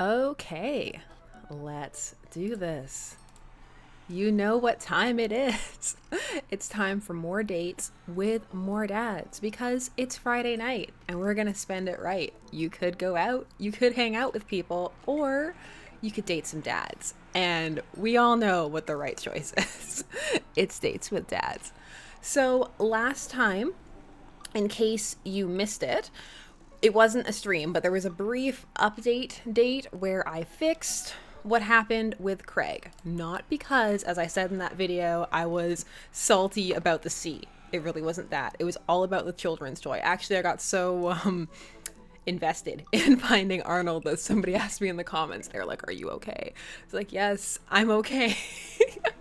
Okay, let's do this. You know what time it is. It's time for more dates with more dads because it's Friday night and we're going to spend it right. You could go out, you could hang out with people, or you could date some dads. And we all know what the right choice is. It's dates with dads. So, last time, in case you missed it, it wasn't a stream, but there was a brief update date where I fixed what happened with Craig. Not because, as I said in that video, I was salty about the sea. It really wasn't that. It was all about the children's toy. Actually, I got so invested in finding Arnold that somebody asked me in the comments, they're like, "Are you okay?" It's like, yes, I'm okay.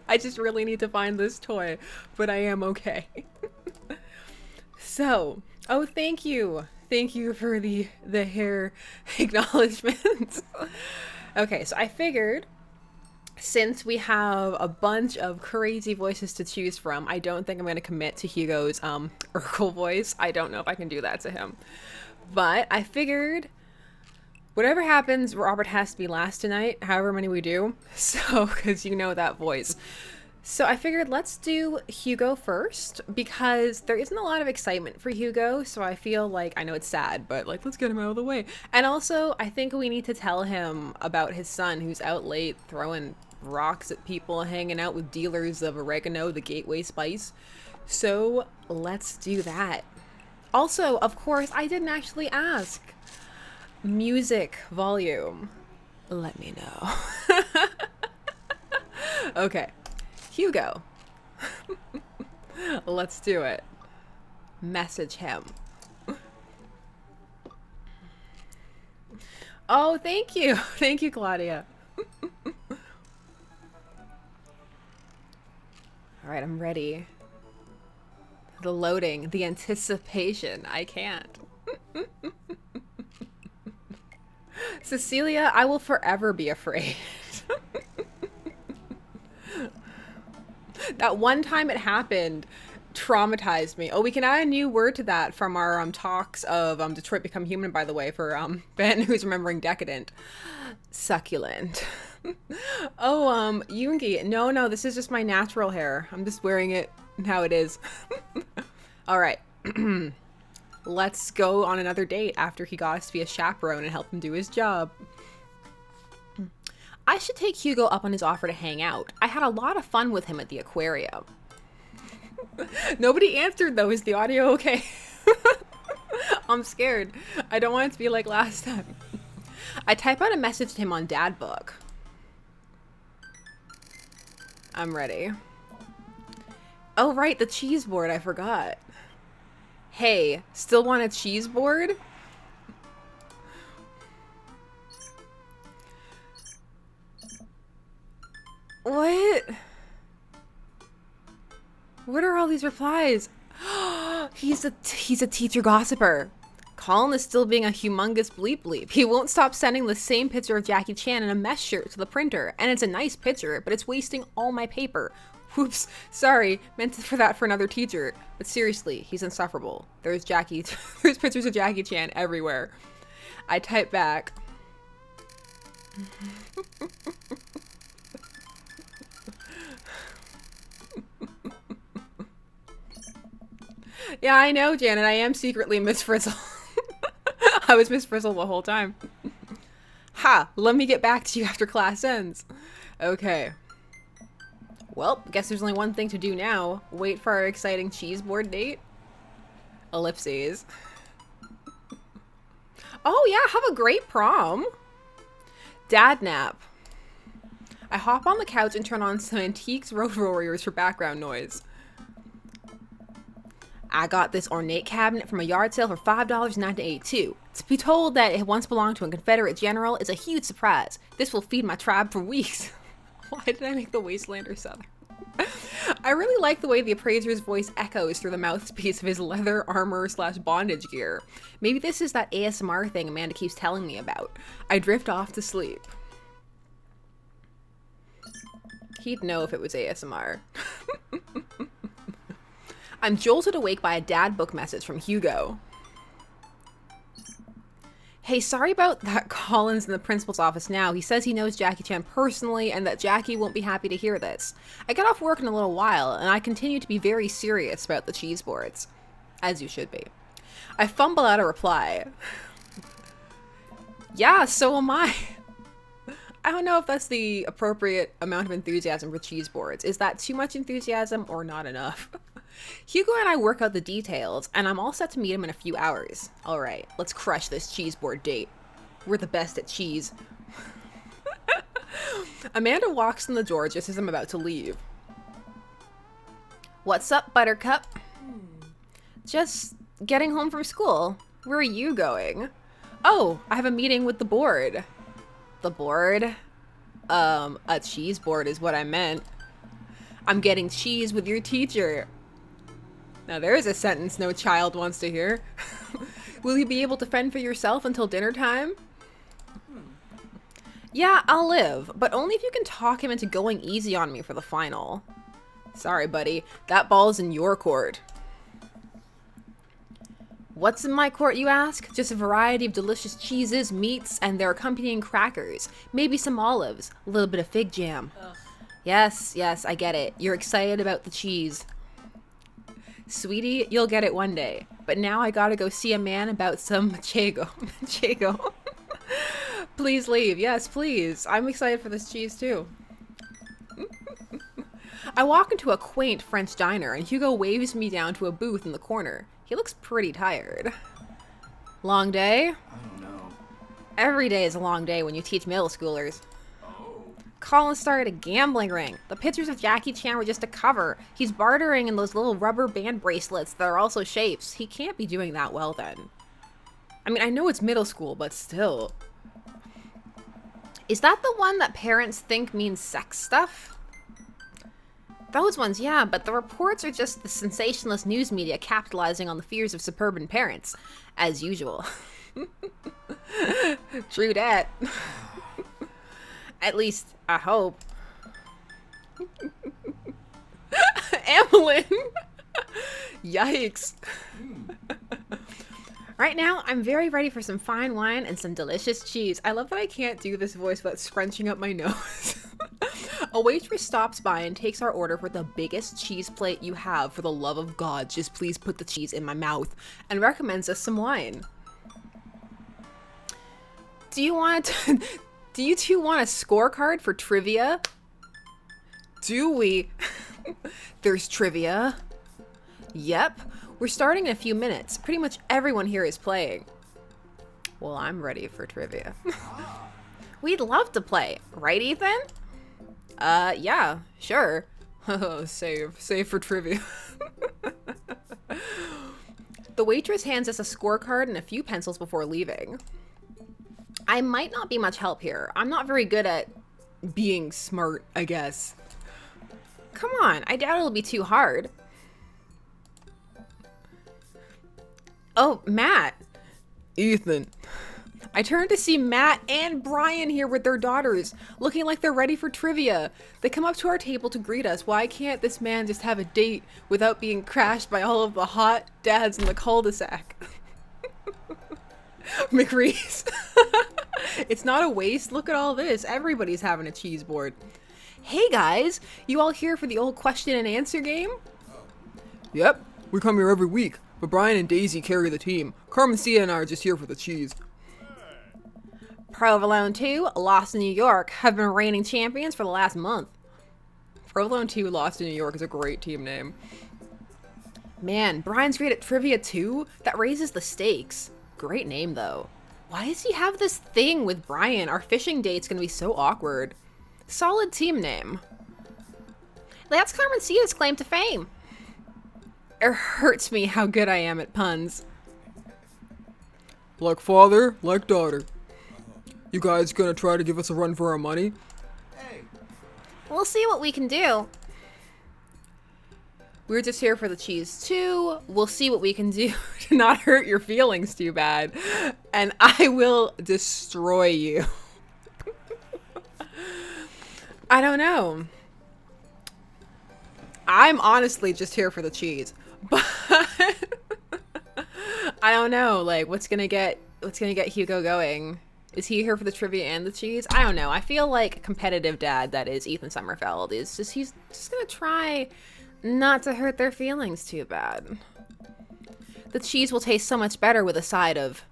I just really need to find this toy, but I am okay. So, oh, thank you. Thank you for the hair acknowledgement. Okay, so I figured since we have a bunch of crazy voices to choose from, I don't think I'm going to commit to Hugo's Urkel voice. I don't know if I can do that to him. But I figured whatever happens, Robert has to be last tonight, however many we do. So, because you know that voice. So I figured let's do Hugo first because there isn't a lot of excitement for Hugo. So I feel like, I know it's sad, but like, let's get him out of the way. And also I think we need to tell him about his son who's out late throwing rocks at people, hanging out with dealers of oregano, the gateway spice. So let's do that. Also, of course, I didn't actually ask. Music volume. Let me know. Okay. Hugo. Let's do it. Message him. Oh, thank you. Thank you, Claudia. All right, I'm ready. The loading, the anticipation. I can't. Cecilia, I will forever be afraid. That one time it happened traumatized me. Oh, we can add a new word to that from our talks of Detroit Become Human, by the way, for Ben, who's remembering Decadent. Succulent. Oh, Yoongi. No, this is just my natural hair. I'm just wearing it how it is. All right. Let's go on another date after he got us to be a chaperone and help him do his job. I should take Hugo up on his offer to hang out. I had a lot of fun with him at the aquarium. Nobody answered though. Is the audio okay? I'm scared. I don't want it to be like last time. I type out a message to him on Dad Book. I'm ready. Oh, right, the cheese board. I forgot. Hey, still want a cheese board? What? What are all these replies? He's a teacher gossiper. Colin is still being a humongous bleep bleep. He won't stop sending the same picture of Jackie Chan in a mesh shirt to the printer. And it's a nice picture, but it's wasting all my paper. Whoops, sorry, meant for that for another teacher. But seriously, he's insufferable. There's pictures of Jackie Chan everywhere. I type back. Yeah, I know, Janet. I am secretly Miss Frizzle. I was Miss Frizzle the whole time. Ha! Let me get back to you after class ends. Okay. Well, guess there's only one thing to do now. Wait for our exciting cheese board date. Ellipses. Oh yeah, have a great prom. Dad nap. I hop on the couch and turn on some Antiques Road Warriors for background noise. I got this ornate cabinet from a yard sale for $5 in 1982. To be told that it once belonged to a Confederate general is a huge surprise. This will feed my tribe for weeks. Why did I make the Wastelander Southern? I really like the way the appraiser's voice echoes through the mouthpiece of his leather armor / bondage gear. Maybe this is that ASMR thing Amanda keeps telling me about. I drift off to sleep. He'd know if it was ASMR. I'm jolted awake by a Dad Book message from Hugo. Hey, sorry about that. Colin's in the principal's office now. He says he knows Jackie Chan personally and that Jackie won't be happy to hear this. I get off work in a little while, and I continue to be very serious about the cheese boards. As you should be. I fumble out a reply. Yeah, so am I. I don't know if that's the appropriate amount of enthusiasm for cheese boards. Is that too much enthusiasm or not enough? Hugo and I work out the details, and I'm all set to meet him in a few hours. All right, let's crush this cheese board date. We're the best at cheese. Amanda walks in the door just as I'm about to leave. What's up, Buttercup? Just getting home from school. Where are you going? Oh, I have a meeting with the board. The board? A cheese board is what I meant. I'm getting cheese with your teacher. Now there's a sentence no child wants to hear. Will you be able to fend for yourself until dinner time? Yeah, I'll live, but only if you can talk him into going easy on me for the final. Sorry, buddy. That ball's in your court. What's in my court, you ask? Just a variety of delicious cheeses, meats, and their accompanying crackers. Maybe some olives. A little bit of fig jam. Ugh. Yes, I get it. You're excited about the cheese. Sweetie, you'll get it one day. But now I gotta go see a man about some manchego. Manchego. Please leave. Yes, please. I'm excited for this cheese, too. I walk into a quaint French diner, and Hugo waves me down to a booth in the corner. He looks pretty tired. Long day? I don't know. Every day is a long day when you teach middle schoolers. Colin started a gambling ring. The pictures of Jackie Chan were just a cover. He's bartering in those little rubber band bracelets that are also shapes. He can't be doing that well then. I mean, I know it's middle school, but still. Is that the one that parents think means sex stuff? Those ones, yeah, but the reports are just the sensationalist news media capitalizing on the fears of suburban parents, as usual. True that. At least, I hope. Evelyn! Yikes. Right now, I'm very ready for some fine wine and some delicious cheese. I love that I can't do this voice without scrunching up my nose. A waitress stops by and takes our order for the biggest cheese plate you have. For the love of God, just please put the cheese in my mouth, and recommends us some wine. Do you two want a scorecard for trivia? Do we? There's trivia. Yep. We're starting in a few minutes. Pretty much everyone here is playing. Well, I'm ready for trivia. We'd love to play. Right, Ethan? Yeah, sure. Save for trivia. The waitress hands us a scorecard and a few pencils before leaving. I might not be much help here. I'm not very good at being smart, I guess. Come on, I doubt it'll be too hard. Oh, Matt. Ethan. I turn to see Matt and Brian here with their daughters, looking like they're ready for trivia. They come up to our table to greet us. Why can't this man just have a date without being crashed by all of the hot dads in the cul-de-sac? McReese. It's not a waste. Look at all this. Everybody's having a cheese board. Hey guys, you all here for the old question and answer game? Yep, we come here every week, but Brian and Daisy carry the team. Carmen Cia and I are just here for the cheese. Provolone 2, lost in New York, have been reigning champions for the last month. Provolone 2, lost in New York is a great team name. Man, Brian's great at trivia too? That raises the stakes. Great name though. Why does he have this thing with Brian? Our fishing date's gonna be so awkward. Solid team name. That's Carmen Cia's claim to fame. It hurts me how good I am at puns. Like father, like daughter. You guys gonna try to give us a run for our money? Hey. We'll see what we can do. We're just here for the cheese too. We'll see what we can do to not hurt your feelings too bad. And I will destroy you. I don't know. I'm honestly just here for the cheese. But I don't know, like, what's gonna get what's gonna get Hugo going? Is he here for the trivia and the cheese? I don't know. I feel like competitive dad that is Ethan Summerfeld is just, he's just gonna try not to hurt their feelings too bad. The cheese will taste so much better with a side of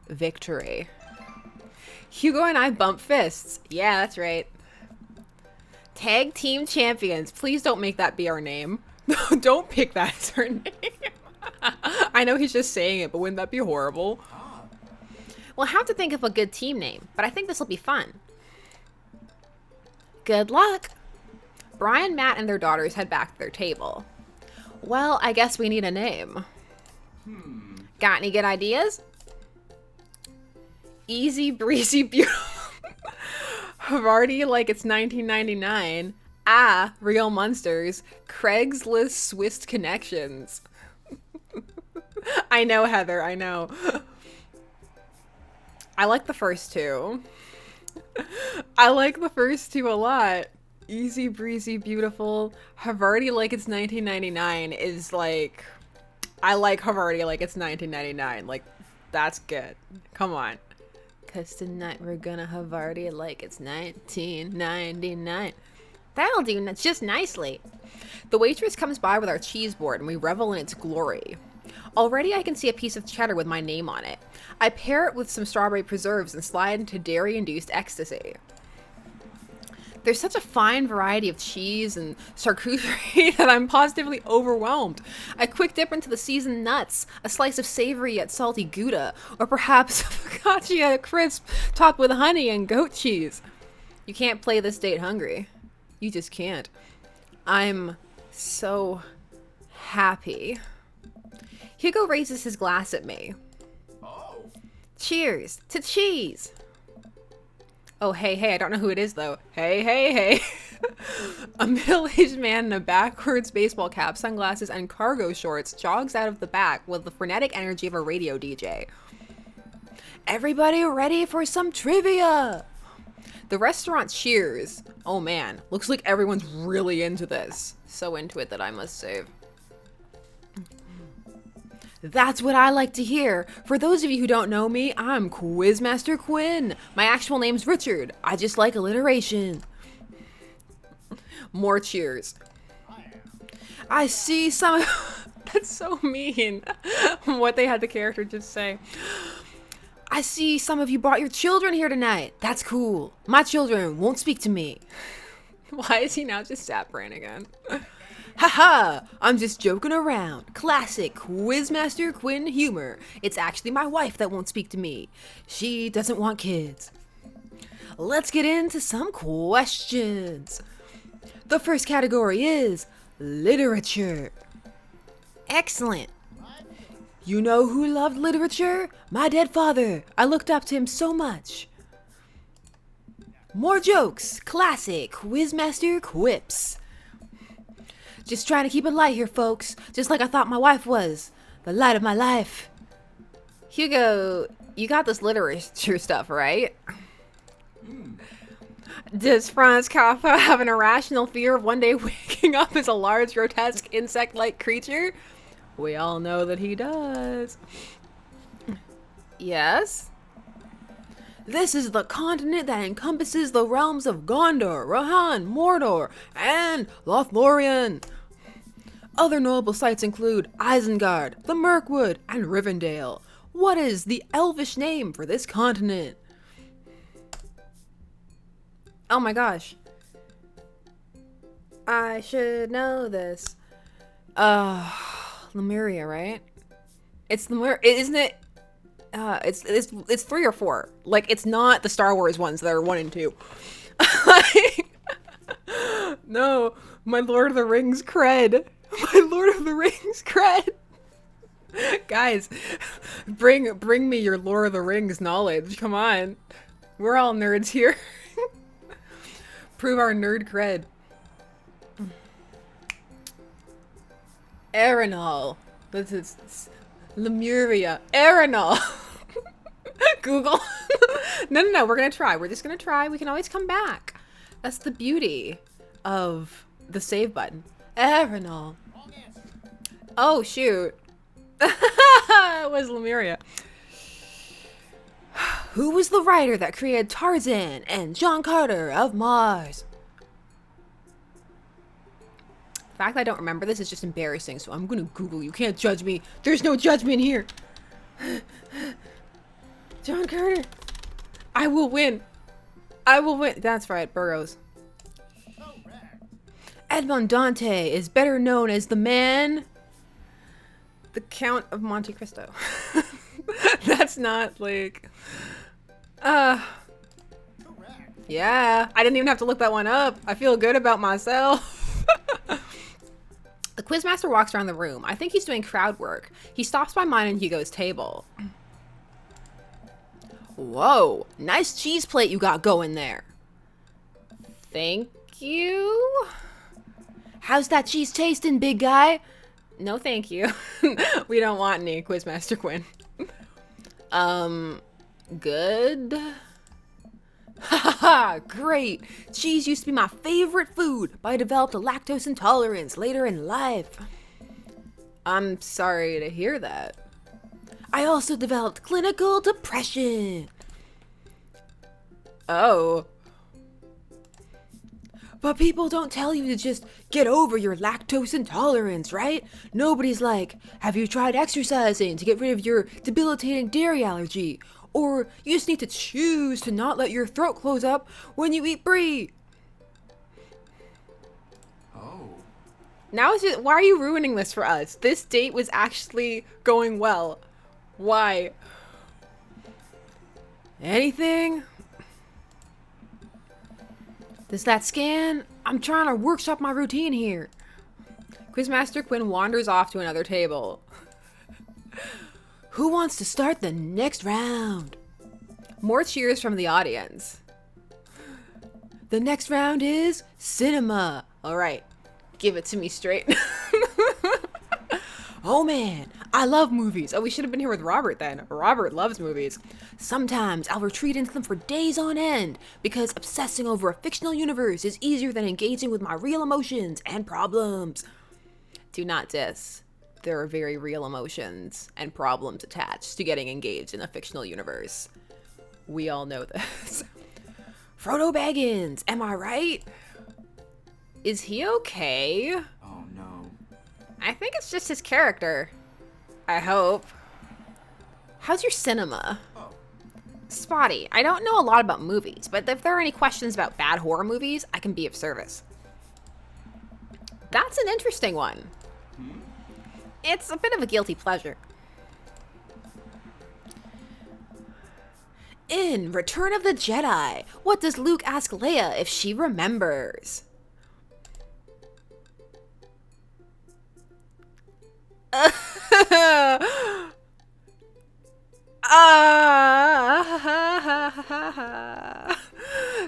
victory. Hugo and I bump fists. Yeah, that's right. Tag team champions. Please don't make that be our name. Don't pick that as our name. I know he's just saying it, but wouldn't that be horrible? We'll have to think of a good team name, but I think this will be fun. Good luck! Brian, Matt, and their daughters head back to their table. Well, I guess we need a name. Got any good ideas? Easy breezy beautiful. Havarti like it's 1999. Ah, real monsters. Craigslist Swiss connections. I know, Heather, I know. I like the first two. I like the first two a lot. Easy breezy beautiful. Havarti like it's 1999 is like, I like Havarti like it's 1999. Like, that's good. Come on. Cause tonight we're gonna Havarti like it's 1999. That'll do just nicely. The waitress comes by with our cheese board and we revel in its glory. Already I can see a piece of cheddar with my name on it. I pair it with some strawberry preserves and slide into dairy-induced ecstasy. There's such a fine variety of cheese and charcuterie that I'm positively overwhelmed. I quick dip into the seasoned nuts, a slice of savory yet salty Gouda, or perhaps a focaccia crisp topped with honey and goat cheese. You can't play this date hungry. You just can't. I'm so happy. Hugo raises his glass at me. Oh. Cheers to cheese. Oh, hey, I don't know who it is, though. Hey. A middle-aged man in a backwards baseball cap, sunglasses, and cargo shorts jogs out of the back with the frenetic energy of a radio DJ. Everybody ready for some trivia? The restaurant cheers. Oh, man. Looks like everyone's really into this. So into it that I must save. That's what I like to hear. For those of you who don't know me, I'm Quizmaster Quinn. My actual name's Richard. I just like alliteration. More cheers. I see some... That's so mean. What they had the character just say. I see some of you brought your children here tonight. That's cool. My children won't speak to me. Why is he now just sappering again? Haha, I'm just joking around. Classic Quizmaster Quinn humor. It's actually my wife that won't speak to me. She doesn't want kids. Let's get into some questions. The first category is literature. Excellent. You know who loved literature? My dead father. I looked up to him so much. More jokes. Classic Quizmaster quips. Just trying to keep it light here, folks. Just like I thought my wife was. The light of my life. Hugo, you got this literature stuff, right? Does Franz Kafka have an irrational fear of one day waking up as a large, grotesque, insect-like creature? We all know that he does. Yes? This is the continent that encompasses the realms of Gondor, Rohan, Mordor, and Lothlorien. Other notable sites include Isengard, the Mirkwood, and Rivendell. What is the elvish name for this continent? Oh my gosh. I should know this. Lemuria, right? It's Lemuria, isn't it? It's 3 or 4. Like, it's not the Star Wars ones that are 1 and 2. No, my Lord of the Rings cred. My Lord of the Rings cred. Guys, bring me your Lord of the Rings knowledge. Come on. We're all nerds here. Prove our nerd cred. Arenal. This is Lemuria. Arenal. Google. No. We're going to try. We're just going to try. We can always come back. That's the beauty of the save button. Arenal. Oh, shoot. It was Lemuria. Who was the writer that created Tarzan and John Carter of Mars? The fact that I don't remember this is just embarrassing, so I'm gonna Google. You can't judge me. There's no judgment here. John Carter. I will win. I will win. That's right, Burroughs. Edmond Dante is better known as the man... The Count of Monte Cristo. That's not like... Yeah, I didn't even have to look that one up. I feel good about myself. The quizmaster walks around the room. I think he's doing crowd work. He stops by mine and Hugo's table. Whoa, nice cheese plate you got going there. Thank you. How's that cheese tasting, big guy? No, thank you. We don't want any, Quizmaster Quinn. Good. Haha, great. Cheese used to be my favorite food, but I developed a lactose intolerance later in life. I'm sorry to hear that. I also developed clinical depression. Oh. But people don't tell you to just get over your lactose intolerance, right? Nobody's like, have you tried exercising to get rid of your debilitating dairy allergy? Or you just need to choose to not let your throat close up when you eat brie. Oh. Now is it, why are you ruining this for us? This date was actually going well. Why? Anything? Does that scan? I'm trying to workshop my routine here. Quizmaster Quinn wanders off to another table. Who wants to start the next round? More cheers from the audience. The next round is cinema. All right, give it to me straight. Oh man, I love movies. Oh, we should have been here with Robert then. Robert loves movies. Sometimes I'll retreat into them for days on end because obsessing over a fictional universe is easier than engaging with my real emotions and problems. Do not diss. There are very real emotions and problems attached to getting engaged in a fictional universe. We all know this. Frodo Baggins, am I right? Is he okay? Oh no. I think it's just his character. I hope. How's your cinema? Oh. Spotty. I don't know a lot about movies, but if there are any questions about bad horror movies, I can be of service. That's an interesting one. It's a bit of a guilty pleasure. In Return of the Jedi, what does Luke ask Leia if she remembers?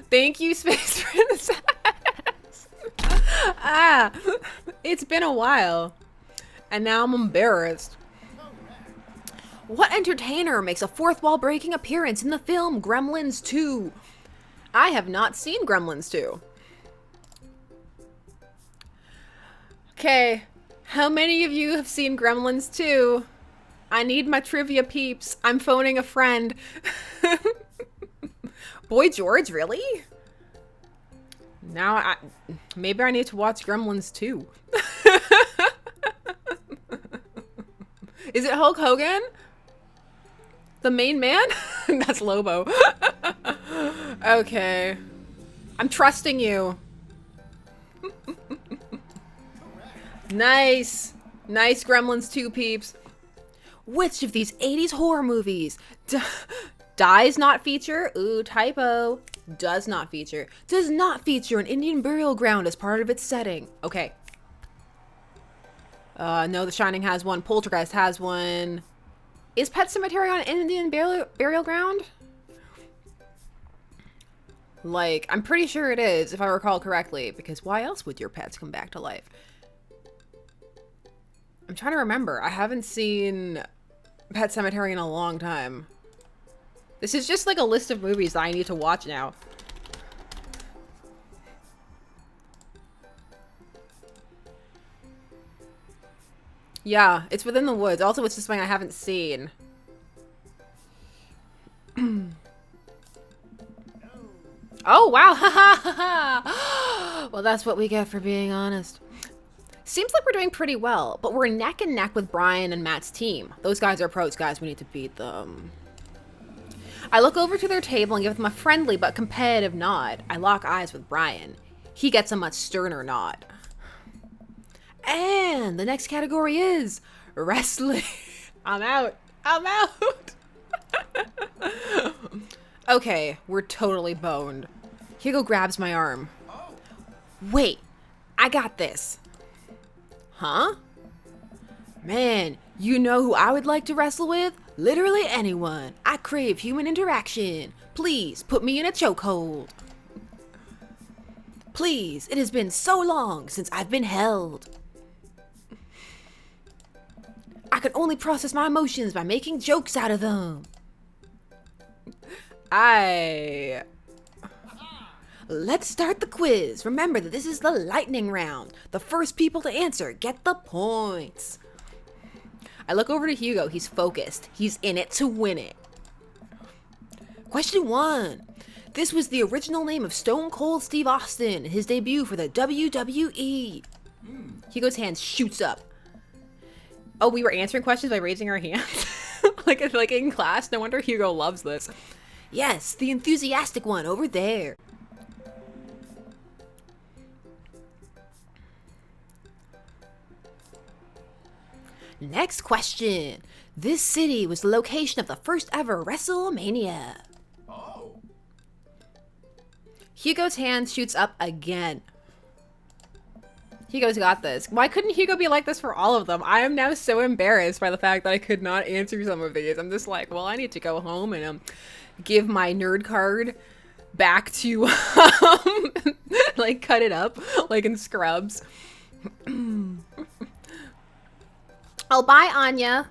Thank you, Space Princess. It's been a while, and now I'm embarrassed. What entertainer makes a fourth wall breaking appearance in the film Gremlins 2? I have not seen Gremlins 2. Okay, how many of you have seen Gremlins 2? I need my trivia peeps. I'm phoning a friend. Boy George, really? Now maybe I need to watch Gremlins 2. Is it Hulk Hogan? The main man? That's Lobo. Okay. I'm trusting you. Nice. Nice Gremlins 2 peeps. Which of these 80s horror movies does not feature? Ooh, typo. Does not feature. Does not feature an Indian burial ground as part of its setting. Okay. No, The Shining has one. Poltergeist has one. Is Pet Sematary on an Indian burial ground? Like, I'm pretty sure it is, if I recall correctly, because why else would your pets come back to life? I'm trying to remember. I haven't seen Pet Sematary in a long time. This is just like a list of movies that I need to watch now. Yeah, it's Within the Woods. Also, it's just something I haven't seen. Oh, wow. Ha ha ha ha. Well, that's what we get for being honest. Seems like we're doing pretty well, but we're neck and neck with Brian and Matt's team. Those guys are pros, guys. We need to beat them. I look over to their table and give them a friendly but competitive nod. I lock eyes with Brian. He gets a much sterner nod. And the next category is wrestling. I'm out. I'm out. Okay, we're totally boned. Hugo grabs my arm. Wait, I got this. Huh? Man, you know who I would like to wrestle with? Literally anyone. I crave human interaction. Please put me in a chokehold. Please, it has been so long since I've been held. I can only process my emotions by making jokes out of them. Let's start the quiz. Remember that this is the lightning round. The first people to answer get the points. I look over to Hugo. He's focused. He's in it to win it. Question 1. This was the original name of Stone Cold Steve Austin, his debut for the WWE. Hugo's hand shoots up. Oh, we were answering questions by raising our hands? like in class? No wonder Hugo loves this. Yes, the enthusiastic one over there. Next question. This city was the location of the first ever WrestleMania. Oh. Hugo's hand shoots up again. Hugo's got this. Why couldn't Hugo be like this for all of them? I am now so embarrassed by the fact that I could not answer some of these. I'm just like, well, I need to go home and give my nerd card back to like cut it up like in Scrubs. Oh, bye, Anya.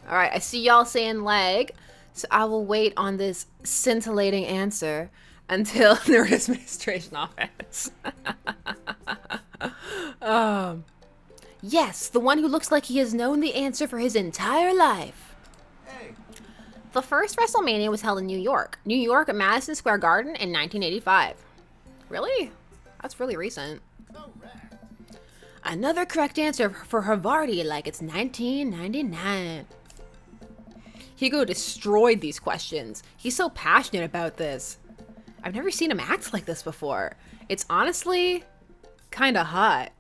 All right, I see y'all saying leg, so I will wait on this scintillating answer until Nerd Administration Office. Yes, the one who looks like he has known the answer for his entire life. Hey. The first WrestleMania was held in New York at Madison Square Garden in 1985. Really? That's really recent. Correct. Another correct answer for Havarti, like it's 1999. Hugo destroyed these questions. He's so passionate about this. I've never seen him act like this before. It's honestly kind of hot.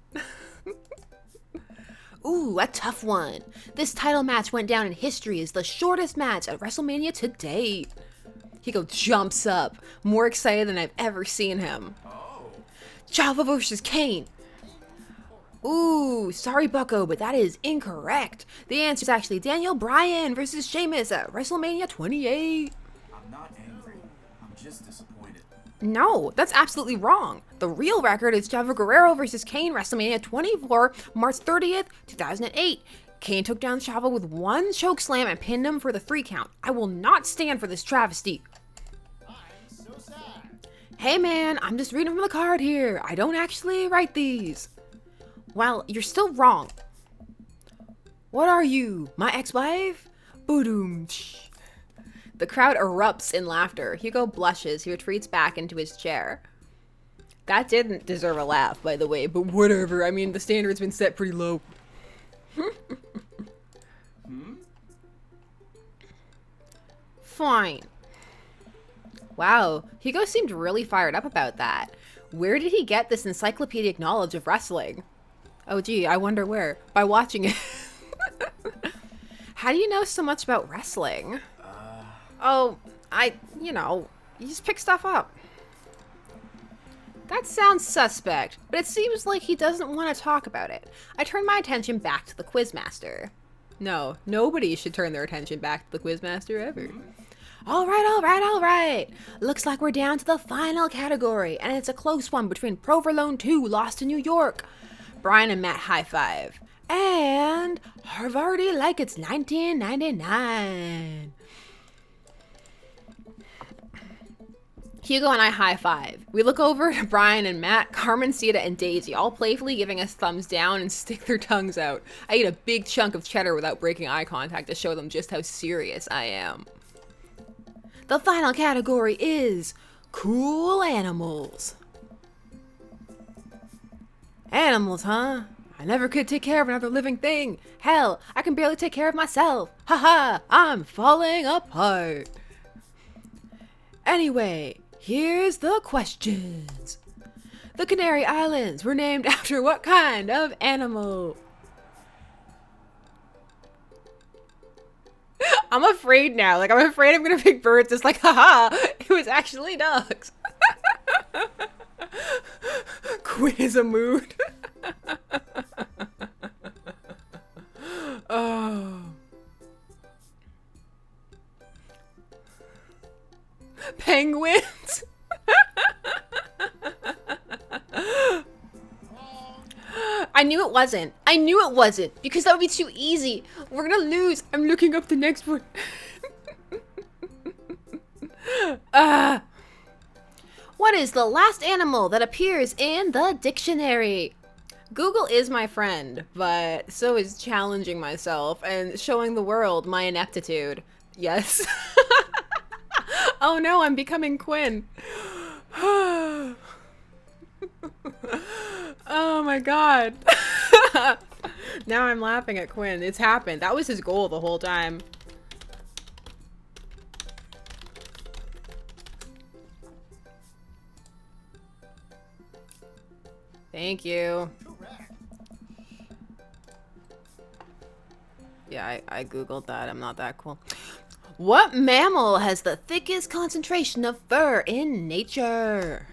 Ooh, a tough one. This title match went down in history as the shortest match at WrestleMania to date. Hugo jumps up, more excited than I've ever seen him. Java versus Kane. Ooh, sorry Bucko, but that is incorrect. The answer is actually Daniel Bryan versus Sheamus at WrestleMania 28. I'm not angry. I'm just disappointed. No, that's absolutely wrong. The real record is Chavo Guerrero versus Kane, WrestleMania 24, March 30th, 2008. Kane took down Chavo with one chokeslam and pinned him for the 3 count. I will not stand for this travesty. Hey man, I'm just reading from the card here. I don't actually write these. Well, you're still wrong. What are you, my ex-wife? Boom. The crowd erupts in laughter. Hugo blushes. He retreats back into his chair. That didn't deserve a laugh, by the way, but whatever. I mean, the standard's been set pretty low. Fine. Wow, Hugo seemed really fired up about that. Where did he get this encyclopedic knowledge of wrestling? Oh gee, I wonder where. By watching it. How do you know so much about wrestling? Oh, you just pick stuff up. That sounds suspect, but it seems like he doesn't want to talk about it. I turn my attention back to the quizmaster. No, nobody should turn their attention back to the quizmaster ever. All right. Looks like we're down to the final category, and it's a close one between Provolone 2, Lost in New York. Brian and Matt high five. And Havarti like it's 1999. Hugo and I high five. We look over to Brian and Matt, Carmen, Sita, and Daisy, all playfully giving us thumbs down and stick their tongues out. I eat a big chunk of cheddar without breaking eye contact to show them just how serious I am. The final category is cool animals. Animals, huh? I never could take care of another living thing. Hell, I can barely take care of myself. Haha, I'm falling apart. Anyway, here's the questions. The Canary Islands were named after what kind of animal? I'm afraid now. Like, I'm afraid I'm gonna pick birds. It's like, haha, it was actually dogs. Quinn is a mood. Oh. Penguins. I knew it wasn't. I knew it wasn't because that would be too easy. We're gonna lose. I'm looking up the next one. What is the last animal that appears in the dictionary? Google is my friend, but so is challenging myself and showing the world my ineptitude. Yes. Oh no, I'm becoming Quinn. Oh my god. Now I'm laughing at Quinn. It's happened. That was his goal the whole time. Thank you. Yeah, I googled that. I'm not that cool. What mammal has the thickest concentration of fur in nature?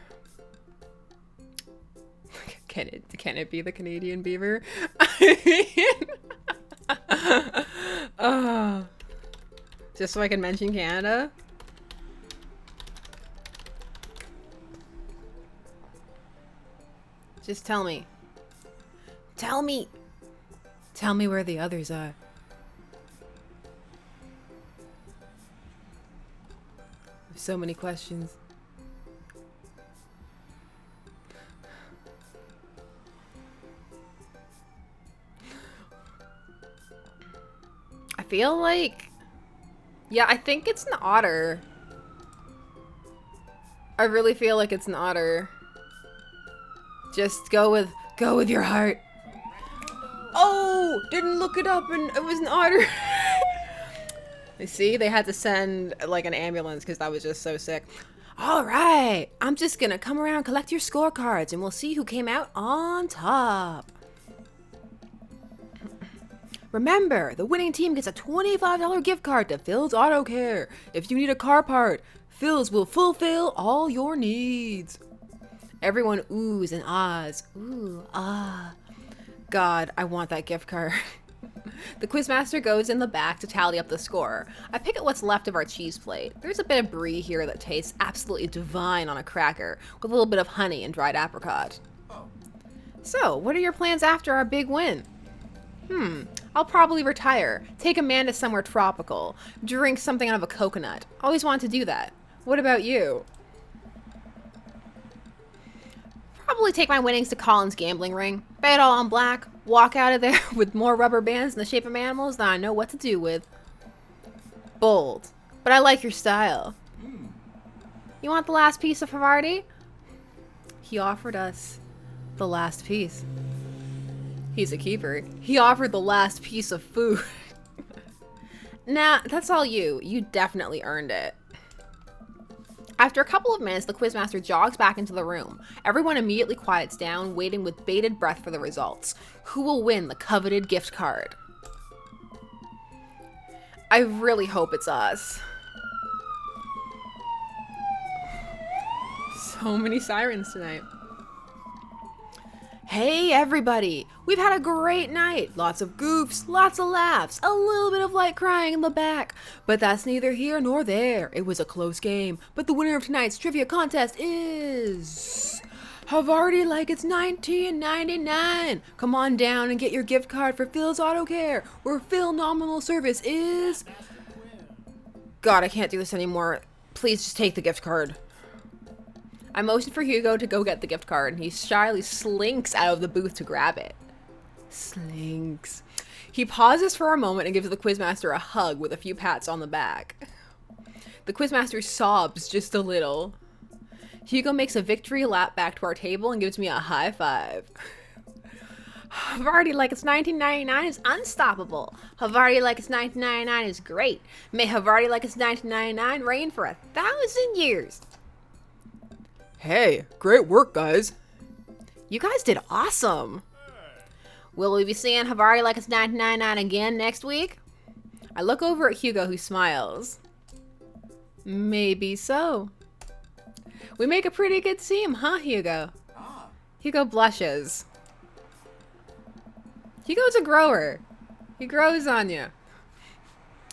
Can it be the Canadian beaver? Oh, just so I can mention Canada. Just tell me. Tell me. Tell me where the others are. So many questions. I feel like, yeah, I think it's an otter. I really feel like it's an otter. Just go with your heart. Oh, didn't look it up and it was an otter. You see, they had to send like an ambulance because that was just so sick. All right, I'm just gonna come around, collect your scorecards, and we'll see who came out on top. Remember, the winning team gets a $25 gift card to Phil's Auto Care. If you need a car part, Phil's will fulfill all your needs. Everyone oohs and ahs. Ooh, ah. God, I want that gift card. The quizmaster goes in the back to tally up the score. I pick at what's left of our cheese plate. There's a bit of brie here that tastes absolutely divine on a cracker, with a little bit of honey and dried apricot. So, what are your plans after our big win? I'll probably retire, take Amanda somewhere tropical, drink something out of a coconut. Always wanted to do that. What about you? Probably take my winnings to Colin's gambling ring, bet it all on black, walk out of there with more rubber bands in the shape of animals than I know what to do with. Bold, but I like your style. You want the last piece of Havarti? He offered us the last piece. He's a keeper. He offered the last piece of food. Nah, that's all you. You definitely earned it. After a couple of minutes, the quizmaster jogs back into the room. Everyone immediately quiets down, waiting with bated breath for the results. Who will win the coveted gift card? I really hope it's us. So many sirens tonight. Hey everybody! We've had a great night. Lots of goofs, lots of laughs, a little bit of light crying in the back. But that's neither here nor there. It was a close game, but the winner of tonight's trivia contest is... Havarti like it's $19.99. Come on down and get your gift card for Phil's Auto Care, where Phil nominal service is... God, I can't do this anymore. Please just take the gift card. I motion for Hugo to go get the gift card, and he shyly slinks out of the booth to grab it. Slinks. He pauses for a moment and gives the quizmaster a hug with a few pats on the back. The quizmaster sobs just a little. Hugo makes a victory lap back to our table and gives me a high five. Havarti like it's 1999 is unstoppable. Havarti like it's 1999 is great. May Havarti like it's 1999 reign for 1,000 years. Hey, great work, guys. You guys did awesome. Will we be seeing Havarti like it's 1999 again next week? I look over at Hugo, who smiles. Maybe so. We make a pretty good team, huh, Hugo? Ah, Hugo blushes. Hugo's a grower. He grows on you.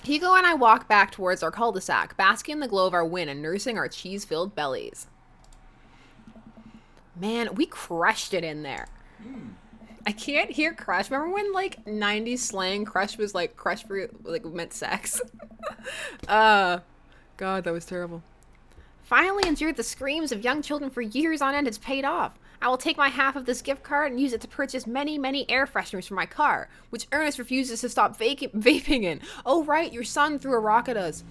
Hugo and I walk back towards our cul-de-sac, basking in the glow of our win and nursing our cheese-filled bellies. Man, we crushed it in there. I can't hear crush. Remember when, like, 90s slang crush was, like, crush for, like, meant sex? God, that was terrible. Finally endured the screams of young children for years on end. It's paid off. I will take my half of this gift card and use it to purchase many, many air fresheners for my car, which Ernest refuses to stop vaping in. Oh, right, your son threw a rock at us.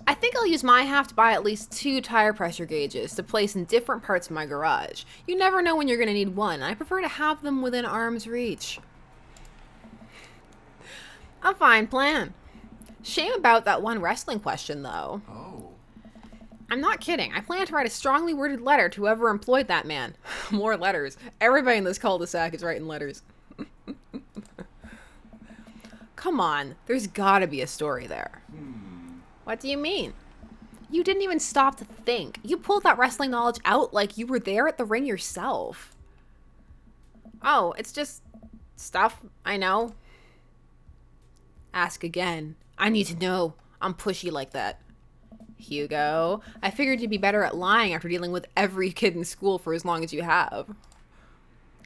I think I'll use my half to buy at least 2 tire pressure gauges to place in different parts of my garage. You never know when you're going to need one, and I prefer to have them within arm's reach. A fine plan. Shame about that one wrestling question, though. oh. I'm not kidding. I plan to write a strongly worded letter to whoever employed that man. More letters. Everybody in this cul-de-sac is writing letters. Come on. There's gotta be a story there. What do you mean? You didn't even stop to think. You pulled that wrestling knowledge out like you were there at the ring yourself. Oh, it's just stuff I know. Ask again. I need to know. I'm pushy like that. Hugo, I figured you'd be better at lying after dealing with every kid in school for as long as you have.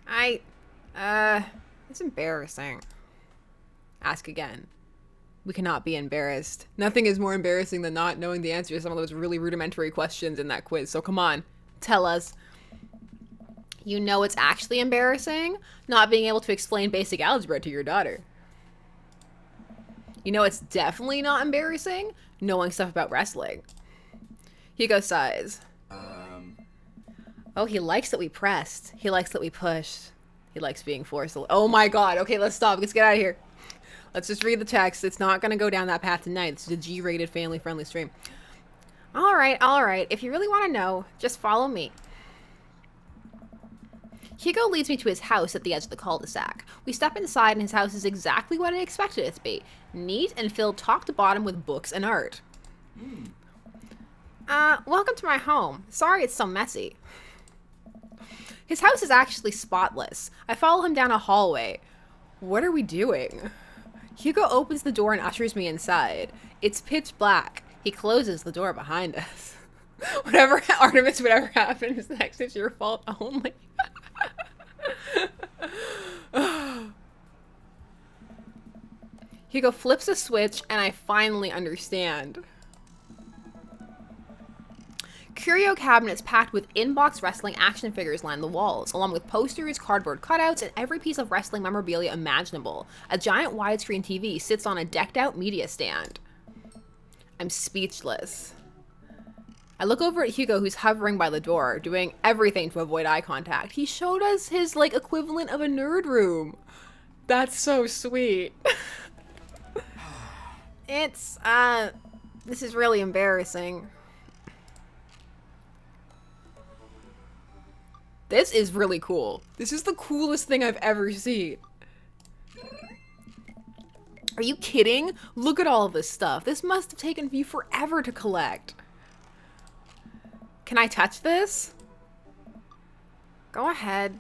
It's embarrassing. Ask again. We cannot be embarrassed. Nothing is more embarrassing than not knowing the answer to some of those really rudimentary questions in that quiz, so come on. Tell us. You know it's actually embarrassing? Not being able to explain basic algebra to your daughter. You know it's definitely not embarrassing? Knowing stuff about wrestling. Hugo sighs. Oh, he likes that we pressed. He likes that we pushed. He likes being forced. Oh my god. Okay, let's stop. Let's get out of here. Let's just read the text. It's not going to go down that path tonight. It's a G-rated family-friendly stream. All right. If you really want to know, just follow me. Hugo leads me to his house at the edge of the cul-de-sac. We step inside and his house is exactly what I expected it to be. Neat and filled top to bottom with books and art. Welcome to my home. Sorry it's so messy. His house is actually spotless. I follow him down a hallway. What are we doing? Hugo opens the door and ushers me inside. It's pitch black. He closes the door behind us. Whatever, Artemis, whatever happens next is your fault only. Hugo flips a switch and I finally understand. Curio cabinets packed with in-box wrestling action figures line the walls, along with posters, cardboard cutouts, and every piece of wrestling memorabilia imaginable. A giant widescreen TV sits on a decked-out media stand. I'm speechless. I look over at Hugo, who's hovering by the door, doing everything to avoid eye contact. He showed us his, like, equivalent of a nerd room. That's so sweet. It's, this is really embarrassing. This is really cool. This is the coolest thing I've ever seen. Are you kidding? Look at all of this stuff. This must have taken you forever to collect. Can I touch this? Go ahead.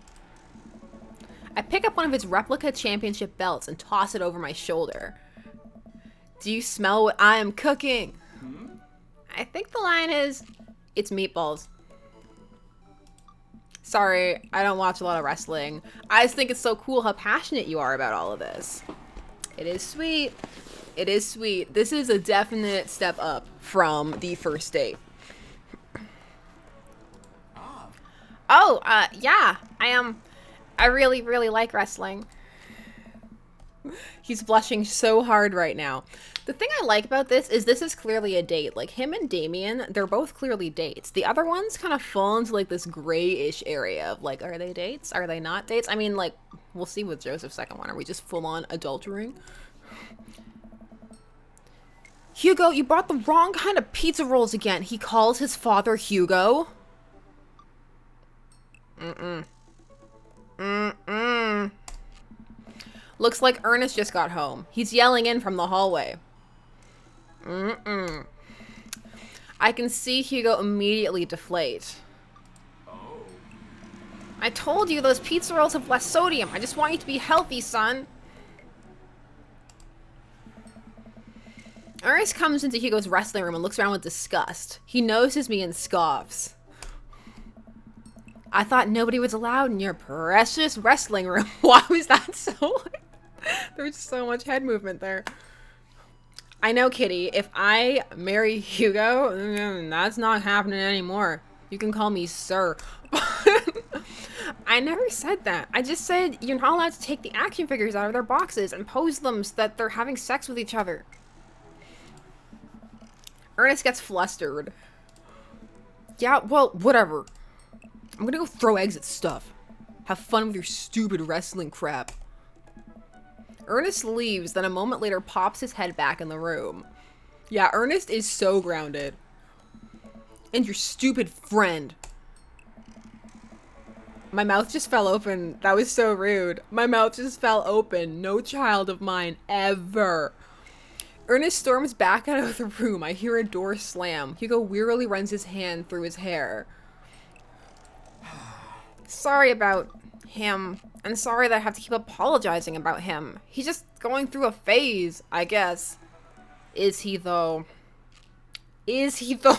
I pick up one of his replica championship belts and toss it over my shoulder. Do you smell what I am cooking? I think the line is, it's meatballs. Sorry, I don't watch a lot of wrestling. I just think it's so cool how passionate you are about all of this. It is sweet. It is sweet. This is a definite step up from the first date. Oh, yeah, I really, really like wrestling. He's blushing so hard right now. The thing I like about this is clearly a date. Like, him and Damien, they're both clearly dates. The other ones kind of fall into, like, this grayish area of, like, are they dates? Are they not dates? I mean, like, we'll see with Joseph's second one. Are we just full-on adultering? Hugo, you brought the wrong kind of pizza rolls again. He calls his father Hugo. Looks like Ernest just got home. He's yelling in from the hallway. I can see Hugo immediately deflate. I told you those pizza rolls have less sodium. I just want you to be healthy, son. Ernest comes into Hugo's wrestling room and looks around with disgust. He notices me and scoffs. I thought nobody was allowed in your precious wrestling room. Why was that so... There was so much head movement there. I know, Kitty. If I marry Hugo, that's not happening anymore. You can call me sir. I never said that. I just said you're not allowed to take the action figures out of their boxes and pose them so that they're having sex with each other. Ernest gets flustered. Yeah, well, whatever. I'm gonna go throw eggs at stuff. Have fun with your stupid wrestling crap. Ernest leaves, then a moment later pops his head back in the room. Yeah, Ernest is so grounded. And your stupid friend. My mouth just fell open. That was so rude. My mouth just fell open. No child of mine ever. Ernest storms back out of the room. I hear a door slam. Hugo wearily runs his hand through his hair. Sorry about him. I'm sorry that I have to keep apologizing about him. He's just going through a phase, I guess. Is he, though? Is he, though?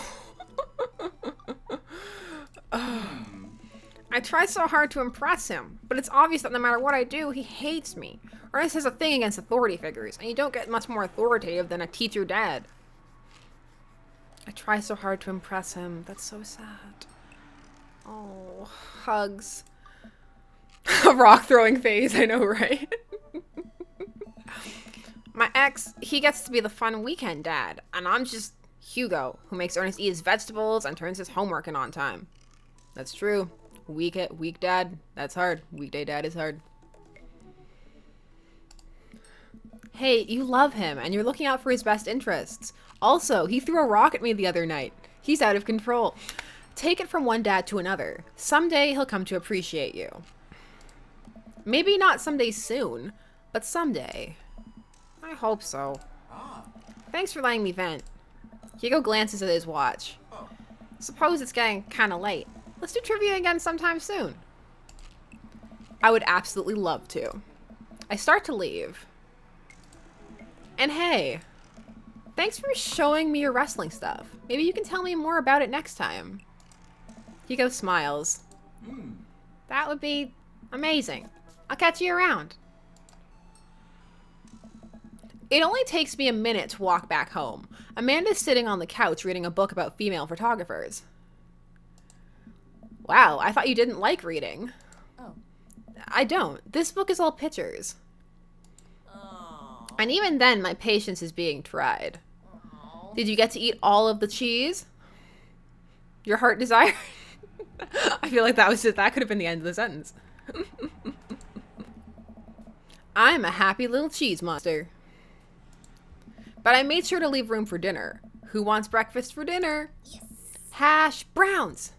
I try so hard to impress him, but it's obvious that no matter what I do, he hates me. Ernest has a thing against authority figures, and you don't get much more authoritative than a teacher dad. I try so hard to impress him. That's so sad. Oh, hugs. A rock throwing phase, I know, right? My ex, he gets to be the fun weekend dad, and I'm just Hugo, who makes Ernest eat his vegetables and turns his homework in on time. That's true. Week dad, that's hard. Weekday dad is hard. Hey, you love him, and you're looking out for his best interests. Also, he threw a rock at me the other night. He's out of control. Take it from one dad to another. Someday he'll come to appreciate you. Maybe not someday soon, but someday. I hope so. Thanks for letting me vent. Hugo glances at his watch. Suppose it's getting kind of late. Let's do trivia again sometime soon. I would absolutely love to. I start to leave. And hey, thanks for showing me your wrestling stuff. Maybe you can tell me more about it next time. Hugo smiles. That would be amazing. I'll catch you around. It only takes me a minute to walk back home. Amanda's sitting on the couch reading a book about female photographers. Wow, I thought you didn't like reading. Oh. I don't. This book is all pictures. Oh. And even then, my patience is being tried. Oh. Did you get to eat all of the cheese? Your heart desired? I feel like that could have been the end of the sentence. I'm a happy little cheese monster. But I made sure to leave room for dinner. Who wants breakfast for dinner? Yes. Hash browns.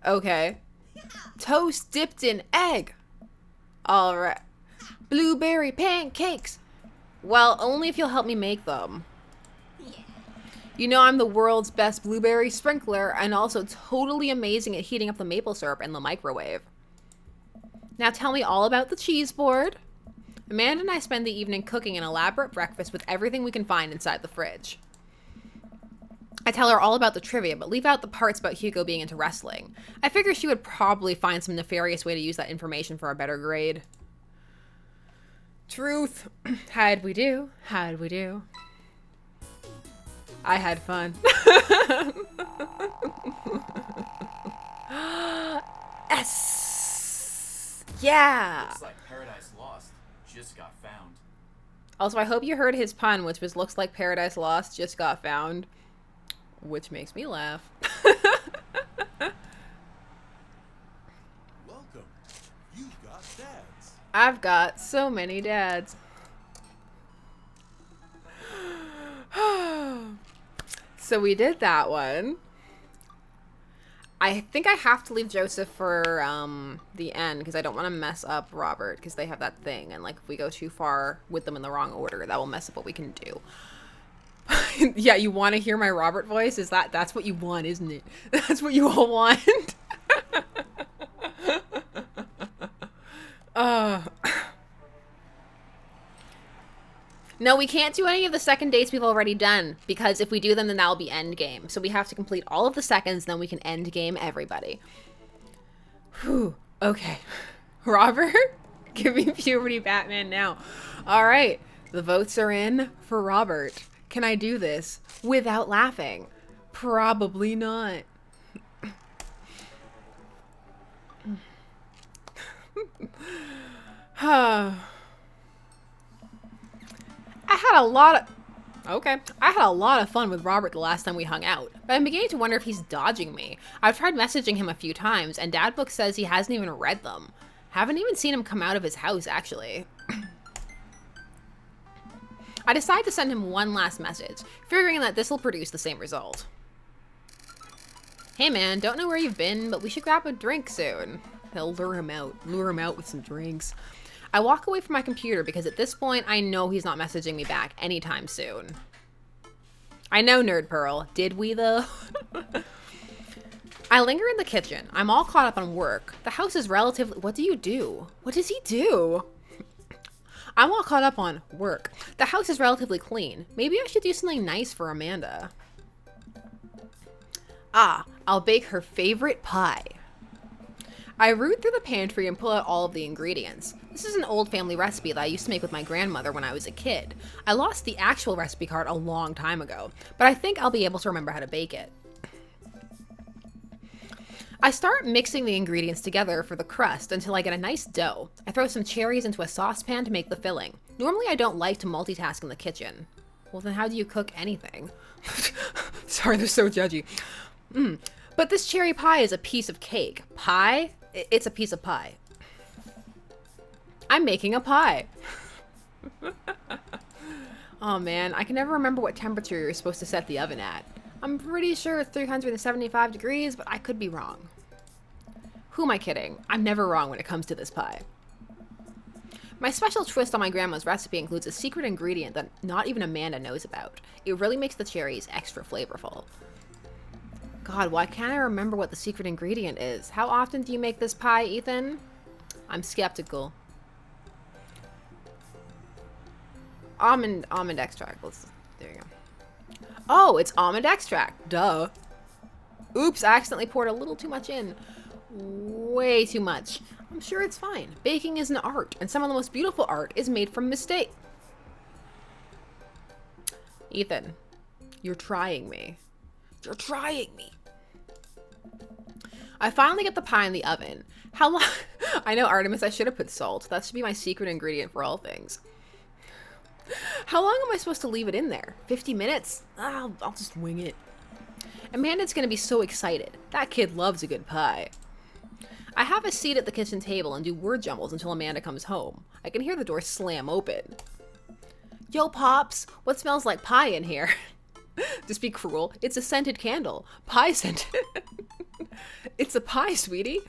Okay. Toast dipped in egg. All right. Blueberry pancakes. Well, only if you'll help me make them. Yeah. You know I'm the world's best blueberry sprinkler and also totally amazing at heating up the maple syrup in the microwave. Now tell me all about the cheese board. Amanda and I spend the evening cooking an elaborate breakfast with everything we can find inside the fridge. I tell her all about the trivia, but leave out the parts about Hugo being into wrestling. I figure she would probably find some nefarious way to use that information for a better grade. Truth. How'd we do? How'd we do? I had fun. Yes! Yeah! Looks like Paradise Lost just got found. Also, I hope you heard his pun, which was looks like Paradise Lost just got found. Which makes me laugh. Welcome. You've got dads. I've got so many dads. So we did that one. I think I have to leave Joseph for the end because I don't want to mess up Robert because they have that thing. And like if we go too far with them in the wrong order, that will mess up what we can do. Yeah, you want to hear my Robert voice? That's what you want, isn't it? That's what you all want. No, we can't do any of the second dates we've already done, because if we do them, then that'll be end game. So we have to complete all of the seconds, then we can end game everybody. Whew. Okay. Robert, give me Puberty Batman now. All right. The votes are in for Robert. Can I do this without laughing? Probably not. I had a lot of fun with Robert the last time we hung out, but I'm beginning to wonder if he's dodging me. I've tried messaging him a few times, and Dadbook says he hasn't even read them. Haven't even seen him come out of his house, actually. I decide to send him one last message, figuring that this will produce the same result. Hey man, don't know where you've been, but we should grab a drink soon. He'll lure him out with some drinks. I walk away from my computer because at this point, I know he's not messaging me back anytime soon. I know, Nerd Pearl. Did we, though? I linger in the kitchen. I'm all caught up on work. The house is relatively... What do you do? What does he do? I'm all caught up on work. The house is relatively clean. Maybe I should do something nice for Amanda. Ah, I'll bake her favorite pie. I root through the pantry and pull out all of the ingredients. This is an old family recipe that I used to make with my grandmother when I was a kid. I lost the actual recipe card a long time ago, but I think I'll be able to remember how to bake it. I start mixing the ingredients together for the crust until I get a nice dough. I throw some cherries into a saucepan to make the filling. Normally I don't like to multitask in the kitchen. Well, then how do you cook anything? Sorry, they're so judgy. But this cherry pie is a piece of cake. Pie? It's a piece of pie. I'm making a pie. Oh man, I can never remember what temperature you're supposed to set the oven at. I'm pretty sure it's 375 degrees, but I could be wrong. Who am I kidding? I'm never wrong when it comes to this pie. My special twist on my grandma's recipe includes a secret ingredient that not even Amanda knows about. It really makes the cherries extra flavorful. God, why can't I remember what the secret ingredient is? How often do you make this pie, Ethan? I'm skeptical. Almond extract. There you go. Oh, it's almond extract. Duh. Oops, I accidentally poured a little too much in. Way too much. I'm sure it's fine. Baking is an art, and some of the most beautiful art is made from mistake. Ethan, you're trying me. You're trying me. I finally get the pie in the oven. How long? I know, Artemis, I should have put salt. That should be my secret ingredient for all things. How long am I supposed to leave it in there? 50 minutes? I'll just wing it. Amanda's gonna be so excited. That kid loves a good pie. I have a seat at the kitchen table and do word jumbles until Amanda comes home. I can hear the door slam open. Yo, Pops, what smells like pie in here? Just be cruel. It's a scented candle. Pie scented. It's a pie, sweetie.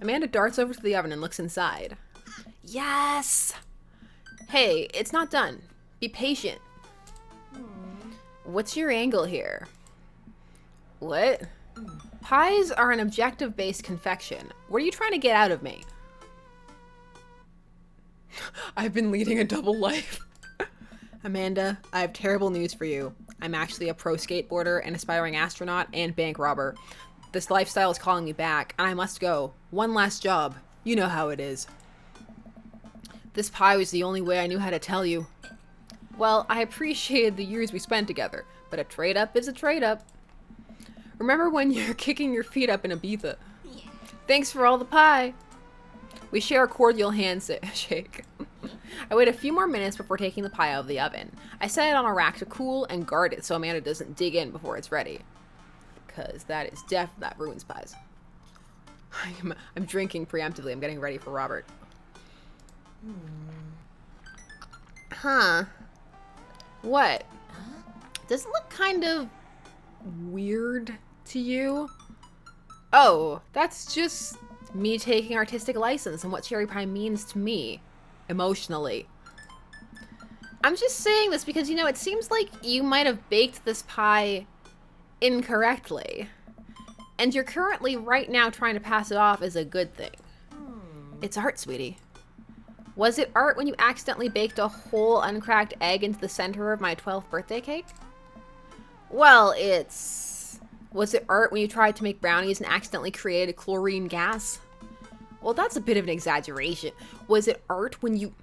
Amanda darts over to the oven and looks inside. Yes! Hey, it's not done. Be patient. What's your angle here? What? Pies are an objective-based confection. What are you trying to get out of me? I've been leading a double life. Amanda, I have terrible news for you. I'm actually a pro skateboarder, an aspiring astronaut, and bank robber. This lifestyle is calling me back, and I must go. One last job. You know how it is. This pie was the only way I knew how to tell you. Well, I appreciated the years we spent together, but a trade-up is a trade-up. Remember when you're kicking your feet up in Ibiza? Thanks for all the pie. We share a cordial handshake. I wait a few more minutes before taking the pie out of the oven. I set it on a rack to cool and guard it so Amanda doesn't dig in before it's ready. Because that ruins pies. I'm drinking preemptively. I'm getting ready for Robert. Huh. What? Does it look kind of weird to you? Oh, that's just me taking artistic license and what cherry pie means to me, emotionally. I'm just saying this because, you know, it seems like you might have baked this pie incorrectly. And you're currently right now trying to pass it off as a good thing. It's art, sweetie. Was it art when you accidentally baked a whole uncracked egg into the center of my 12th birthday cake? Well, Was it art when you tried to make brownies and accidentally created chlorine gas? Well, that's a bit of an exaggeration. Was it art when you...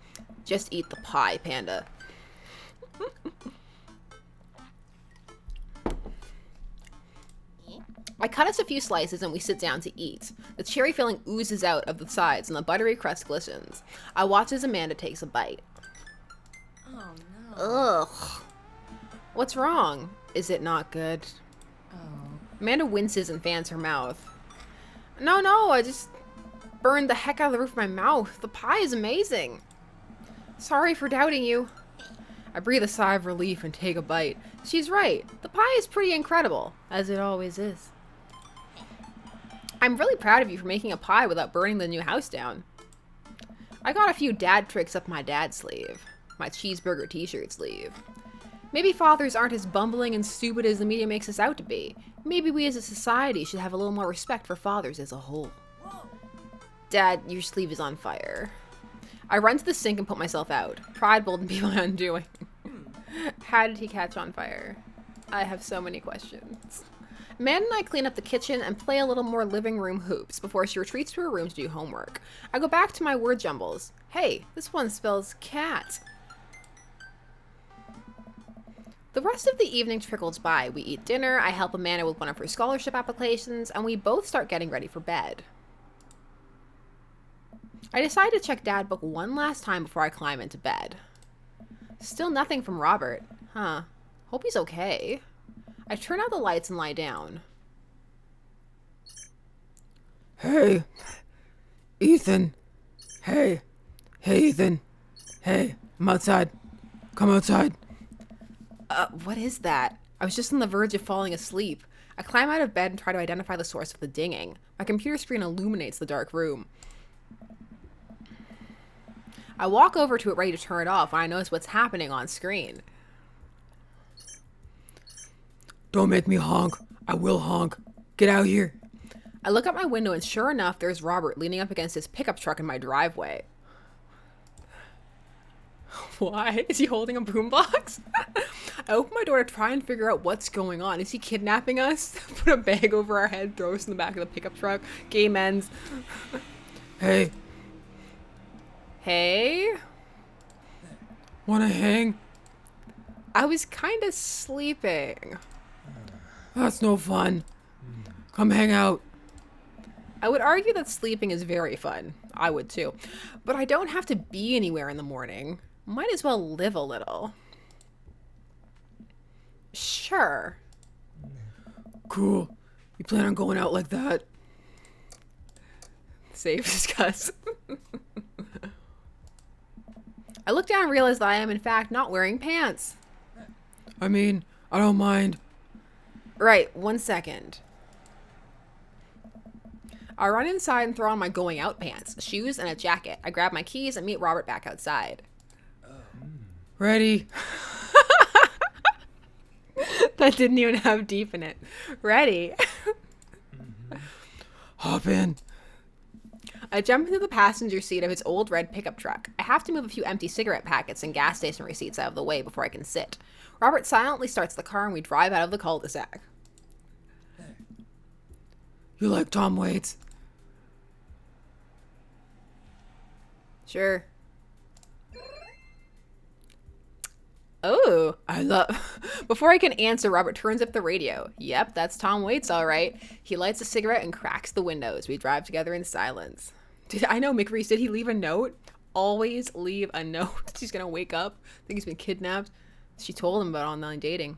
Just eat the pie, Panda. I cut us a few slices and we sit down to eat. The cherry filling oozes out of the sides and the buttery crust glistens. I watch as Amanda takes a bite. Oh no. Ugh. What's wrong? Is it not good? Oh. Amanda winces and fans her mouth. No, I just burned the heck out of the roof of my mouth. The pie is amazing. Sorry for doubting you. I breathe a sigh of relief and take a bite. She's right. The pie is pretty incredible, as it always is. I'm really proud of you for making a pie without burning the new house down. I got a few dad tricks up my dad's sleeve. My cheeseburger t-shirt sleeve. Maybe fathers aren't as bumbling and stupid as the media makes us out to be. Maybe we as a society should have a little more respect for fathers as a whole. Dad, your sleeve is on fire. I run to the sink and put myself out. Pride will be my undoing. How did he catch on fire? I have so many questions. Amanda and I clean up the kitchen and play a little more living room hoops before she retreats to her room to do homework. I go back to my word jumbles. Hey, this one spells cat. The rest of the evening trickles by. We eat dinner, I help Amanda with one of her scholarship applications, and we both start getting ready for bed. I decide to check Dad Book one last time before I climb into bed. Still nothing from Robert. Huh. Hope he's okay. I turn out the lights and lie down. Hey, Ethan. Hey, Ethan. Hey, I'm outside. Come outside. What is that? I was just on the verge of falling asleep. I climb out of bed and try to identify the source of the dinging. My computer screen illuminates the dark room. I walk over to it ready to turn it off when I notice what's happening on screen. Don't make me honk. I will honk. Get out here. I look out my window and sure enough, there's Robert leaning up against his pickup truck in my driveway. Why? Is he holding a boombox? I open my door to try and figure out what's going on. Is he kidnapping us? Put a bag over our head, throw us in the back of the pickup truck. Game ends. Hey, Hey? wanna hang? I was kind of sleeping. That's no fun. Come hang out. I would argue that sleeping is very fun. I would too. But I don't have to be anywhere in the morning. Might as well live a little. Sure. Cool. You plan on going out like that? Save discuss. I look down and realize that I am in fact not wearing pants. I mean, I don't mind. Right, 1 second. I run inside and throw on my going out pants, shoes, and a jacket. I grab my keys and meet Robert back outside. Ready? That didn't even have deep in it. Ready? Hop in. I jump into the passenger seat of his old red pickup truck. I have to move a few empty cigarette packets and gas station receipts out of the way before I can sit. Robert silently starts the car and we drive out of the cul-de-sac. You like Tom Waits? Sure. Oh, I love... Before I can answer, Robert turns up the radio. Yep, that's Tom Waits, all right. He lights a cigarette and cracks the windows. We drive together in silence. I know, McReese, did he leave a note? Always leave a note. She's gonna wake up, think he's been kidnapped. She told him about online dating.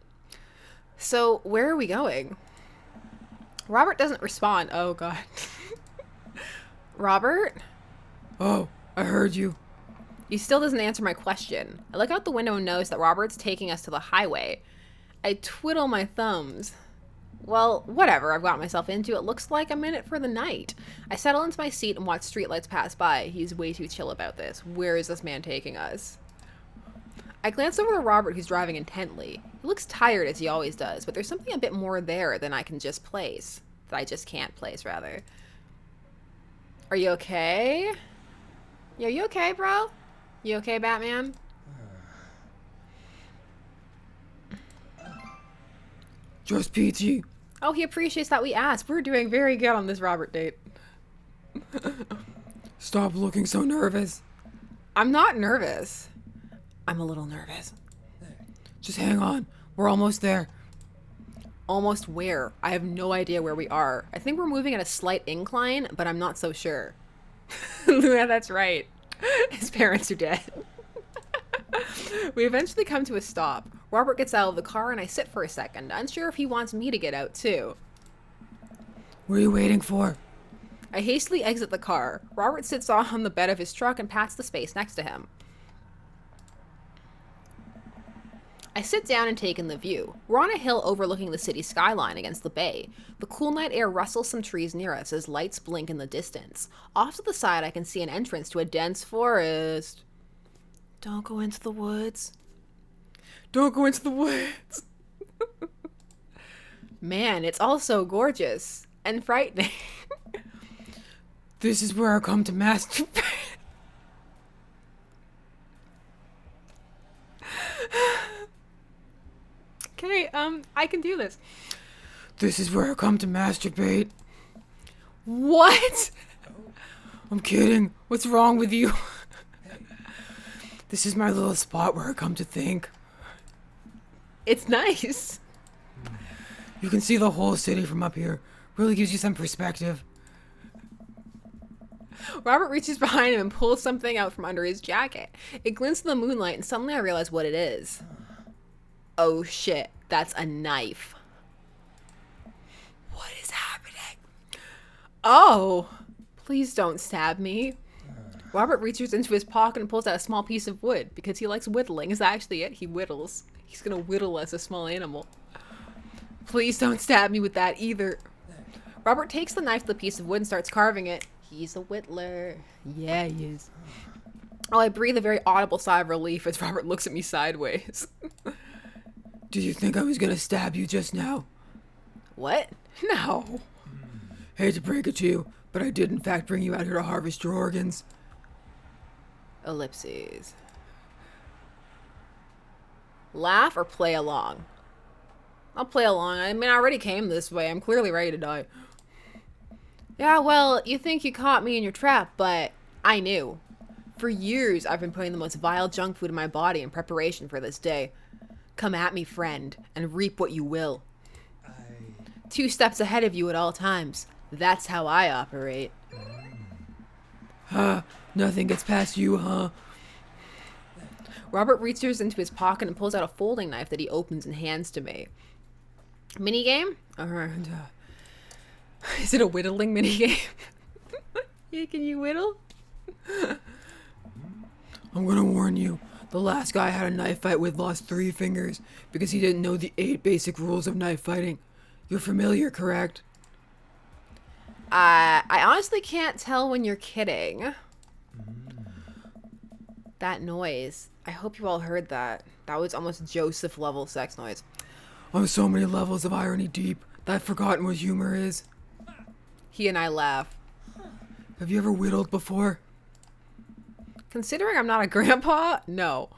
So, where are we going? Robert doesn't respond. Oh, God. Robert? Oh, I heard you. He still doesn't answer my question. I look out the window and notice that Robert's taking us to the highway. I twiddle my thumbs. Well, whatever I've got myself into, it looks like I'm in it for the night. I settle into my seat and watch streetlights pass by. He's way too chill about this. Where is this man taking us? I glance over to Robert, who's driving intently. He looks tired, as he always does, but there's something a bit more there than I can just place. That I just can't place, rather. Are you okay? Yo, you okay, bro? You okay, Batman? Just peachy. Oh, he appreciates that we asked. We're doing very good on this Robert date. Stop looking so nervous. I'm not nervous. I'm a little nervous. Just hang on. We're almost there. Almost where? I have no idea where we are. I think we're moving at a slight incline, but I'm not so sure. Yeah, that's right. His parents are dead. We eventually come to a stop. Robert gets out of the car and I sit for a second, unsure if he wants me to get out too. What are you waiting for? I hastily exit the car. Robert sits on the bed of his truck and pats the space next to him. I sit down and take in the view. We're on a hill overlooking the city skyline against the bay. The cool night air rustles some trees near us as lights blink in the distance. Off to the side, I can see an entrance to a dense forest. Don't go into the woods. Don't go into the woods. Man, it's all so gorgeous and frightening. This is where I come to masturbate. Okay, I can do this. This is where I come to masturbate. What? I'm kidding. What's wrong with you? This is my little spot where I come to think. It's nice. You can see the whole city from up here. Really gives you some perspective. Robert reaches behind him and pulls something out from under his jacket. It glints in the moonlight and suddenly I realize what it is. Oh shit, that's a knife. What is happening? Oh, please don't stab me. Robert reaches into his pocket and pulls out a small piece of wood because he likes whittling. Is that actually it? He whittles. He's gonna whittle as a small animal. Please don't stab me with that either. Robert takes the knife to the piece of wood and starts carving it. He's a whittler. Yeah, he is. Oh, I breathe a very audible sigh of relief as Robert looks at me sideways. Did you think I was gonna stab you just now? What? No. Hate to break it to you, but I did in fact bring you out here to harvest your organs. Ellipses. Laugh or play along? I'll play along. I mean, I already came this way. I'm clearly ready to die. Yeah, well, you think you caught me in your trap, but I knew. For years, I've been putting the most vile junk food in my body in preparation for this day. Come at me, friend, and reap what you will. 2 steps ahead of you at all times. That's how I operate. Huh? Nothing gets past you, huh? Robert reaches into his pocket and pulls out a folding knife that he opens and hands to me. Minigame? Is it a whittling minigame? Yeah, can you whittle? I'm gonna warn you. The last guy I had a knife fight with lost 3 fingers because he didn't know the 8 basic rules of knife fighting. You're familiar, correct? I honestly can't tell when you're kidding. That noise. I hope you all heard that. That was almost Joseph level sex noise. On so many levels of irony deep that I've forgotten what humor is. He and I laugh. Have you ever whittled before? Considering I'm not a grandpa, no.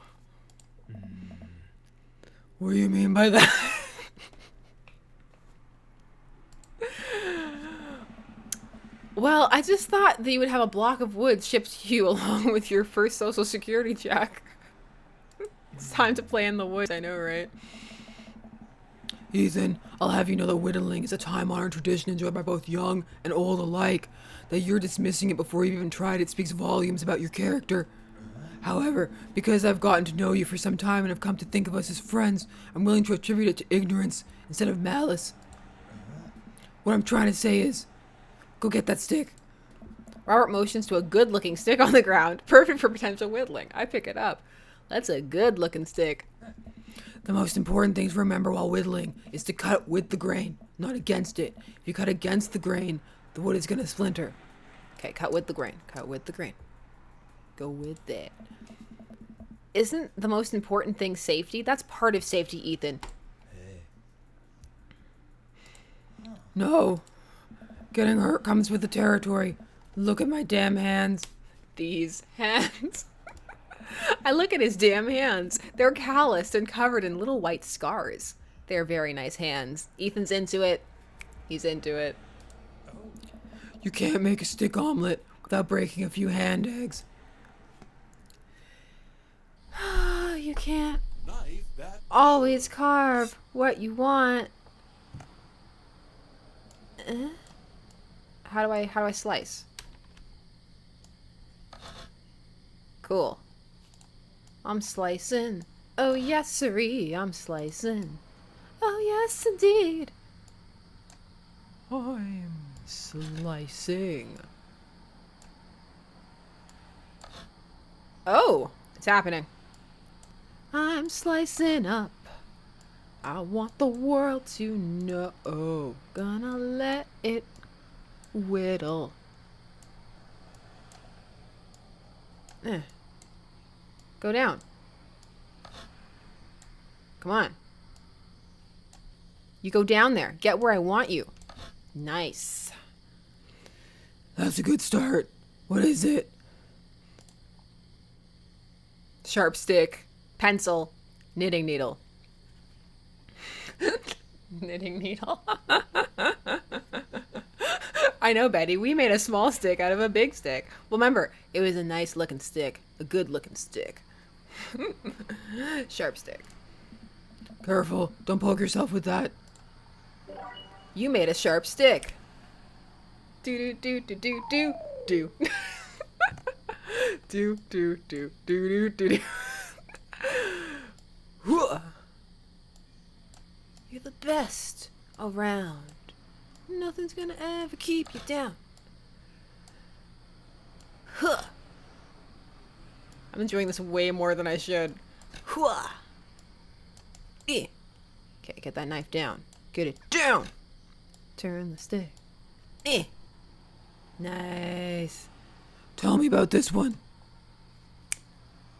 What do you mean by that? Well, I just thought that you would have a block of wood shipped to you along with your first social security check. It's time to play in the woods, I know, right? Ethan, I'll have you know that whittling is a time-honored tradition enjoyed by both young and old alike. That you're dismissing it before you've even tried it speaks volumes about your character. However, because I've gotten to know you for some time and have come to think of us as friends, I'm willing to attribute it to ignorance instead of malice. What I'm trying to say is, go get that stick. Robert motions to a good-looking stick on the ground. Perfect for potential whittling. I pick it up. That's a good-looking stick. The most important thing to remember while whittling is to cut with the grain, not against it. If you cut against the grain, the wood is going to splinter. Okay, cut with the grain. Cut with the grain. Go with that. Isn't the most important thing safety? That's part of safety, Ethan. No. Getting hurt comes with the territory. Look at my damn hands. These hands. I look at his damn hands. They're calloused and covered in little white scars. They're very nice hands. Ethan's into it. He's into it. You can't make a stick omelet without breaking a few hand eggs. You can't Knife that always carve what you want. How do I slice? Cool. I'm slicing. Oh yes, siree, I'm slicing. Oh yes, indeed. I'm slicing. Oh, it's happening. I'm slicing up. I want the world to know. Gonna let it whittle. Go down. Come on. You go down there. Get where I want you. Nice. That's a good start. What is it? Sharp stick, pencil, knitting needle. Knitting needle. I know, Betty. We made a small stick out of a big stick. Well, remember, it was a nice looking stick. A good looking stick. Sharp stick. Careful. Don't poke yourself with that. You made a sharp stick. Do do do do do do do. Do do do do do do do. You're the best around. Nothing's gonna ever keep you down. Huh. I'm enjoying this way more than I should. Huh. Eh. Okay, get that knife down. Get it down. Turn the stick. Eh. Nice. Tell me about this one.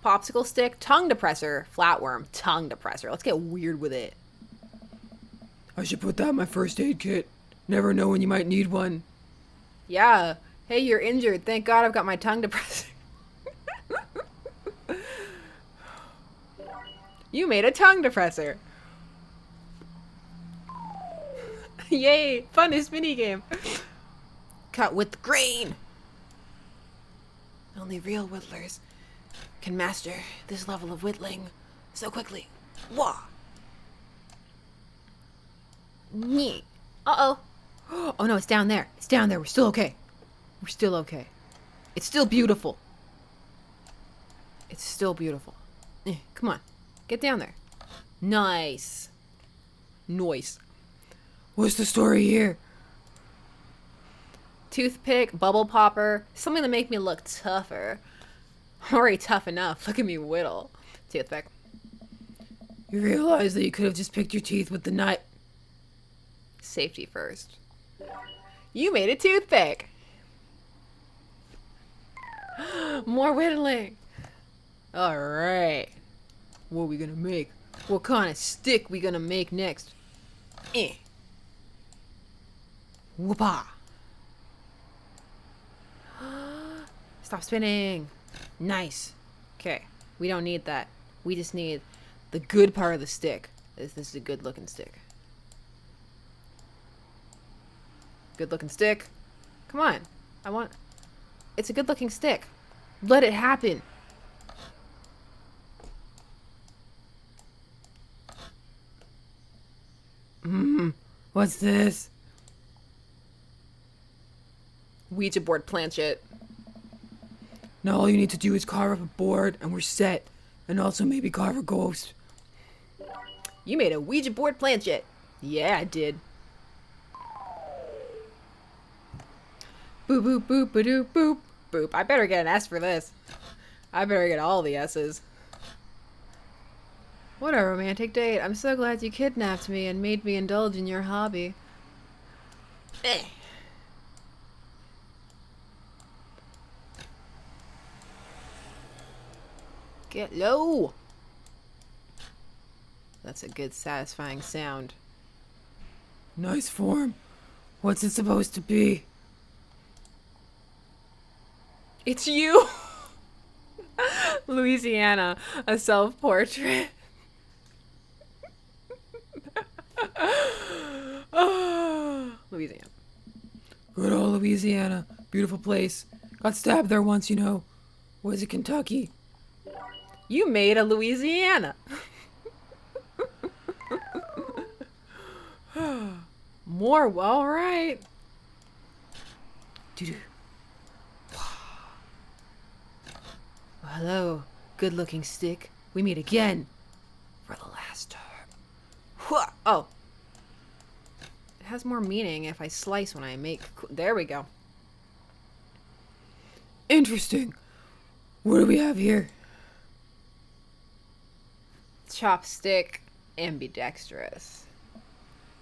Popsicle stick, tongue depressor, flatworm, tongue depressor. Let's get weird with it. I should put that in my first aid kit. Never know when you might need one. Yeah. Hey, you're injured. Thank God I've got my tongue depressor. You made a tongue depressor. Yay! Funnest minigame. Cut with the grain. Only real whittlers can master this level of whittling so quickly. Wah! Nyeh. Uh-oh. Oh no, it's down there. It's down there. We're still okay. We're still okay. It's still beautiful. It's still beautiful. Come on. Get down there. Nice. Nice. What's the story here? Toothpick, bubble popper, something to make me look tougher. I'm already tough enough. Look at me whittle. Toothpick. You realize that you could have just picked your teeth with the knife. Safety first. You made a toothpick. More whittling. All right. What are we gonna make? What kind of stick we gonna make next? Whoopah. Stop spinning. Nice. Okay. We don't need that. We just need the good part of the stick. This is a good looking stick. Good looking stick. Come on. It's a good looking stick. Let it happen. What's this? Ouija board planchette. Now all you need to do is carve up a board and we're set. And also maybe carve a ghost. You made a Ouija board planchette. Yeah, I did. Boop boop boop ba doop boop boop. I better get an S for this. I better get all the S's. What a romantic date. I'm so glad you kidnapped me and made me indulge in your hobby. Eh. Get low. That's a good, satisfying sound. Nice form. What's it supposed to be? It's you! Louisiana, a self-portrait. Louisiana. Good old Louisiana. Beautiful place. Got stabbed there once, you know. Was it Kentucky? You made a Louisiana. More, all right. Doo-doo. Well, hello, good-looking stick. We meet again for the last time. Oh. It has more meaning if I slice when I make... There we go. Interesting. What do we have here? Chopstick, ambidextrous.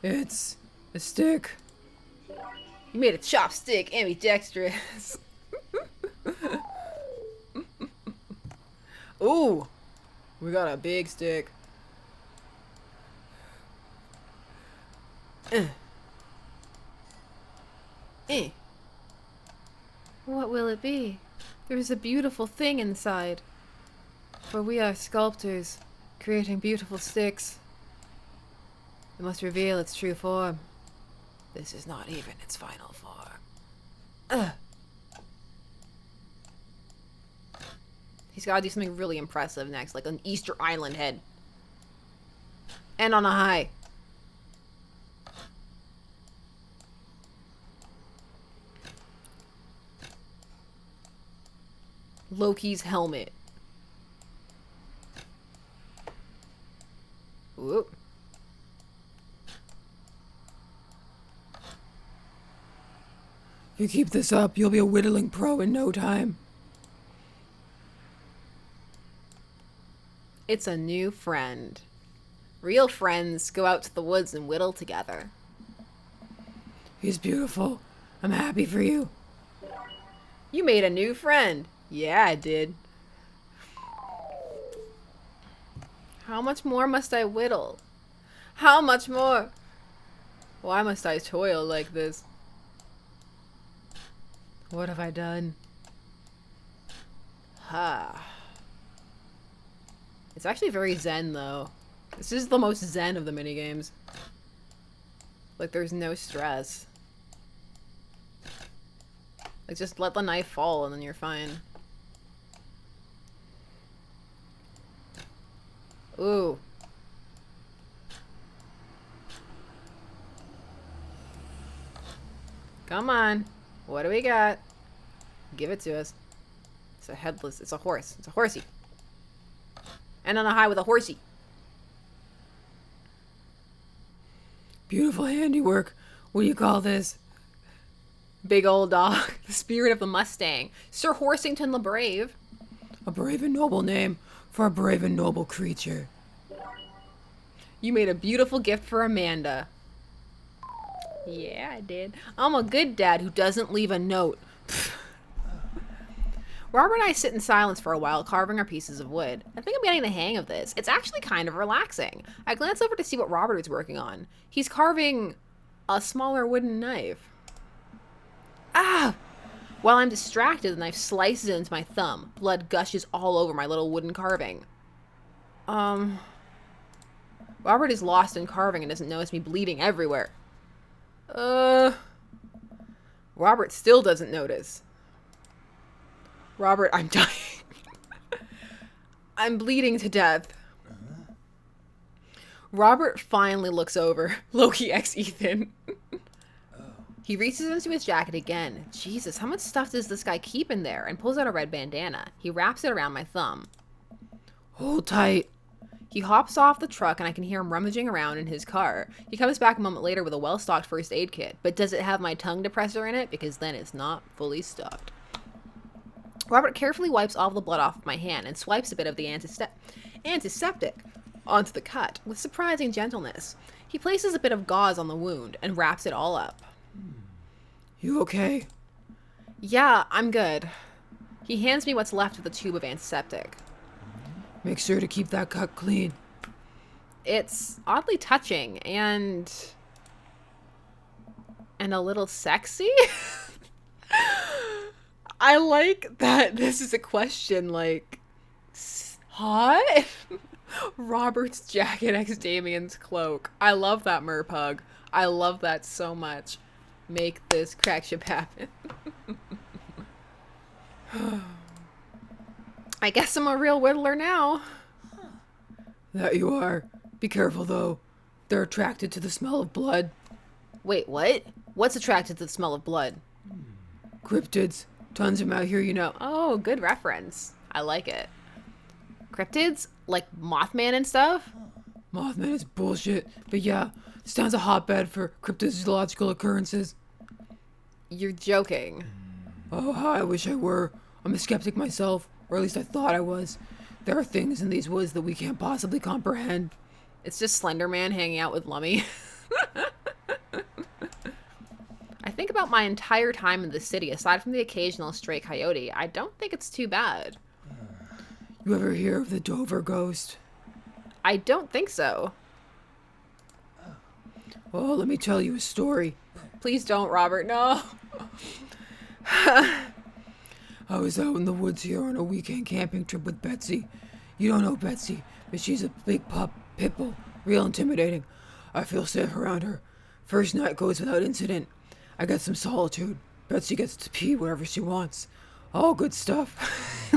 It's a stick. You made a chopstick, ambidextrous. Ooh, we got a big stick. What will it be? There's a beautiful thing inside. For we are sculptors, creating beautiful sticks. It must reveal its true form. This is not even its final form. He's gotta do something really impressive next, like an Easter Island head. And on a high. Loki's helmet. Whoop. If you keep this up, you'll be a whittling pro in no time. It's a new friend. Real friends go out to the woods and whittle together. He's beautiful. I'm happy for you. You made a new friend. Yeah, I did. How much more must I whittle? How much more? Why must I toil like this? What have I done? Ha. It's actually very zen, though. This is the most zen of the minigames. Like, there's no stress. Like, just let the knife fall and then you're fine. Ooh. Come on. What do we got? Give it to us. It's a headless. It's a horse. It's a horsey. And on a high with a horsey. Beautiful handiwork. What do you call this? Big old dog. The spirit of the Mustang. Sir Horsington the Brave. A brave and noble name for a brave and noble creature. You made a beautiful gift for Amanda. Yeah, I did. I'm a good dad who doesn't leave a note. Robert and I sit in silence for a while, carving our pieces of wood. I think I'm getting the hang of this. It's actually kind of relaxing. I glance over to see what Robert is working on. He's carving a smaller wooden knife. Ah! While I'm distracted, the knife slices into my thumb. Blood gushes all over my little wooden carving. Robert is lost in carving and doesn't notice me bleeding everywhere. Robert still doesn't notice. Robert, I'm dying. I'm bleeding to death. Robert finally looks over. Loki X Ethan. He reaches into his jacket again. Jesus, how much stuff does this guy keep in there? And pulls out a red bandana. He wraps it around my thumb. Hold tight. He hops off the truck and I can hear him rummaging around in his car. He comes back a moment later with a well-stocked first aid kit. But does it have my tongue depressor in it? Because then it's not fully stocked. Robert carefully wipes all the blood off of my hand and swipes a bit of the antiseptic onto the cut with surprising gentleness. He places a bit of gauze on the wound and wraps it all up. You okay? Yeah, I'm good. He hands me what's left of the tube of antiseptic. Make sure to keep that cut clean. It's oddly touching and a little sexy. I like that this is a question, like, hot? Robert's jacket x Damien's cloak. I love that merpug. I love that so much. Make this crack ship happen. I guess I'm a real whittler now. That you are. Be careful, though. They're attracted to the smell of blood. Wait, what? What's attracted to the smell of blood? Cryptids. Tons of them out here, you know. Oh, good reference. I like it. Cryptids? Like Mothman and stuff? Mothman is bullshit. But yeah, this town's a hotbed for cryptozoological occurrences. You're joking. Oh, how I wish I were. I'm a skeptic myself. Or at least I thought I was. There are things in these woods that we can't possibly comprehend. It's just Slender Man hanging out with Lummy. I think about my entire time in the city, aside from the occasional stray coyote. I don't think it's too bad. You ever hear of the Dover ghost? I don't think so. Well, let me tell you a story. Please don't, Robert. No. I was out in the woods here on a weekend camping trip with Betsy. You don't know Betsy, but she's a big pup, pitbull, real intimidating. I feel safe around her. First night goes without incident. I get some solitude. Betsy gets to pee wherever she wants. All good stuff.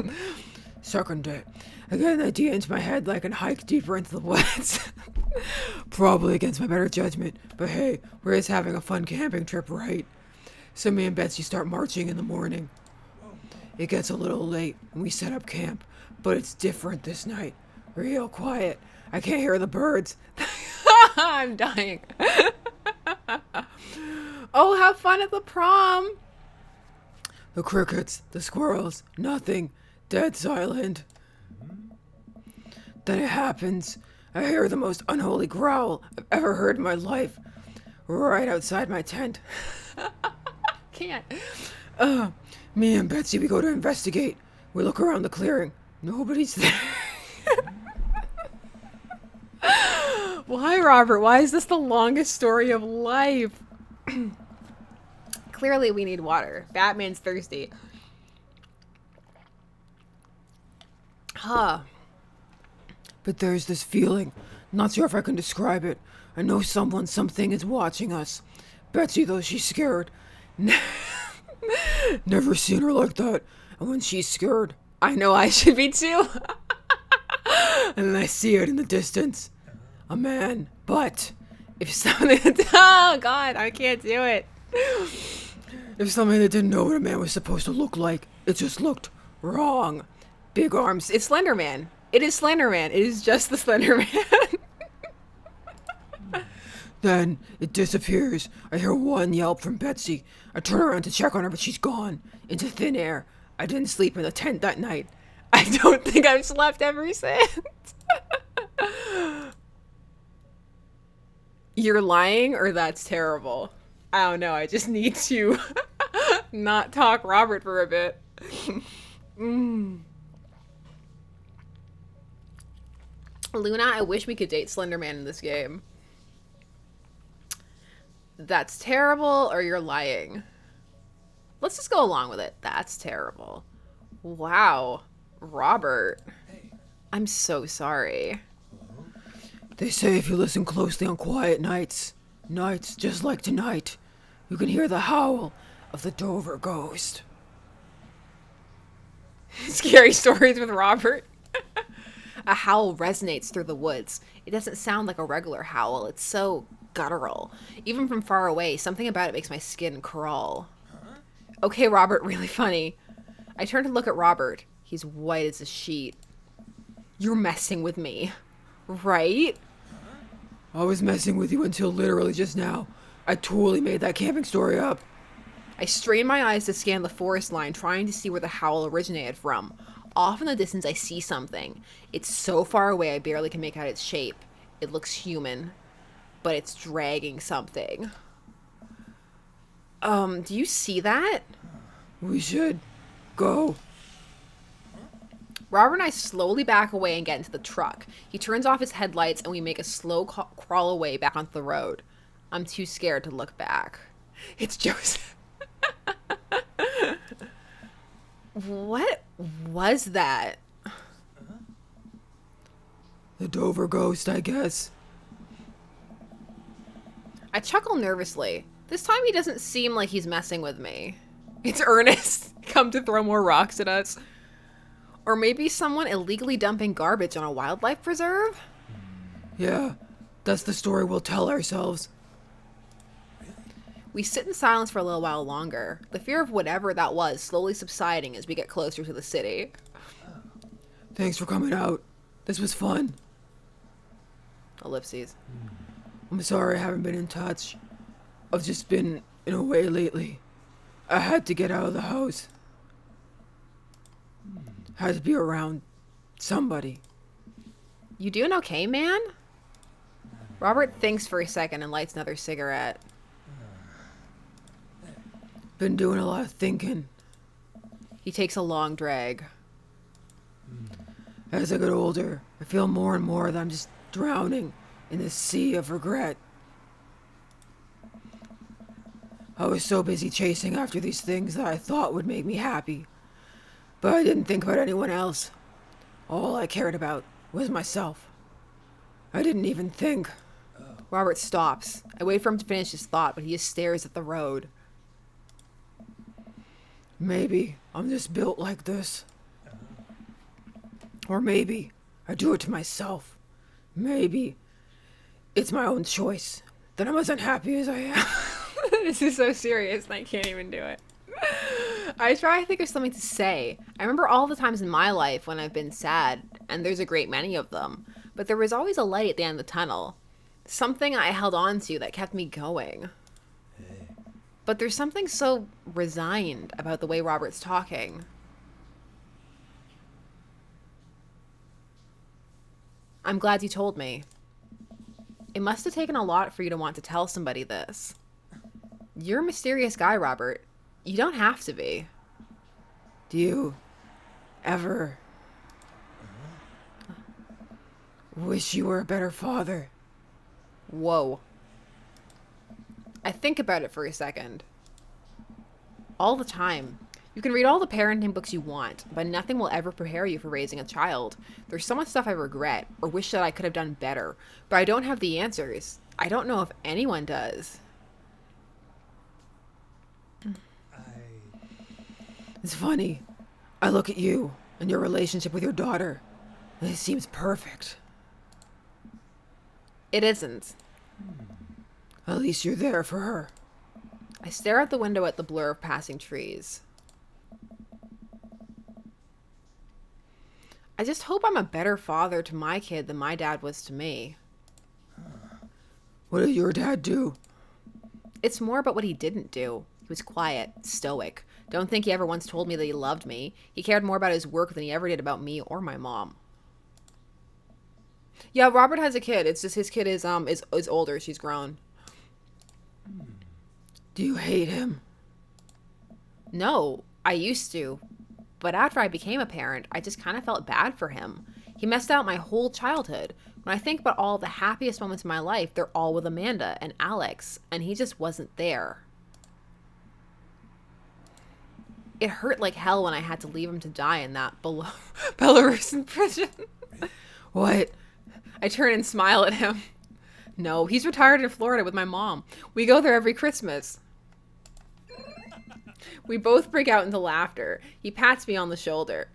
Second day, I get an idea into my head that I can hike deeper into the woods. Probably against my better judgment, but hey, we're just having a fun camping trip, right? So me and Betsy start marching in the morning. It gets a little late and we set up camp, but it's different this night. Real quiet. I can't hear the birds. I'm dying. Oh, have fun at the prom. The crickets, the squirrels, nothing. Dead silent. Then it happens. I hear the most unholy growl I've ever heard in my life. Right outside my tent. Can't. Me and Betsy, we go to investigate. We look around the clearing. Nobody's there. Why, Robert? Why is this the longest story of life? Clearly we need water. Batman's thirsty. Huh. But there's this feeling. Not sure if I can describe it. I know someone, something is watching us. Betsy, though, she's scared. Never seen her like that. And when she's scared, I know I should be too. and then I see it in the distance. A man. But if something, Oh, God, I can't do it. if somebody that didn't know what a man was supposed to look like, it just looked wrong. Big arms. It's Slender Man. It is Slender Man. It is just the Slender Man. Then it disappears. I hear one yelp from Betsy. I turn around to check on her, but she's gone. Into thin air. I didn't sleep in the tent that night. I don't think I've slept ever since. You're lying, or that's terrible? I don't know. I just need to not talk Robert for a bit. Luna, I wish we could date Slender Man in this game. That's terrible, or you're lying. Let's just go along with it. That's terrible. Wow. Robert. I'm so sorry. They say if you listen closely on quiet nights just like tonight, you can hear the howl of the Dover ghost. Scary stories with Robert. A howl resonates through the woods. It doesn't sound like a regular howl. It's so guttural. Even from far away, something about it makes my skin crawl. Okay, Robert, really funny. I turn to look at Robert. He's white as a sheet. You're messing with me, right? I was messing with you until literally just now. I totally made that camping story up. I strain my eyes to scan the forest line, trying to see where the howl originated from. Off in the distance, I see something. It's so far away, I barely can make out its shape. It looks human, but it's dragging something. Do you see that? We should go. Robert and I slowly back away and get into the truck. He turns off his headlights and we make a slow crawl away back onto the road. I'm too scared to look back. It's Joseph. What was that? The Dover ghost, I guess. I chuckle nervously. This time he doesn't seem like he's messing with me. It's Ernest. Come to throw more rocks at us. Or maybe someone illegally dumping garbage on a wildlife preserve? Yeah, that's the story we'll tell ourselves. We sit in silence for a little while longer, the fear of whatever that was slowly subsiding as we get closer to the city. Thanks for coming out. This was fun. Ellipses. I'm sorry I haven't been in touch. I've just been in a way lately. I had to get out of the house. Had to be around somebody. You doing okay, man? Robert thinks for a second and lights another cigarette. Been doing a lot of thinking. He takes a long drag. As I get older, I feel more and more that I'm just drowning in this sea of regret. I was so busy chasing after these things that I thought would make me happy. But I didn't think about anyone else. All I cared about was myself. I didn't even think. Robert stops. I wait for him to finish his thought, but he just stares at the road. Maybe I'm just built like this. Or maybe I do it to myself. Maybe it's my own choice that I'm as unhappy as I am. This is so serious and I can't even do it. I try to think of something to say. I remember all the times in my life when I've been sad, and there's a great many of them, but there was always a light at the end of the tunnel. Something I held on to that kept me going. But there's something so resigned about the way Robert's talking. I'm glad you told me. It must have taken a lot for you to want to tell somebody this. You're a mysterious guy, Robert. You don't have to be. Do you ever wish you were a better father? Whoa. I think about it for a second. All the time. You can read all the parenting books you want, but nothing will ever prepare you for raising a child. There's so much stuff I regret, or wish that I could have done better, but I don't have the answers. I don't know if anyone does. It's funny. I look at you and your relationship with your daughter, and it seems perfect. It isn't. At least you're there for her. I stare out the window at the blur of passing trees. I just hope I'm a better father to my kid than my dad was to me. What did your dad do? It's more about what he didn't do. He was quiet, stoic. Don't think he ever once told me that he loved me. He cared more about his work than he ever did about me or my mom. Yeah, Robert has a kid. It's just his kid is older. She's grown. Do you hate him? No, I used to. But after I became a parent, I just kind of felt bad for him. He messed out my whole childhood. When I think about all the happiest moments in my life, they're all with Amanda and Alex, and he just wasn't there. It hurt like hell when I had to leave him to die in that Belarusian prison. What? I turn and smile at him. No, he's retired in Florida with my mom. We go there every Christmas. We both break out into laughter. He pats me on the shoulder.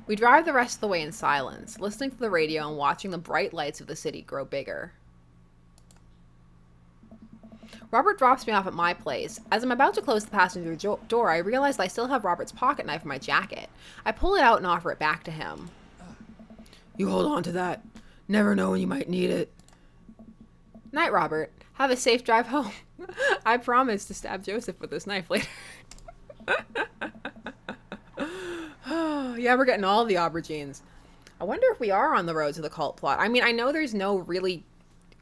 We drive the rest of the way in silence, listening to the radio and watching the bright lights of the city grow bigger. Robert drops me off at my place. As I'm about to close the passenger door, I realize I still have Robert's pocket knife in my jacket. I pull it out and offer it back to him. You hold on to that. Never know when you might need it. Night, Robert. Have a safe drive home. I promise to stab Joseph with this knife later. Yeah, we're getting all the aubergines. I wonder if we are on the road to the cult plot. I mean, I know there's no really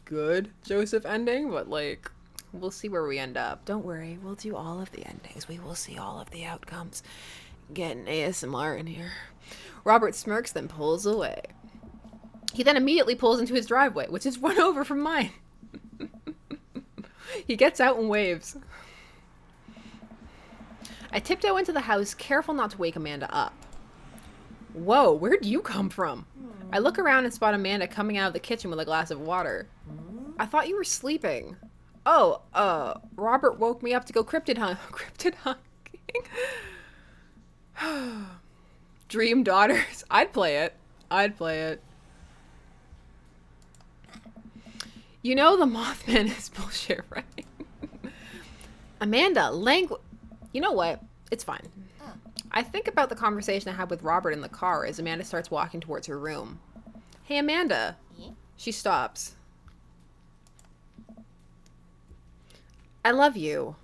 good Joseph ending, but like, we'll see where we end up. Don't worry, we'll do all of the endings. We will see all of the outcomes. Getting ASMR in here. Robert smirks, then pulls away. He then immediately pulls into his driveway, which is run over from mine. He gets out and waves. I tiptoe into the house, careful not to wake Amanda up. Whoa, where'd you come from? I look around and spot Amanda coming out of the kitchen with a glass of water. I thought you were sleeping. Oh, Robert woke me up to go cryptid hunting. Dream Daughters. I'd play it. You know the Mothman is bullshit, right? Amanda, You know what? It's fine. I think about the conversation I had with Robert in the car as Amanda starts walking towards her room. Hey, Amanda. She stops. I love you.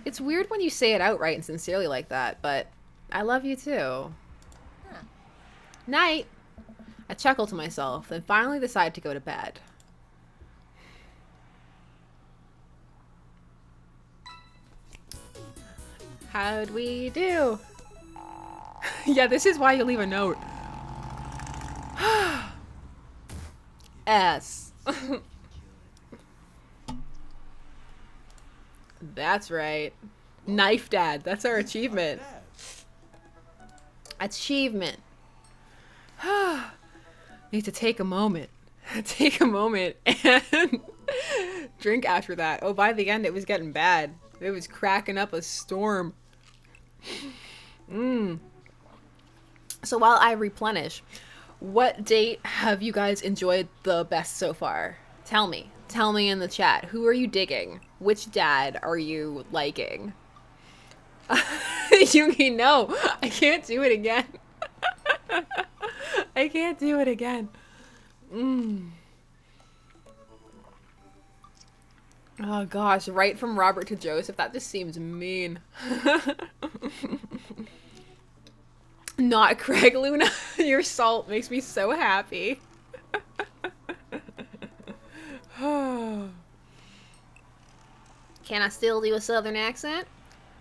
It's weird when you say it outright and sincerely like that, but I love you too. Night. I chuckle to myself, then finally decide to go to bed. How'd we do? Yeah, this is why you leave a note. S. That's right. Knife Dad. That's our achievement. Achievement. Need to take a moment. Take a moment and drink after that. Oh, by the end, it was getting bad. It was cracking up a storm. So while I replenish, what date have you guys enjoyed the best so far? Tell me. Tell me in the chat. Who are you digging? Which dad are you liking? Yuki, no. I can't do it again. I can't do it again. Oh gosh, right from Robert to Joseph. That just seems mean. Not Craig, Luna. Your salt makes me so happy. Can I still do a southern accent?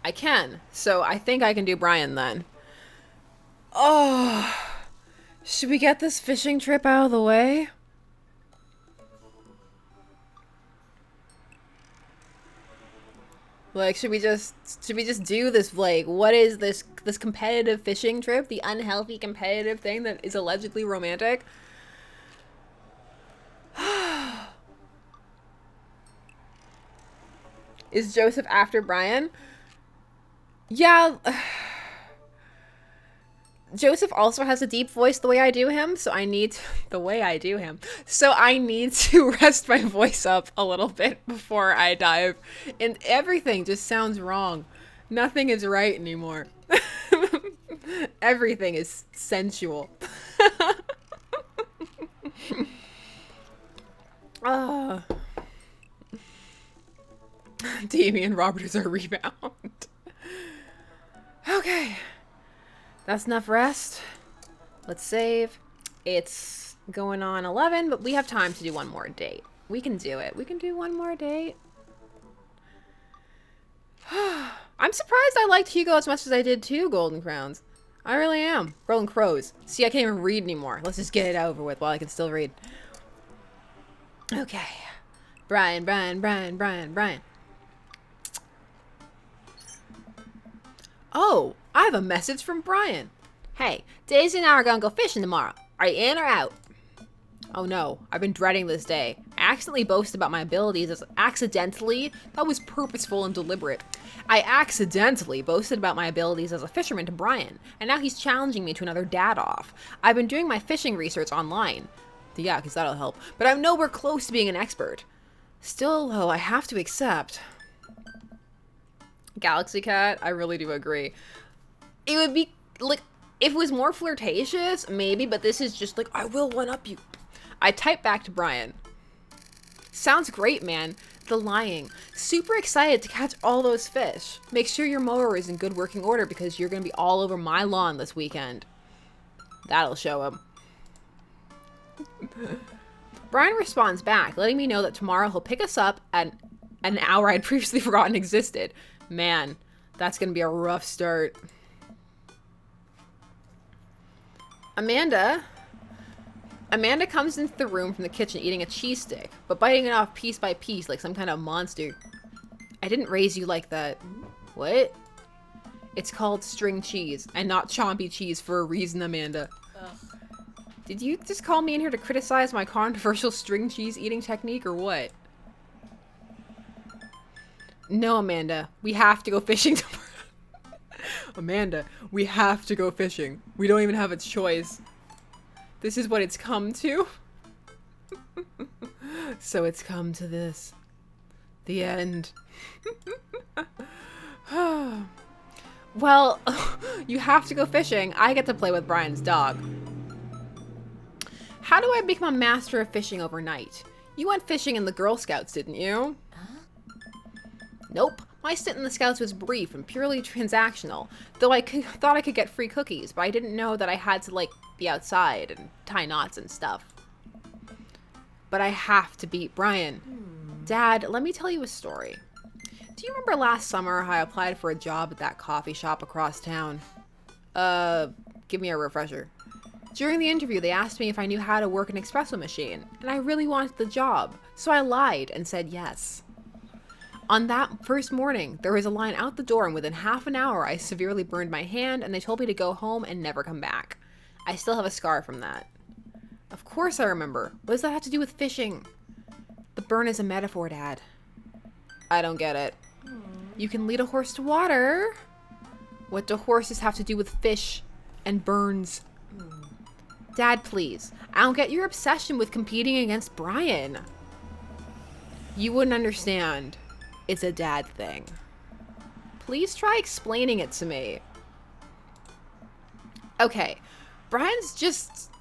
I can. So I think I can do Brian then. Oh, should we get this fishing trip out of the way? Like, should we just do this, like, what is this competitive fishing trip? The unhealthy competitive thing that is allegedly romantic? Is Joseph after Brian? Yeah. Joseph also has a deep voice the way I do him, so I need to rest my voice up a little bit before I dive. And everything just sounds wrong. Nothing is right anymore. Everything is sensual. Damien Robert is our rebound. Okay. That's enough rest. Let's save. It's going on 11, but we have time to do one more date. We can do it. We can do one more date. I'm surprised I liked Hugo as much as I did two Golden Crowns. I really am. Golden Crows. See, I can't even read anymore. Let's just get it over with while I can still read. Okay. Brian. Oh, I have a message from Brian. Hey, Daisy and I are gonna go fishing tomorrow. Are you in or out? Oh no, I've been dreading this day. I accidentally boasted about my abilities as accidentally. That was purposeful and deliberate. I accidentally boasted about my abilities as a fisherman to Brian, and now he's challenging me to another dad-off. I've been doing my fishing research online. Yeah, because that'll help. But I'm nowhere close to being an expert. Still, though, I have to accept. Galaxy Cat, I really do agree. It would be, like, if it was more flirtatious, maybe, but this is just like, I will one-up you. I typed back to Brian. Sounds great, man. The lying. Super excited to catch all those fish. Make sure your mower is in good working order because you're going to be all over my lawn this weekend. That'll show him. Brian responds back, letting me know that tomorrow he'll pick us up at an hour I'd previously forgotten existed. Man, that's going to be a rough start. Amanda comes into the room from the kitchen eating a cheese stick, but biting it off piece by piece like some kind of monster. I didn't raise you like that. What? It's called string cheese and not chompy cheese for a reason, Amanda. Ugh. Did you just call me in here to criticize my controversial string cheese eating technique or what? No, Amanda. We have to go fishing tomorrow. Amanda, we have to go fishing. We don't even have a choice. This is what it's come to. So it's come to this. The end. Well, you have to go fishing. I get to play with Brian's dog. How do I become a master of fishing overnight? You went fishing in the Girl Scouts, didn't you? Nope. My stint in the Scouts was brief and purely transactional, though I thought I could get free cookies, but I didn't know that I had to, like, be outside and tie knots and stuff. But I have to beat Brian. Dad, let me tell you a story. Do you remember last summer how I applied for a job at that coffee shop across town? Give me a refresher. During the interview, they asked me if I knew how to work an espresso machine, and I really wanted the job, so I lied and said yes. On that first morning, there was a line out the door, and within half an hour, I severely burned my hand, and they told me to go home and never come back. I still have a scar from that. Of course I remember. What does that have to do with fishing? The burn is a metaphor, Dad. I don't get it. You can lead a horse to water. What do horses have to do with fish and burns? Dad, please. I don't get your obsession with competing against Brian. You wouldn't understand. It's a dad thing. Please try explaining it to me. Okay, Brian's just...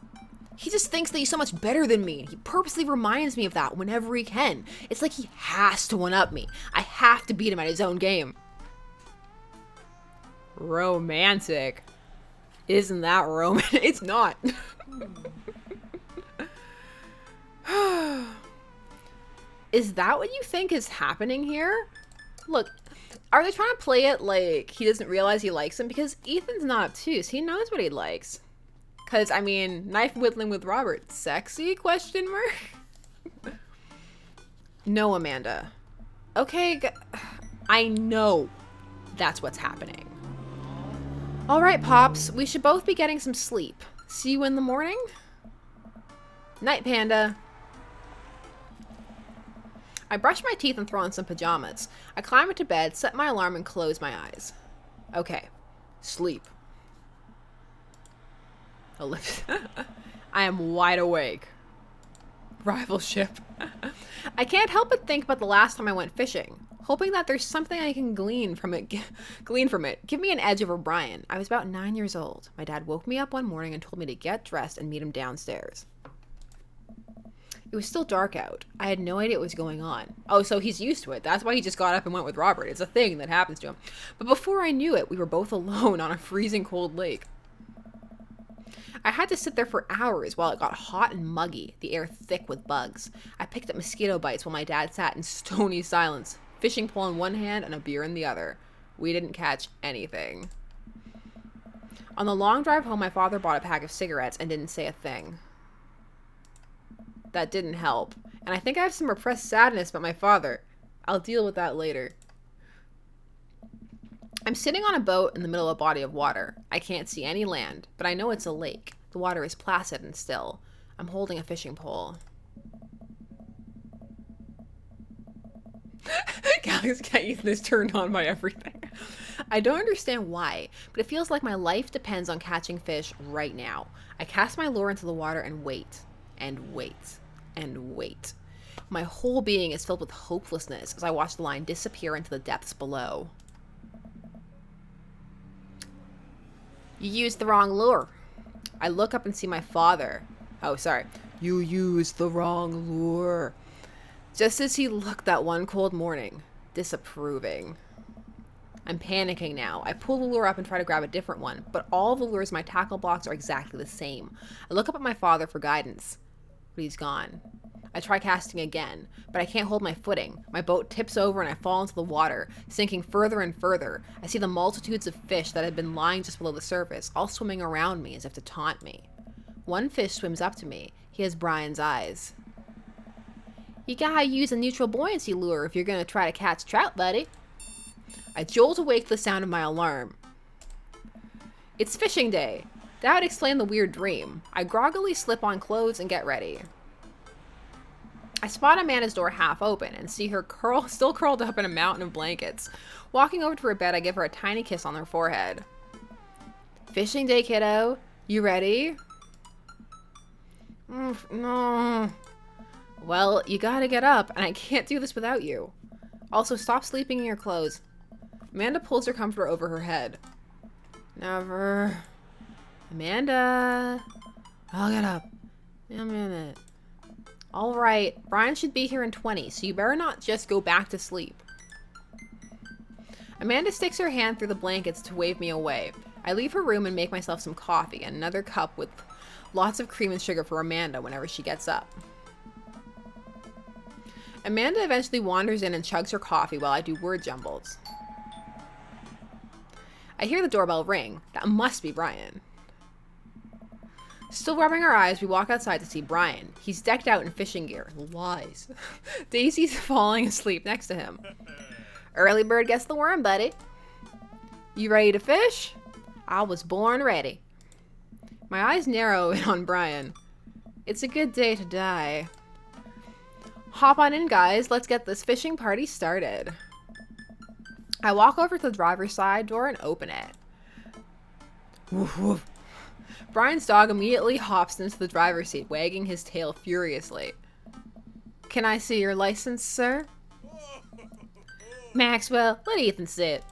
He just thinks that he's so much better than me. He purposely reminds me of that whenever he can. It's like he has to one-up me. I have to beat him at his own game. Romantic. Isn't that romantic? It's not. Is that what you think is happening here? Look, are they trying to play it like he doesn't realize he likes him? Because Ethan's not obtuse. He knows what he likes. Because, I mean, knife whittling with Robert. Sexy? Question mark? No, Amanda. Okay, I know that's what's happening. All right, Pops. We should both be getting some sleep. See you in the morning? Night, Panda. I brush my teeth and throw on some pajamas. I climb into bed, set my alarm, and close my eyes. Okay. Sleep. I am wide awake. Rival ship. I can't help but think about the last time I went fishing, hoping that there's something I can glean from it. Give me an edge over Brian. I was about 9 years old. My dad woke me up one morning and told me to get dressed and meet him downstairs. It was still dark out. I had no idea what was going on. Oh, so he's used to it. That's why he just got up and went with Robert. It's a thing that happens to him. But before I knew it, we were both alone on a freezing cold lake. I had to sit there for hours while it got hot and muggy, the air thick with bugs. I picked up mosquito bites while my dad sat in stony silence, fishing pole in one hand and a beer in the other. We didn't catch anything. On the long drive home, my father bought a pack of cigarettes and didn't say a thing. That didn't help. And I think I have some repressed sadness about my father. I'll deal with that later. I'm sitting on a boat in the middle of a body of water. I can't see any land, but I know it's a lake. The water is placid and still. I'm holding a fishing pole. Ethan is turned on by everything. I don't understand why, but it feels like my life depends on catching fish right now. I cast my lure into the water and wait, and wait, and wait. My whole being is filled with hopelessness as I watch the line disappear into the depths below. You used the wrong lure. I look up and see my father. Oh, sorry. You used the wrong lure. Just as he looked that one cold morning, disapproving. I'm panicking now. I pull the lure up and try to grab a different one, but all the lures in my tackle box are exactly the same. I look up at my father for guidance, but he's gone. I try casting again, but I can't hold my footing. My boat tips over and I fall into the water, sinking further and further. I see the multitudes of fish that had been lying just below the surface, all swimming around me as if to taunt me. One fish swims up to me. He has Brian's eyes. You gotta use a neutral buoyancy lure if you're gonna try to catch trout, buddy. I jolt awake to the sound of my alarm. It's fishing day. That would explain the weird dream. I groggily slip on clothes and get ready. I spot Amanda's door half open and see her still curled up in a mountain of blankets. Walking over to her bed, I give her a tiny kiss on her forehead. Fishing day, kiddo. You ready? No. Well, you gotta get up, and I can't do this without you. Also, stop sleeping in your clothes. Amanda pulls her comforter over her head. Never. Amanda. I'll get up. In a minute. All right. Brian should be here in 20, so you better not just go back to sleep. Amanda sticks her hand through the blankets to wave me away. I leave her room and make myself some coffee and another cup with lots of cream and sugar for Amanda whenever she gets up. Amanda eventually wanders in and chugs her coffee while I do word jumbles. I hear the doorbell ring. That must be Brian. Still rubbing our eyes, we walk outside to see Brian. He's decked out in fishing gear. Lies. Daisy's falling asleep next to him. Early bird gets the worm, buddy. You ready to fish? I was born ready. My eyes narrow in on Brian. It's a good day to die. Hop on in, guys. Let's get this fishing party started. I walk over to the driver's side door and open it. Woof woof. Brian's dog immediately hops into the driver's seat, wagging his tail furiously. Can I see your license, sir? Maxwell, let Ethan sit.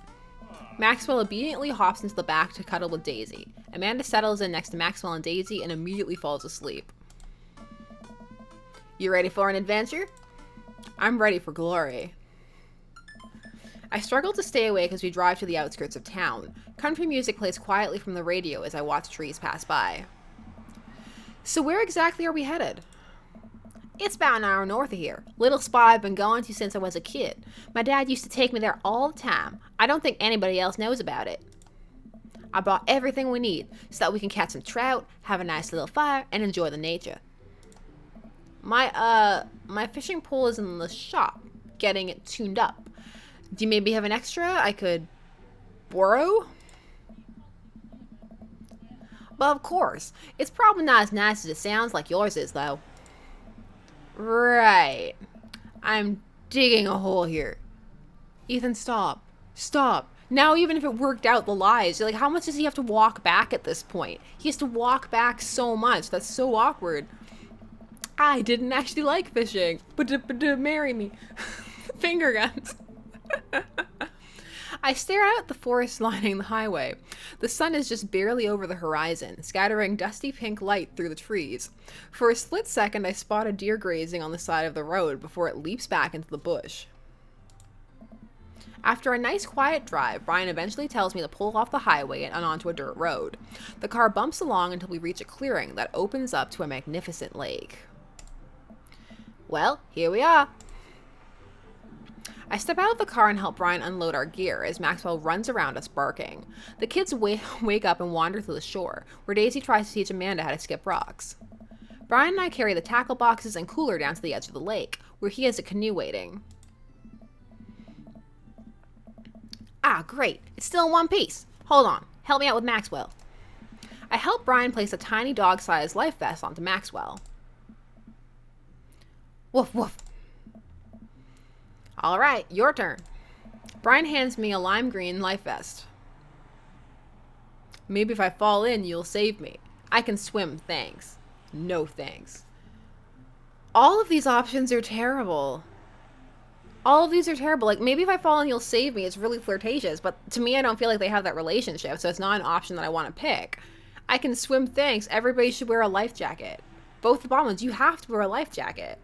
Maxwell obediently hops into the back to cuddle with Daisy. Amanda settles in next to Maxwell and Daisy and immediately falls asleep. You ready for an adventure? I'm ready for glory. I struggle to stay awake as we drive to the outskirts of town. Country music plays quietly from the radio as I watch trees pass by. So where exactly are we headed? It's about an hour north of here. Little spot I've been going to since I was a kid. My dad used to take me there all the time. I don't think anybody else knows about it. I bought everything we need so that we can catch some trout, have a nice little fire, and enjoy the nature. My fishing pole is in the shop, getting it tuned up. Do you maybe have an extra I could borrow? Well, of course. It's probably not as nice as it sounds like yours is, though. Right. I'm digging a hole here. Ethan, stop. Stop. Now, even if it worked out the lies, like, how much does he have to walk back at this point? He has to walk back so much. That's so awkward. I didn't actually like fishing, but marry me. Finger guns. I stare out at the forest lining the highway. The sun is just barely over the horizon, scattering dusty pink light through the trees. For a split second, I spot a deer grazing on the side of the road before it leaps back into the bush. After a nice quiet drive, Brian eventually tells me to pull off the highway and onto a dirt road. The car bumps along until we reach a clearing that opens up to a magnificent lake. Well, here we are. I step out of the car and help Brian unload our gear as Maxwell runs around us barking. The kids wake up and wander to the shore, where Daisy tries to teach Amanda how to skip rocks. Brian and I carry the tackle boxes and cooler down to the edge of the lake, where he has a canoe waiting. Ah, great. It's still in one piece. Hold on. Help me out with Maxwell. I help Brian place a tiny dog-sized life vest onto Maxwell. Woof, woof. All right, your turn. Brian hands me a lime green life vest. Maybe if I fall in, you'll save me. I can swim, thanks. No thanks. All of these options are terrible. All of these are terrible. Like, maybe if I fall in, you'll save me. It's really flirtatious, but to me, I don't feel like they have that relationship, so it's not an option that I want to pick. I can swim, thanks. Everybody should wear a life jacket. Both the bottom ones, you have to wear a life jacket.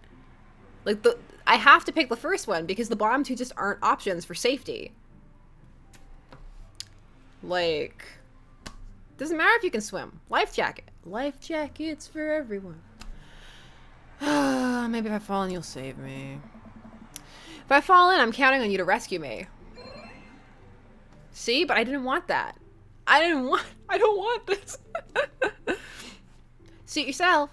Like, I have to pick the first one because the bottom two just aren't options for safety. Like, doesn't matter if you can swim. Life jacket. Life jackets for everyone. Maybe if I fall in, you'll save me. If I fall in, I'm counting on you to rescue me. See? But I didn't want that. I don't want this. Suit yourself.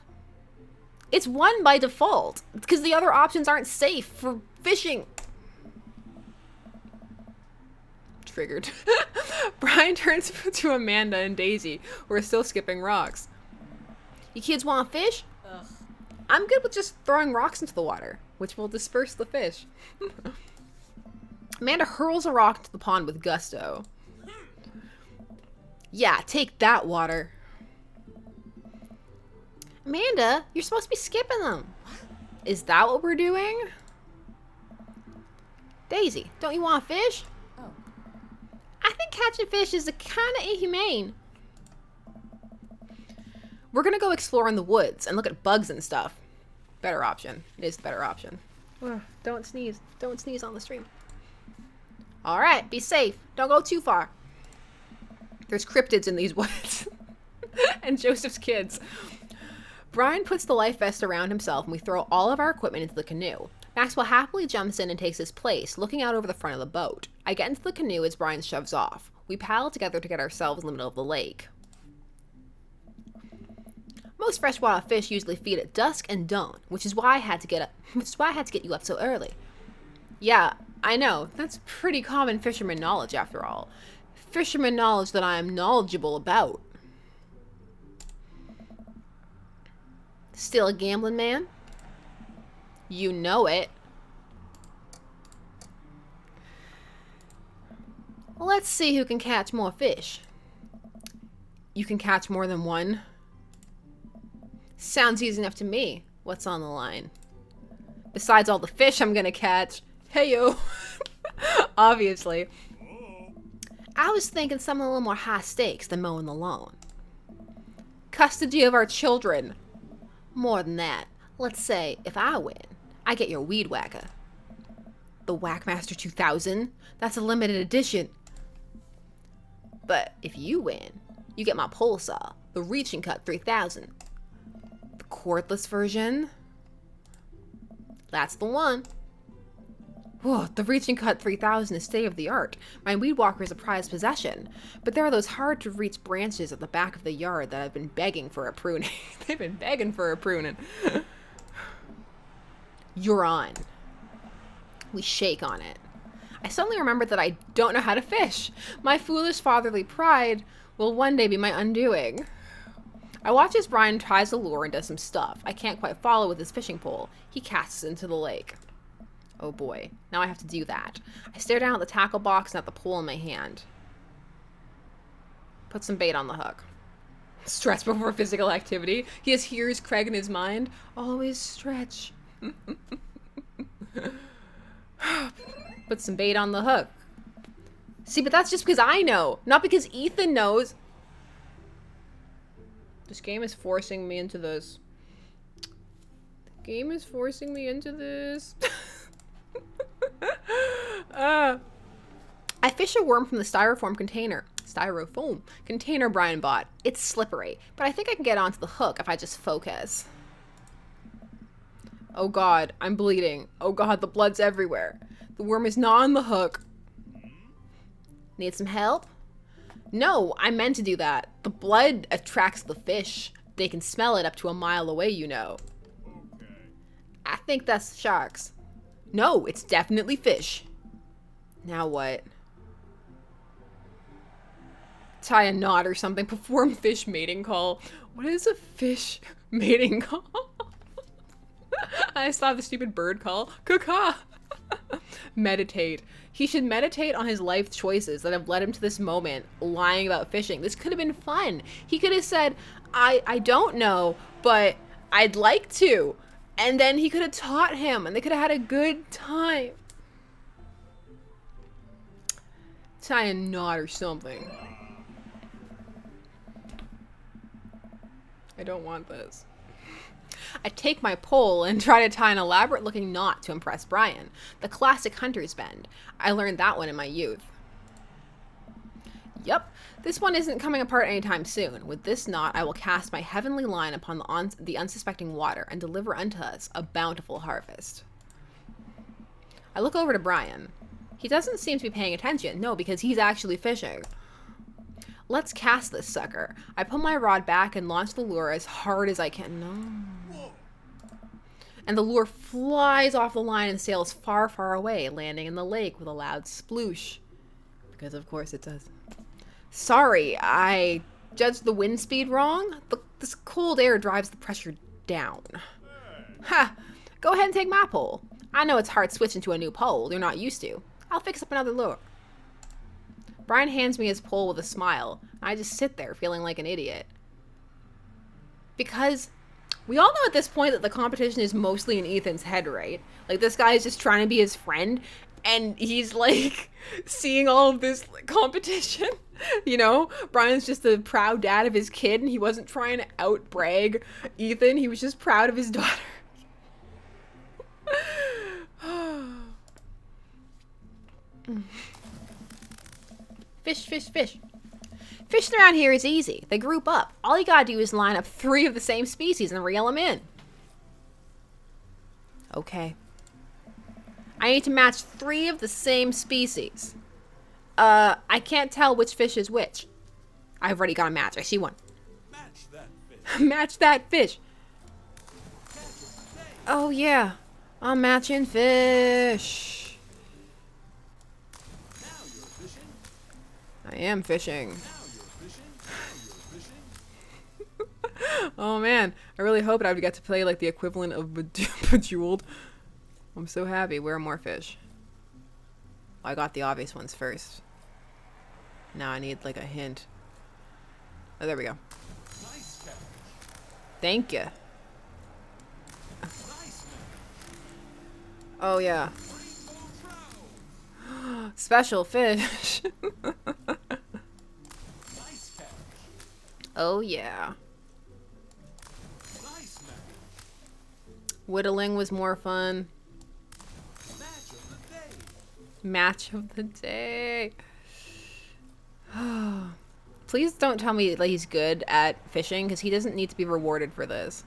It's one by default because the other options aren't safe for fishing. Triggered. Brian turns to Amanda and Daisy, who are still skipping rocks. You kids want fish? Ugh. I'm good with just throwing rocks into the water, which will disperse the fish. Amanda hurls a rock into the pond with gusto. Yeah, take that, water. Amanda, you're supposed to be skipping them. Is that what we're doing? Daisy, don't you want fish? Oh. I think catching fish is kind of inhumane. We're gonna go explore in the woods and look at bugs and stuff. Better option. It is the better option. Ugh, don't sneeze. Don't sneeze on the stream. All right, be safe. Don't go too far. There's cryptids in these woods. And Joseph's kids. Brian puts the life vest around himself and we throw all of our equipment into the canoe. Maxwell happily jumps in and takes his place, looking out over the front of the boat. I get into the canoe as Brian shoves off. We paddle together to get ourselves in the middle of the lake. Most freshwater fish usually feed at dusk and dawn, which is why I had to get you up so early. Yeah, I know. That's pretty common fisherman knowledge after all. Fisherman knowledge that I am knowledgeable about. Still a gambling man? You know it. Let's see who can catch more fish. You can catch more than one? Sounds easy enough to me. What's on the line? Besides all the fish I'm gonna catch. Hey-yo. Obviously. I was thinking something a little more high stakes than mowing the lawn. Custody of our children. More than that. Let's say, if I win, I get your weed whacker. The Whackmaster 2000? That's a limited edition. But if you win, you get my pole saw, the Reaching Cut 3000. The cordless version? That's the one. Whoa, the Reaching Cut 3000 is state of the art. My weed whacker is a prized possession. But there are those hard to reach branches at the back of the yard that have been begging for a pruning. They've been begging for a pruning. You're on. We shake on it. I suddenly remembered that I don't know how to fish. My foolish fatherly pride will one day be my undoing. I watch as Brian tries the lure and does some stuff. I can't quite follow with his fishing pole. He casts it into the lake. Oh boy, now I have to do that. I stare down at the tackle box and at the pole in my hand. Put some bait on the hook. Stretch before physical activity. He just hears Craig in his mind. Always stretch. Put some bait on the hook. See, but that's just because I know, not because Ethan knows. This game is forcing me into this. The game is forcing me into this. I fish a worm from the styrofoam container Brian bought. It's slippery, but I think I can get onto the hook if I just focus. Oh god, I'm bleeding. Oh god, the blood's everywhere. The worm is not on the hook. Need some help? No, I meant to do that. The blood attracts the fish. They can smell it up to a mile away, you know. Okay. I think that's sharks. No, it's definitely fish. Now what? Tie a knot or something. Perform fish mating call. What is a fish mating call? I saw the stupid bird call. Caw. Meditate. He should meditate on his life choices that have led him to this moment, lying about fishing. This could have been fun. He could have said, I don't know, but I'd like to. And then he could have taught him, and they could have had a good time. Tie a knot or something. I don't want this. I take my pole and try to tie an elaborate looking knot to impress Brian. The classic hunter's bend. I learned that one in my youth. Yep, this one isn't coming apart anytime soon. With this knot, I will cast my heavenly line upon the unsuspecting water and deliver unto us a bountiful harvest. I look over to Brian. He doesn't seem to be paying attention. No, because he's actually fishing. Let's cast this sucker. I pull my rod back and launch the lure as hard as I can. No. And the lure flies off the line and sails far, far away, landing in the lake with a loud sploosh. Because of course it does. Sorry, I judged the wind speed wrong. This cold air drives the pressure down. Ha! Go ahead and take my pole. I know it's hard switching to a new pole you're not used to. I'll fix up another lure. Brian hands me his pole with a smile. And I just sit there feeling like an idiot. Because we all know at this point that the competition is mostly in Ethan's head, right? Like, this guy is just trying to be his friend. And he's, like, seeing all of this competition. You know? Brian's just a proud dad of his kid. And he wasn't trying to out-brag Ethan. He was just proud of his daughter. Fish, fish, fish. Fishing around here is easy. They group up. All you gotta do is line up 3 of the same species and reel them in. Okay. I need to match 3 of the same species. I can't tell which fish is which. I've already got a match. I see one. Match that fish. Match that fish. Oh yeah. I'm matching fish. Now you're fishing. I am fishing. Now you're fishing. Now you're fishing. Oh man, I really hoped I would get to play like the equivalent of Bejeweled. I'm so happy. Where are more fish? I got the obvious ones first. Now I need like a hint. Oh, there we go. Nice catch. Thank you. Nice man. Oh yeah. Rainbow trout. Special fish. Nice catch. Oh yeah. Nice match. Whittling was more fun. Match of the day. Match of the day. Please don't tell me that he's good at fishing, because he doesn't need to be rewarded for this.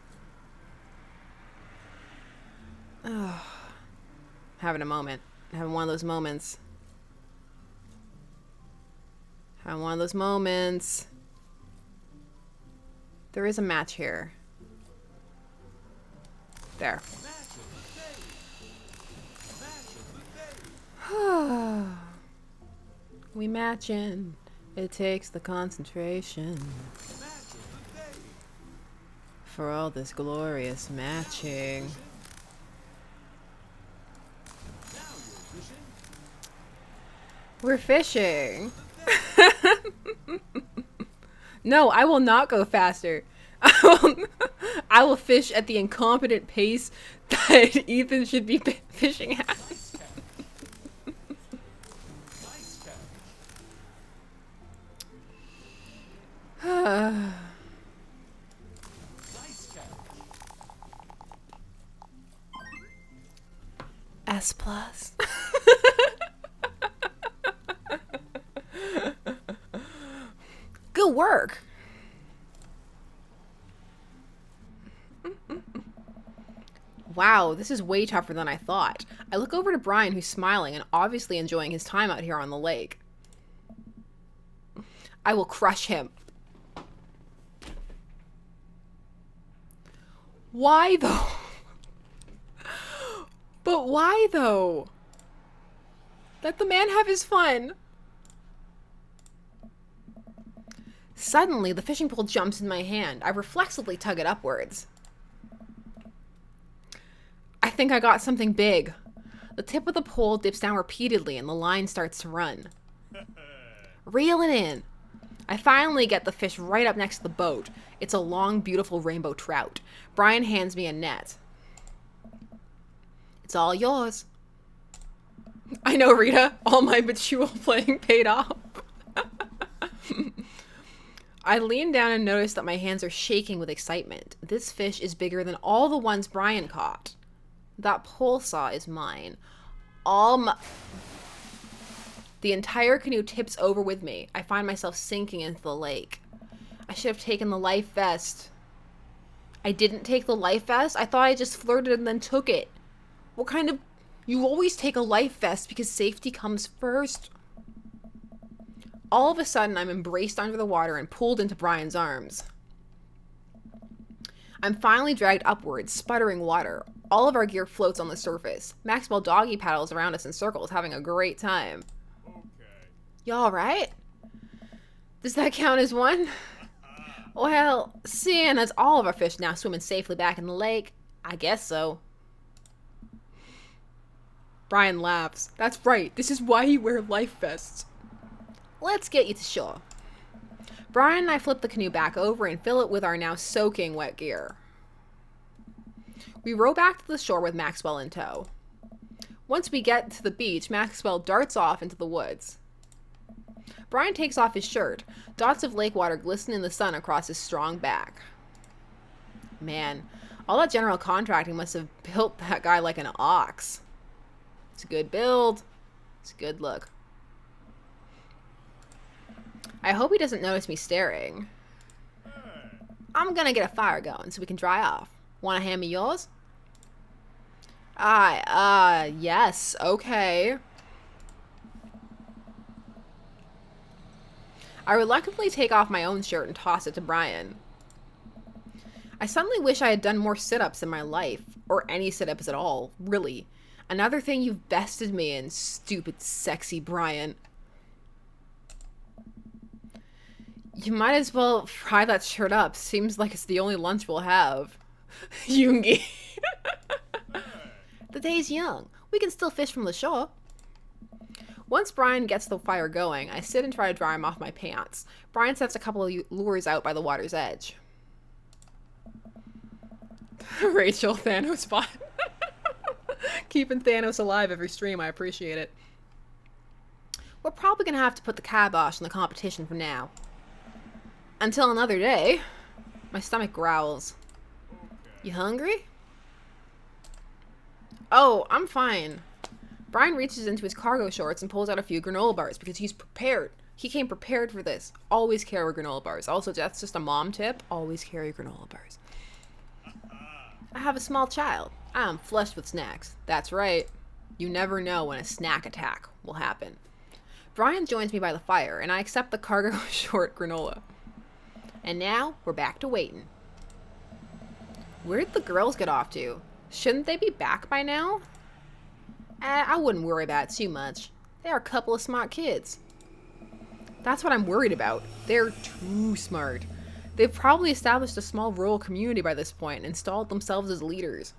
Having a moment. Having one of those moments. Having one of those moments. There is a match here. There. Match of the day. Match of the day. We matching. It takes the concentration Match of the day. for all this glorious matching. Now you're fishing. We're fishing. No, I will not go faster. I will fish at the incompetent pace that Ethan should be fishing at. Nice catch. Nice catch. Nice catch. S plus. Good work. Wow, this is way tougher than I thought. I look over to Brian, who's smiling and obviously enjoying his time out here on the lake. I will crush him. Why though? But why though? Let the man have his fun. Suddenly, the fishing pole jumps in my hand. I reflexively tug it upwards. I think I got something big. The tip of the pole dips down repeatedly and the line starts to run. Reel it in. I finally get the fish right up next to the boat. It's a long, beautiful rainbow trout. Brian hands me a net. It's all yours. I know, Rita. All my bejewel playing paid off. I lean down and notice that my hands are shaking with excitement. This fish is bigger than all the ones Brian caught. That pole saw is mine. The entire canoe tips over with me. I find myself sinking into the lake. I should have taken the life vest. I didn't take the life vest? I thought I just flirted and then took it. What kind of... You always take a life vest because safety comes first. All of a sudden, I'm embraced under the water and pulled into Brian's arms. I'm finally dragged upwards, sputtering water. All of our gear floats on the surface. Maxwell doggy paddles around us in circles, having a great time. Okay. You alright? Does that count as one? Well, seeing as all of our fish now swimming safely back in the lake, I guess so. Brian laughs. That's right. This is why you wear life vests. Let's get you to shore. Brian and I flip the canoe back over and fill it with our now soaking wet gear. We row back to the shore with Maxwell in tow. Once we get to the beach, Maxwell darts off into the woods. Brian takes off his shirt. Dots of lake water glisten in the sun across his strong back. Man, all that general contracting must have built that guy like an ox. It's a good build. It's a good look. I hope he doesn't notice me staring. I'm gonna get a fire going so we can dry off. Wanna hand me yours? Yes, okay. I reluctantly take off my own shirt and toss it to Brian. I suddenly wish I had done more sit-ups in my life, or any sit-ups at all, really. Another thing you've bested me in, stupid, sexy Brian. You might as well fry that shirt up. Seems like it's the only lunch we'll have. Yoongi. The day's young. We can still fish from the shore. Once Brian gets the fire going, I sit and try to dry him off my pants. Brian sets a couple of lures out by the water's edge. Rachel, Thanos bot. Keeping Thanos alive every stream. I appreciate it. We're probably gonna have to put the kibosh on the competition for now. Until another day. My stomach growls. You hungry? Oh, I'm fine. Brian reaches into his cargo shorts and pulls out a few granola bars because he's prepared. He came prepared for this. Always carry granola bars. Also, that's just a mom tip. Always carry granola bars. I have a small child. I am flushed with snacks. That's right. You never know when a snack attack will happen. Brian joins me by the fire, and I accept the cargo short granola. And now, we're back to waiting. Where did the girls get off to? Shouldn't they be back by now? I wouldn't worry about it too much. They are a couple of smart kids. That's what I'm worried about. They're too smart. They've probably established a small rural community by this point and installed themselves as leaders.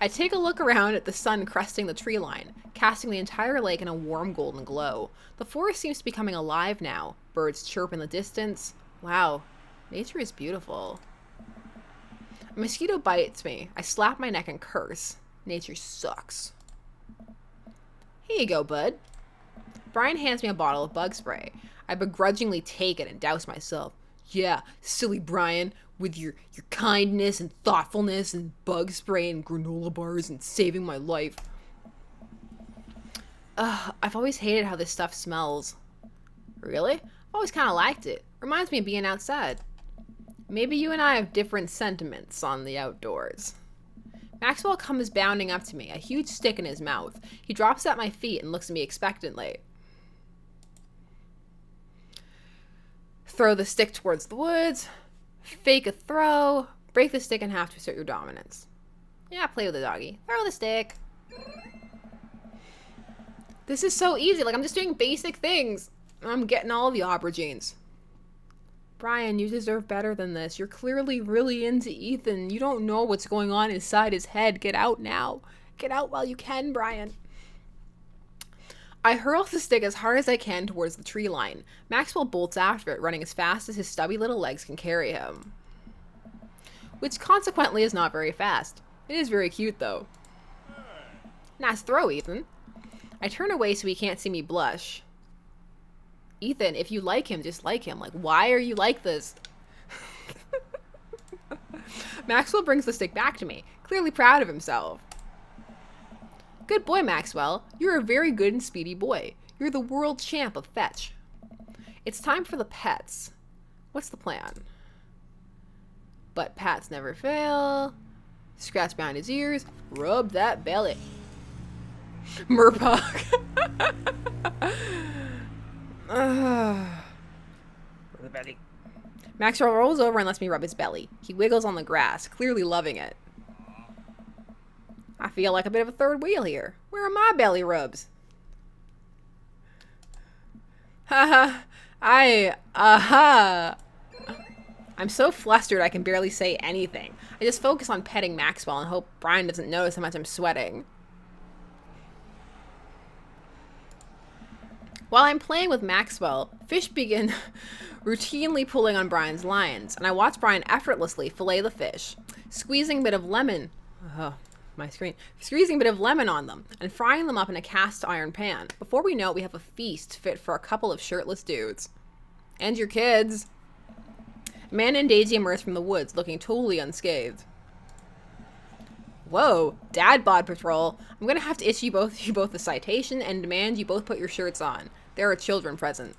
I take a look around at the sun cresting the tree line, casting the entire lake in a warm golden glow. The forest seems to be coming alive now. Birds chirp in the distance. Wow, nature is beautiful. A mosquito bites me. I slap my neck and curse. Nature sucks. Here you go, bud. Brian hands me a bottle of bug spray. I begrudgingly take it and douse myself. Yeah, silly Brian, with your kindness and thoughtfulness and bug spray and granola bars and saving my life. I've always hated how this stuff smells. Really? I've always kind of liked it. Reminds me of being outside. Maybe you and I have different sentiments on the outdoors. Maxwell comes bounding up to me, a huge stick in his mouth. He drops at my feet and looks at me expectantly. Throw the stick towards the woods. Fake a throw. Break the stick in half to assert your dominance. Yeah, play with the doggy. Throw the stick. This is so easy. Like, I'm just doing basic things. I'm getting all the aubergines. Brian, you deserve better than this. You're clearly really into Ethan. You don't know what's going on inside his head. Get out now. Get out while you can, Brian. I hurl the stick as hard as I can towards the tree line. Maxwell bolts after it, running as fast as his stubby little legs can carry him. Which consequently is not very fast. It is very cute, though. Nice throw, Ethan. I turn away so he can't see me blush. Ethan, if you like him, just like him. Like, why are you like this? Maxwell brings the stick back to me, clearly proud of himself. Good boy, Maxwell. You're a very good and speedy boy. You're the world champ of fetch. It's time for the pets. What's the plan? But pats never fail. Scratch behind his ears. Rub that belly. Murpok. The belly. Maxwell rolls over and lets me rub his belly. He wiggles on the grass, clearly loving it. I feel like a bit of a third wheel here. Where are my belly rubs? Haha. I'm so flustered I can barely say anything. I just focus on petting Maxwell and hope Brian doesn't notice how much I'm sweating. While I'm playing with Maxwell, fish begin routinely pulling on Brian's lines, and I watch Brian effortlessly fillet the fish, squeezing a bit of lemon on them, and frying them up in a cast iron pan. Before we know it, we have a feast fit for a couple of shirtless dudes. And your kids. Amanda and Daisy emerge from the woods, looking totally unscathed. Whoa, Dad bod patrol. I'm gonna have to issue you both a citation and demand you both put your shirts on. There are children present.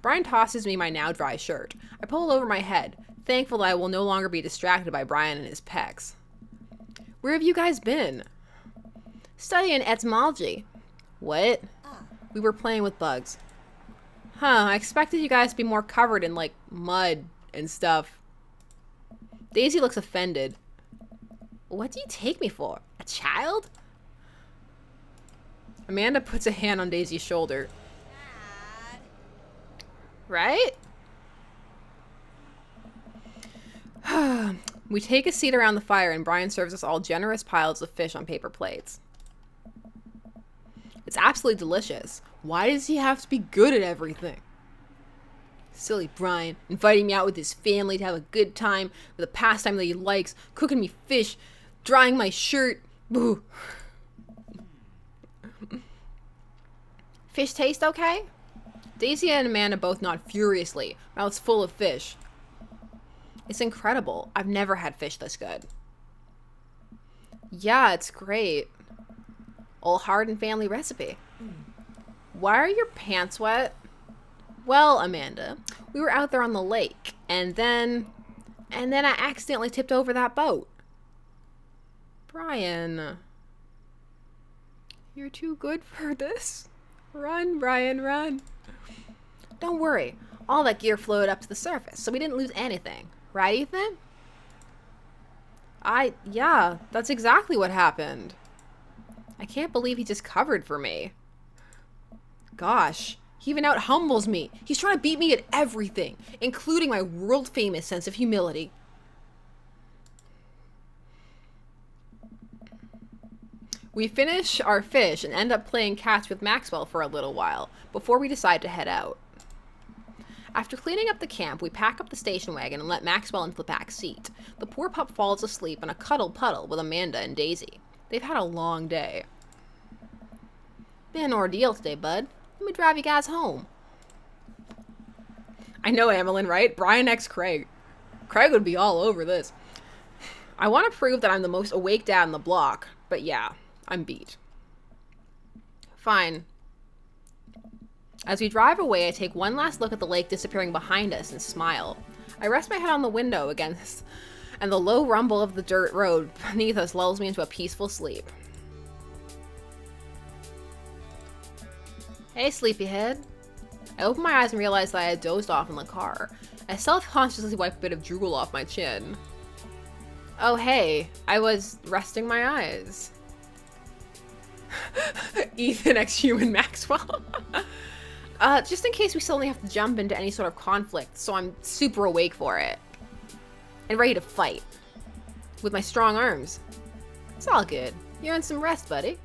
Brian tosses me my now dry shirt. I pull it over my head, thankful that I will no longer be distracted by Brian and his pecs. Where have you guys been? Studying etymology. What? We were playing with bugs. Huh, I expected you guys to be more covered in, like, mud and stuff. Daisy looks offended. What do you take me for? A child? Amanda puts a hand on Daisy's shoulder. Dad. Right? We take a seat around the fire and Brian serves us all generous piles of fish on paper plates. It's absolutely delicious. Why does he have to be good at everything? Silly Brian, inviting me out with his family to have a good time with a pastime that he likes, cooking me fish, drying my shirt. Boo. Fish taste okay? Daisy and Amanda both nod furiously, mouths full of fish. It's incredible. I've never had fish this good. Yeah, it's great. Old Hardin family recipe. Why are your pants wet? Well, Amanda, we were out there on the lake, and then I accidentally tipped over that boat. Brian, you're too good for this. Run, Brian, run. Don't worry. All that gear floated up to the surface, so we didn't lose anything. Right, Ethan? Yeah, that's exactly what happened. I can't believe he just covered for me. Gosh, he even out humbles me. He's trying to beat me at everything, including my world-famous sense of humility. We finish our fish and end up playing catch with Maxwell for a little while, before we decide to head out. After cleaning up the camp, we pack up the station wagon and let Maxwell into the back seat. The poor pup falls asleep in a cuddle puddle with Amanda and Daisy. They've had a long day. Been an ordeal today, bud. Let me drive you guys home. I know, Emmeline, right? Brian X. Craig. Craig would be all over this. I want to prove that I'm the most awake dad in the block, but yeah, I'm beat. Fine. As we drive away, I take one last look at the lake disappearing behind us and smile. I rest my head on the window against, and the low rumble of the dirt road beneath us lulls me into a peaceful sleep. Hey, sleepyhead. I open my eyes and realize that I had dozed off in the car. I self-consciously wipe a bit of drool off my chin. Oh, hey, I was resting my eyes. Ethan X Human Maxwell. Just in case we suddenly have to jump into any sort of conflict, so I'm super awake for it. And ready to fight. With my strong arms. It's all good. You're on some rest, buddy.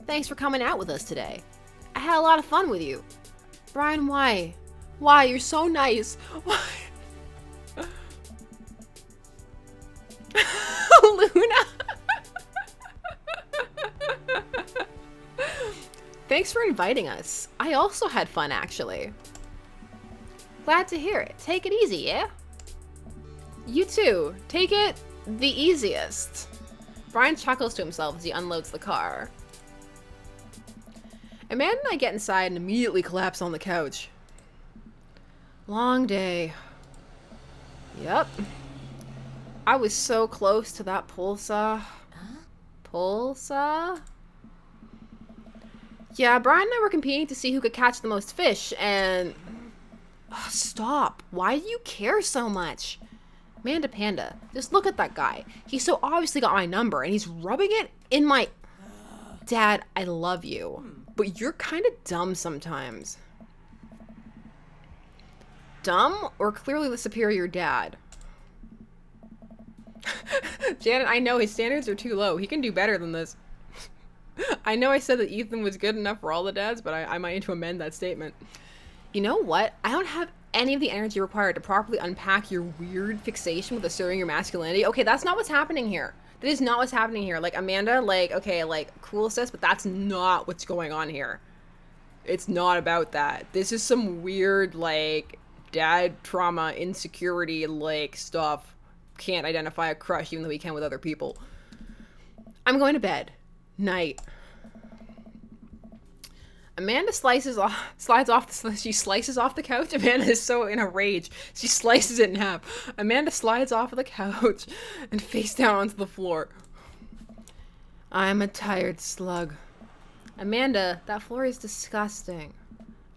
Thanks for coming out with us today. I had a lot of fun with you. Brian, why? Why? You're so nice. Why? Luna. Thanks for inviting us. I also had fun, actually. Glad to hear it. Take it easy, yeah? You too. Take it the easiest. Brian chuckles to himself as he unloads the car. Amanda and I get inside and immediately collapse on the couch. Long day. Yep. I was so close to that pulsa. Pulsa? Yeah, Brian and I were competing to see who could catch the most fish, and... Ugh, stop. Why do you care so much? Amanda Panda, just look at that guy. He so obviously got my number, and he's rubbing it in my... Dad, I love you, but you're kind of dumb sometimes. Dumb or clearly the superior dad? Janet, I know his standards are too low. He can do better than this. I know I said that Ethan was good enough for all the dads, but I might need to amend that statement. You know what? I don't have any of the energy required to properly unpack your weird fixation with asserting your masculinity. Okay, that's not what's happening here. That is not what's happening here. Like, Amanda, like, okay, like, cool sis, but that's not what's going on here. It's not about that. This is some weird, like, dad trauma, insecurity, like, stuff. Can't identify a crush even though he can with other people. I'm going to bed. Night. Amanda slices off the couch. Amanda is so in a rage. She slices it in half. Amanda slides off of the couch and face down onto the floor. I'm a tired slug. Amanda, that floor is disgusting.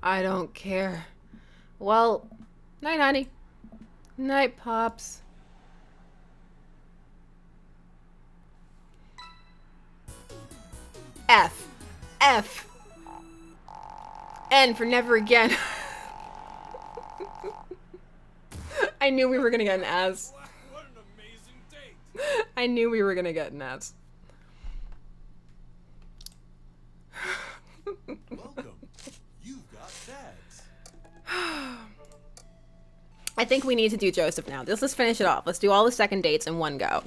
I don't care. Well, night, honey. Night, Pops. F. F. N for never again. I knew we were gonna get an S. What an amazing date! I knew we were gonna get an S. Welcome. You've got dads. I think we need to do Joseph now. Let's finish it off. Let's do all the second dates in one go.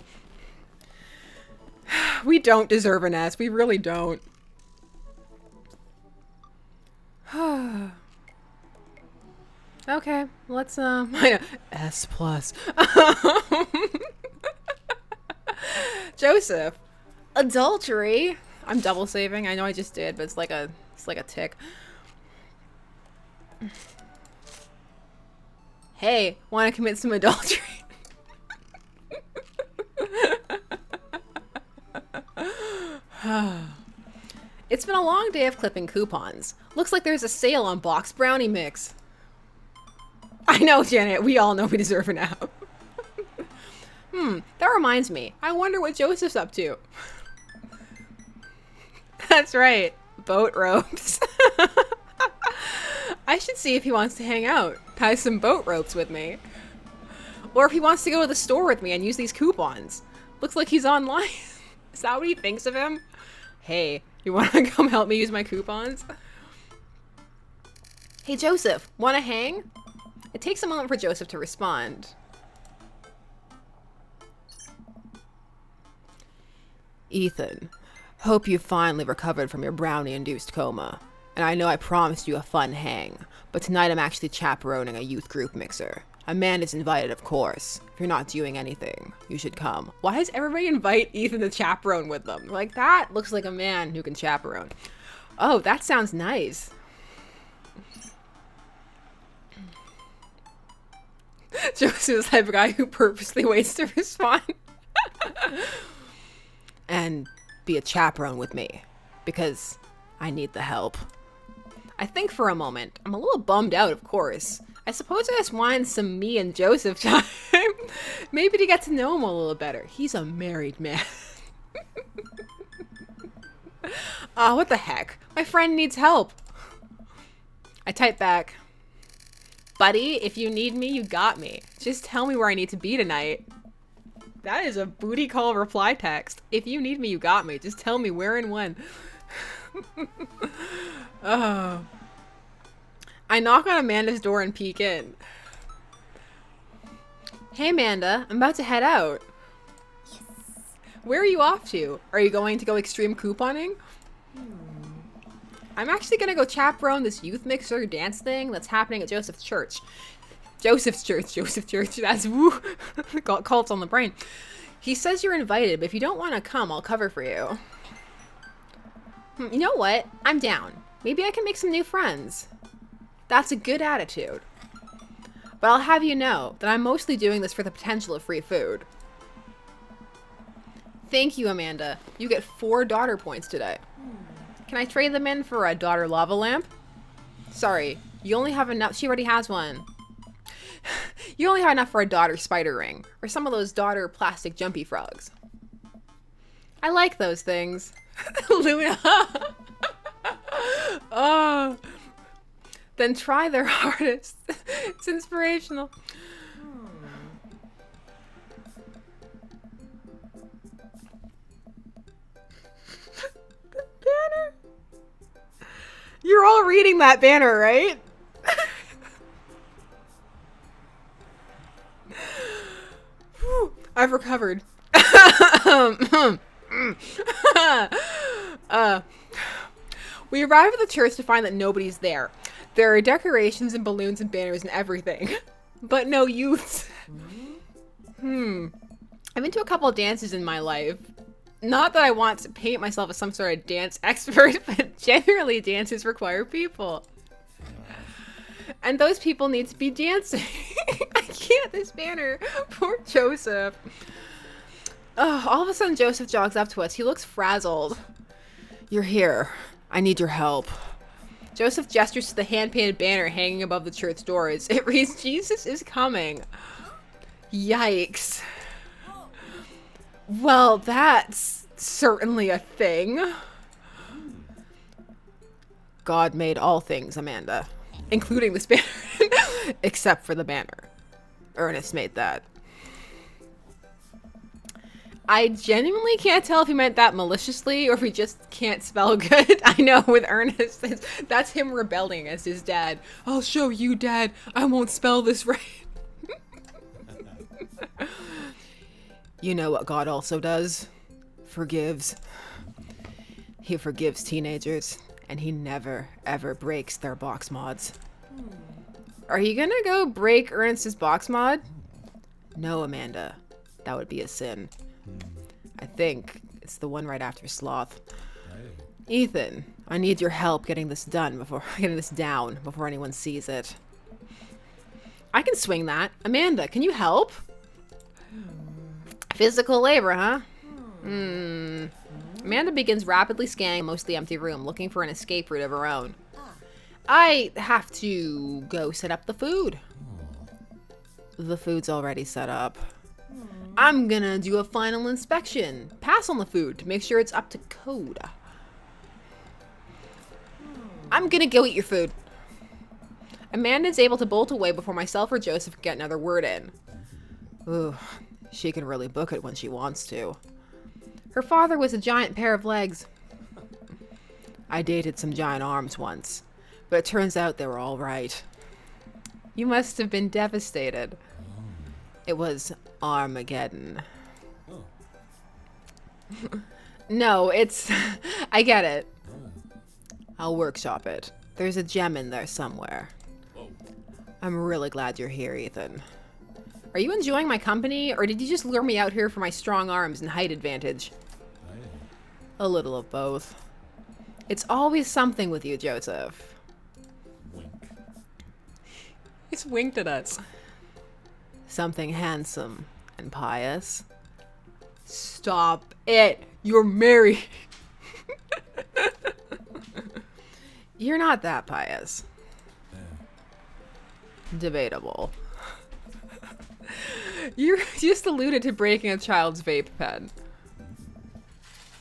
We don't deserve an S. We really don't. Okay, let's I know, S plus. Joseph, adultery. I'm double saving. I know I just did, but it's like a tick. Hey, want to commit some adultery? It's been a long day of clipping coupons. Looks like there's a sale on box brownie mix. I know, Janet. We all know we deserve an app. That reminds me. I wonder what Joseph's up to. That's right. Boat ropes. I should see if he wants to hang out. Tie some boat ropes with me. Or if he wants to go to the store with me and use these coupons. Looks like he's online. Is that what he thinks of him? Hey, you want to come help me use my coupons? Hey, Joseph, want to hang? It takes a moment for Joseph to respond. Ethan, hope you finally recovered from your brownie-induced coma. And I know I promised you a fun hang, but tonight I'm actually chaperoning a youth group mixer. Amanda's invited, of course. If you're not doing anything, you should come. Why does everybody invite Ethan to chaperone with them? Like, that looks like a man who can chaperone. Oh, that sounds nice. Joseph is the type of guy who purposely waits to respond. And be a chaperone with me, because I need the help. I think for a moment. I'm a little bummed out, of course. I suppose I just wanted some me and Joseph time. Maybe to get to know him a little better. He's a married man. What the heck? My friend needs help. I type back. Buddy, if you need me, you got me. Just tell me where I need to be tonight. That is a booty call reply text. If you need me, you got me. Just tell me where and when. Oh. I knock on Amanda's door and peek in. Hey, Amanda. I'm about to head out. Yes. Where are you off to? Are you going to go extreme couponing? I'm actually going to go chaperone this youth mixer dance thing that's happening at Joseph's Church. Joseph Church. That's woo. Got cults on the brain. He says you're invited, but if you don't want to come, I'll cover for you. You know what? I'm down. Maybe I can make some new friends. That's a good attitude. But I'll have you know that I'm mostly doing this for the potential of free food. Thank you, Amanda. You get 4 daughter points today. Can I trade them in for a daughter lava lamp? Sorry, you only have enough. She already has one. You only have enough for a daughter spider ring, or some of those daughter plastic jumpy frogs. I like those things. Luna. Oh. Then try their hardest. It's inspirational. The banner. You're all reading that banner, right? Whew, I've recovered. We arrive at the church to find that nobody's there. There are decorations and balloons and banners and everything, but no youths. I've been to a couple of dances in my life. Not that I want to paint myself as some sort of dance expert, but generally dances require people. And those people need to be dancing. I can't, this banner. Poor Joseph. Oh, all of a sudden Joseph jogs up to us. He looks frazzled. You're here. I need your help. Joseph gestures to the hand-painted banner hanging above the church doors. It reads, Jesus is coming. Yikes. Well, that's certainly a thing. God made all things, Amanda. Including this banner. Except for the banner. Ernest made that. I genuinely can't tell if he meant that maliciously or if he just can't spell good. I know with Ernest, that's him rebelling as his dad. I'll show you, Dad. I won't spell this right. You know what God also does? Forgives. He forgives teenagers, and he never, ever breaks their box mods. Are you gonna go break Ernest's box mod? No, Amanda. That would be a sin. I think it's the one right after Sloth. Ethan, I need your help getting this down before anyone sees it. I can swing that. Amanda, can you help? Physical labor, huh? Amanda begins rapidly scanning most of the empty room, looking for an escape route of her own. I have to go set up the food. The food's already set up. I'm gonna do a final inspection. Pass on the food to make sure it's up to code. I'm gonna go eat your food. Amanda's able to bolt away before myself or Joseph can get another word in. Ooh, she can really book it when she wants to. Her father was a giant pair of legs. I dated some giant arms once, but it turns out they were all right. You must have been devastated. It was Armageddon. No, it's... I get it. I'll workshop it. There's a gem in there somewhere. I'm really glad you're here, Ethan. Are you enjoying my company, or did you just lure me out here for my strong arms and height advantage? A little of both. It's always something with you, Joseph. Wink. He's winked at us. Something handsome and pious. Stop it. You're married. You're not that pious. Debatable. You just alluded to breaking a child's vape pen.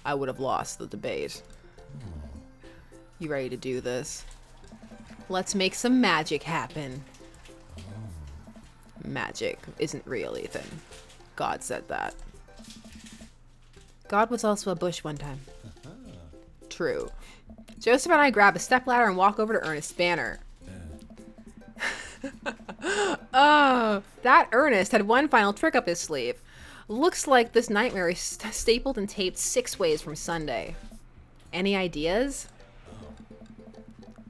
I would have lost the debate. You ready to do this? Let's make some magic happen. Magic isn't real, Ethan. God said that. God was also a bush one time. True. Joseph and I grab a stepladder and walk over to Ernest's banner. Oh, that Ernest had one final trick up his sleeve. Looks like this nightmare is stapled and taped 6 ways from Sunday. Any ideas?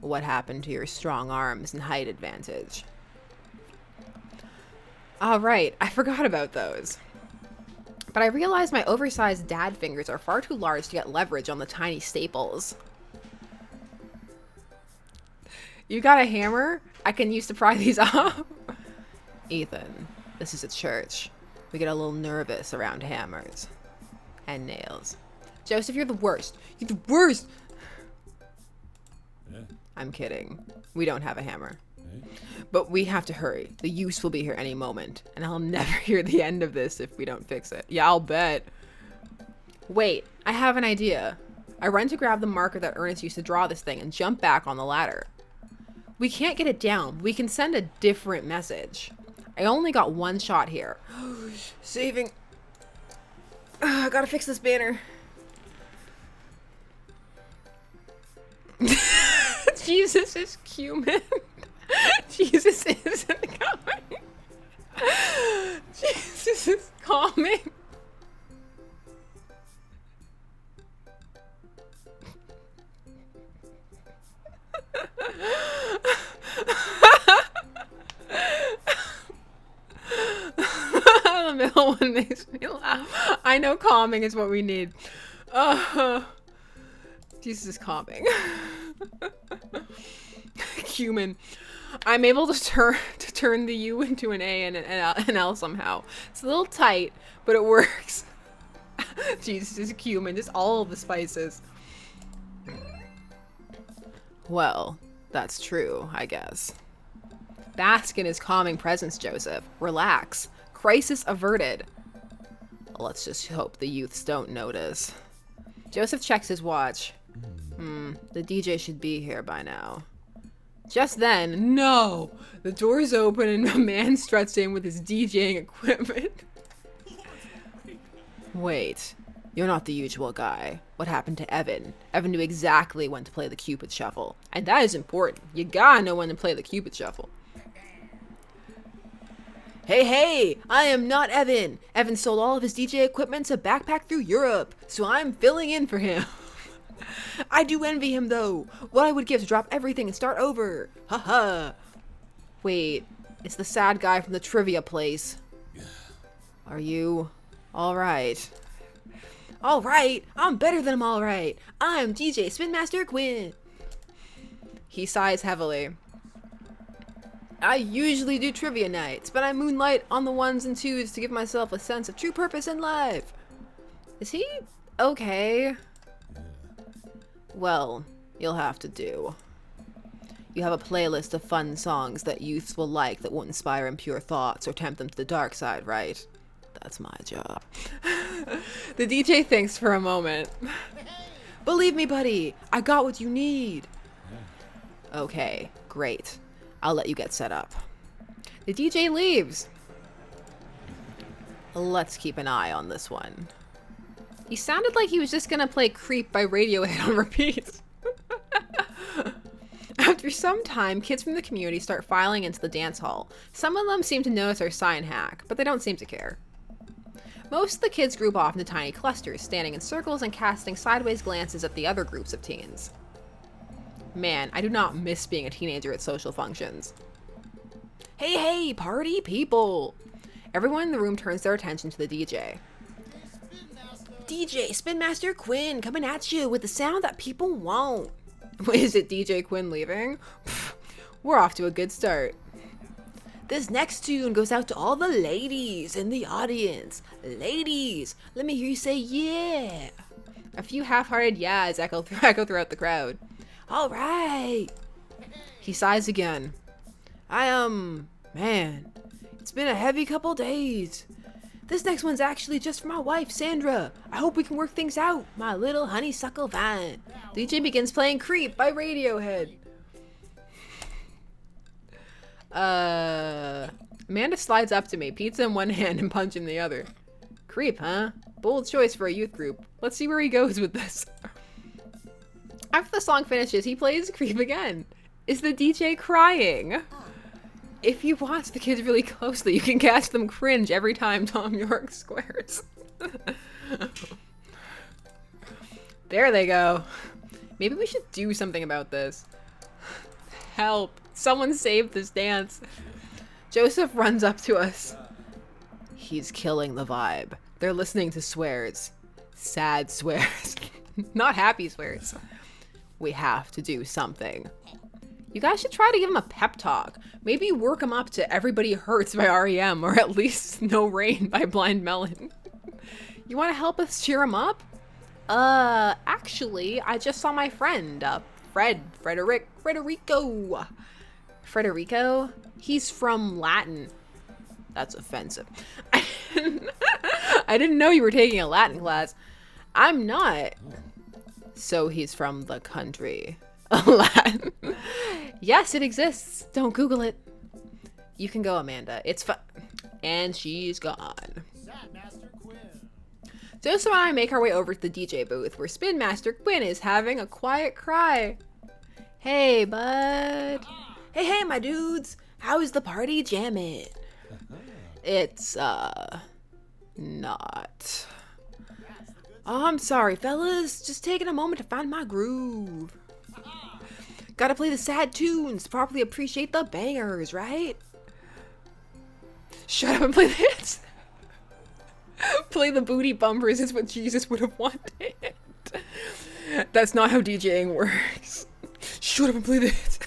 What happened to your strong arms and height advantage? All right, I forgot about those. But I realized my oversized dad fingers are far too large to get leverage on the tiny staples. You got a hammer? I can use to pry these off. Ethan, this is a church. We get a little nervous around hammers and nails. Joseph, you're the worst. You're the worst. Yeah. I'm kidding. We don't have a hammer. Eh? But we have to hurry. The use will be here any moment, and I'll never hear the end of this if we don't fix it. Yeah, I'll bet. Wait, I have an idea. I run to grab the marker that Ernest used to draw this thing and jump back on the ladder. We can't get it down. We can send a different message. I only got one shot here. Saving. I gotta fix this banner. Jesus is cumin. Jesus isn't coming. Jesus is calming. The middle one makes me laugh. I know calming is what we need. Jesus is calming. Cumin. I'm able to turn the U into an A and an L somehow. It's a little tight, but it works. Jesus is cumin. Just all of the spices. Well, that's true, I guess. Bask in his calming presence, Joseph. Relax. Crisis averted. Let's just hope the youths don't notice. Joseph checks his watch. The DJ should be here by now. Just then, no! The doors open and a man struts in with his DJing equipment. Wait, you're not the usual guy. What happened to Evan? Evan knew exactly when to play the Cupid Shuffle. And that is important. You gotta know when to play the Cupid Shuffle. Hey, I am not Evan. Evan sold all of his DJ equipment to backpack through Europe, so I'm filling in for him. I do envy him, though. What I would give to drop everything and start over. Haha. Wait, it's the sad guy from the trivia place. Are you alright? Alright, I'm better than I'm alright. I'm DJ Spin Master Quinn. He sighs heavily. I usually do trivia nights, but I moonlight on the 1s and 2s to give myself a sense of true purpose in life. Is he okay? Well, you'll have to do. You have a playlist of fun songs that youths will like that won't inspire impure thoughts or tempt them to the dark side, right? That's my job. The DJ thinks for a moment. Believe me, buddy, I got what you need. Okay, great. I'll let you get set up. The DJ leaves. Let's keep an eye on this one. He sounded like he was just gonna play Creep by Radiohead on repeat. After some time, kids from the community start filing into the dance hall. Some of them seem to notice our sign hack, but they don't seem to care. Most of the kids group off into tiny clusters, standing in circles and casting sideways glances at the other groups of teens. Man, I do not miss being a teenager at social functions. Hey, party people! Everyone in the room turns their attention to the DJ. DJ Spin Master Quinn coming at you with the sound that people won't. Is it DJ Quinn leaving? Pfft, we're off to a good start. This next tune goes out to all the ladies in the audience. Ladies, let me hear you say yeah. A few half-hearted yeahs echo throughout the crowd. All right. He sighs again. Man, it's been a heavy couple days. This next one's actually just for my wife, Sandra. I hope we can work things out, my little honeysuckle vine. DJ begins playing Creep by Radiohead. Amanda slides up to me, pizza in one hand and punch in the other. Creep, huh? bold choice for a youth group. Let's see where he goes with this. After the song finishes, he plays Creep again. Is the DJ crying? If you watch the kids really closely, you can catch them cringe every time Tom York squares. There they go. Maybe we should do something about this. Help. Someone save this dance. Joseph runs up to us. He's killing the vibe. They're listening to swears. Sad swears. Not happy swears. We have to do something. You guys should try to give him a pep talk. Maybe work him up to Everybody Hurts by REM, or at least No Rain by Blind Melon. You want to help us cheer him up? Actually, I just saw my friend, Frederico. Frederico? He's from Latin. That's offensive. I didn't know you were taking a Latin class. I'm not. So he's from the country. Latin. Yes, it exists. Don't Google it. You can go, Amanda. It's fun. And she's gone. Joseph and I make our way over to the DJ booth where Spin Master Quinn is having a quiet cry. Hey, bud. Hey, my dudes. How is the party jamming? It's, not. Oh, I'm sorry, fellas. Just taking a moment to find my groove. Gotta play the sad tunes to properly appreciate the bangers, right? Shut up and play the hits. Play the booty bumpers is what Jesus would have wanted. That's not how DJing works. Shut up and play the hits.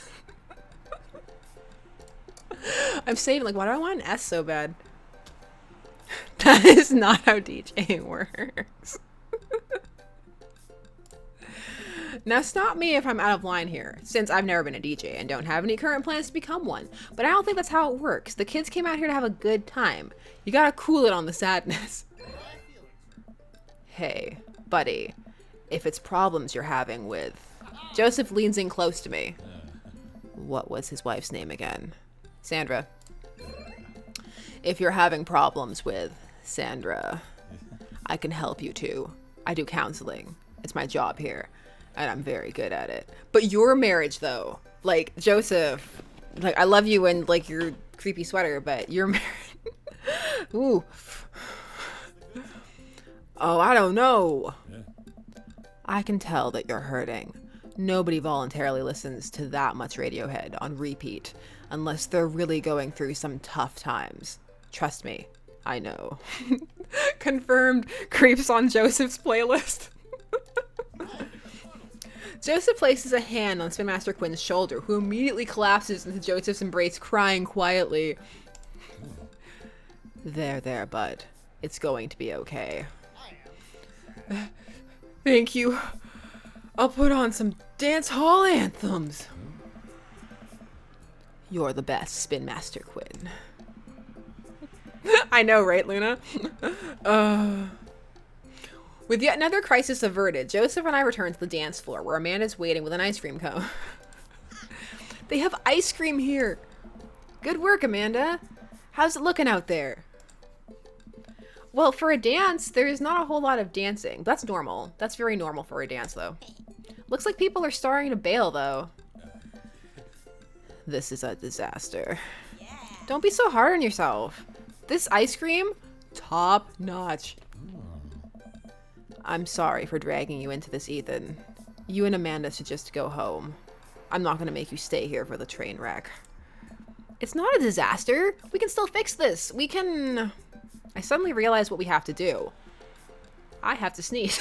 I'm saving, like, why do I want an S so bad? That is not how DJing works. Now stop me if I'm out of line here, since I've never been a DJ and don't have any current plans to become one. But I don't think that's how it works. The kids came out here to have a good time. You gotta cool it on the sadness. Hey, buddy, if it's problems you're having with... Joseph leans in close to me. What was his wife's name again? Sandra. If you're having problems with Sandra, I can help you too. I do counseling. It's my job here. And I'm very good at it. But your marriage, though, like, Joseph, like, I love you and, like, your creepy sweater, but your marriage... Ooh. Oh, I don't know. I can tell that you're hurting. Nobody voluntarily listens to that much Radiohead on repeat unless they're really going through some tough times. Trust me, I know. Confirmed creeps on Joseph's playlist. Joseph places a hand on Spin Master Quinn's shoulder, who immediately collapses into Joseph's embrace, crying quietly. There, bud. It's going to be okay. Thank you. I'll put on some dance hall anthems. You're the best, Spin Master Quinn. I know, right, Luna? With yet another crisis averted, Joseph and I return to the dance floor, where Amanda's waiting with an ice cream cone. They have ice cream here. Good work, Amanda. How's it looking out there? Well, for a dance, there's not a whole lot of dancing. That's normal. That's very normal for a dance, though. Looks like people are starting to bail, though. This is a disaster. Don't be so hard on yourself. This ice cream, top notch. I'm sorry for dragging you into this, Ethan. You and Amanda should just go home. I'm not gonna make you stay here for the train wreck. It's not a disaster. We can still fix this. We can... I suddenly realize what we have to do. I have to sneeze.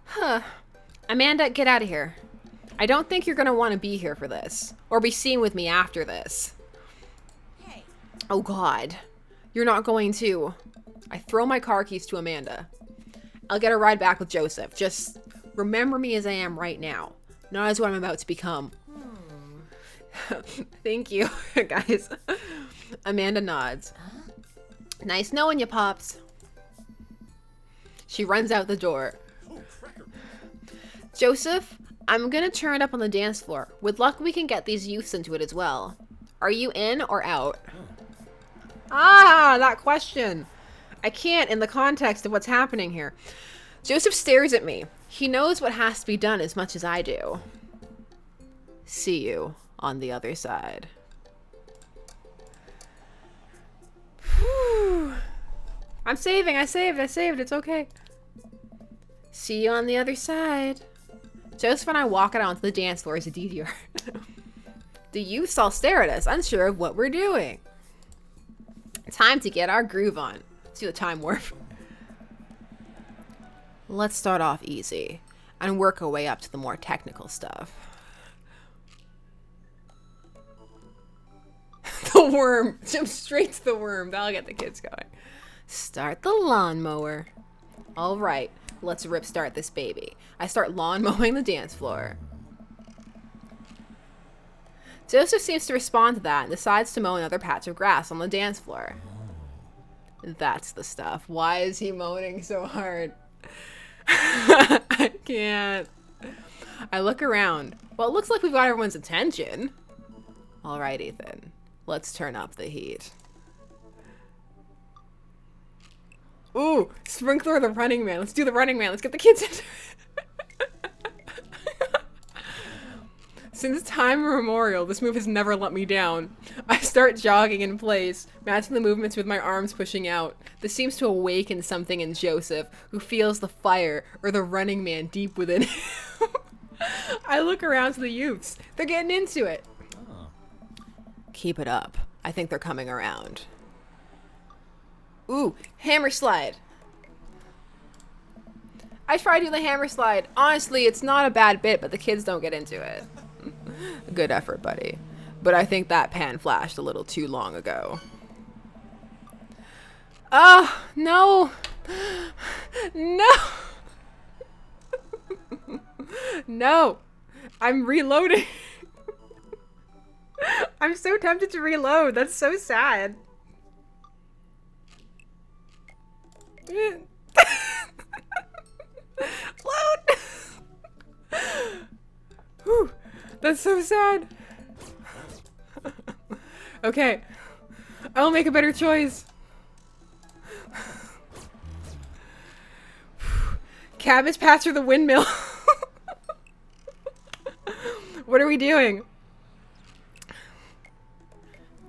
Huh. Amanda, get out of here. I don't think you're gonna want to be here for this. Or be seen with me after this. Hey. Oh god. You're not going to. I throw my car keys to Amanda. I'll get a ride back with Joseph. Just remember me as I am right now. Not as what I'm about to become. Thank you, guys. Amanda nods. Nice knowing you, Pops. She runs out the door. Joseph, I'm gonna turn it up on the dance floor. With luck, we can get these youths into it as well. Are you in or out? Ah, that question. I can't in the context of what's happening here. Joseph stares at me. He knows what has to be done as much as I do. See you on the other side. Whew. I'm saving. I saved. It's okay. See you on the other side. Joseph and I walk out onto the dance floor as a DDR. The youths all stare at us, unsure of what we're doing. Time to get our groove on. Let's do the time warp. Let's start off easy and work our way up to the more technical stuff. The worm. Jump straight to the worm. That'll get the kids going. Start the lawnmower. All right, let's rip-start this baby. I start lawn mowing the dance floor. Joseph seems to respond to that and decides to mow another patch of grass on the dance floor. That's the stuff. Why is he moaning so hard? I can't. I look around. Well, it looks like we've got everyone's attention. All right, Ethan. Let's turn up the heat. Ooh, Sprinkler the Running Man. Let's do the Running Man. Let's get the kids into it. Since time immemorial, this move has never let me down. I start jogging in place, matching the movements with my arms pushing out. This seems to awaken something in Joseph, who feels the fire or the Running Man deep within him. I look around to the youths. They're getting into it. Keep it up. I think they're coming around. Ooh, hammer slide. I try to do the hammer slide. Honestly, it's not a bad bit, but the kids don't get into it. Good effort, buddy. But I think that pan flashed a little too long ago. Oh, no. No. No. I'm reloading. I'm so tempted to reload. That's so sad. Load. Whew. That's so sad. Okay. I'll make a better choice. Cabbage patch or the windmill? What are we doing?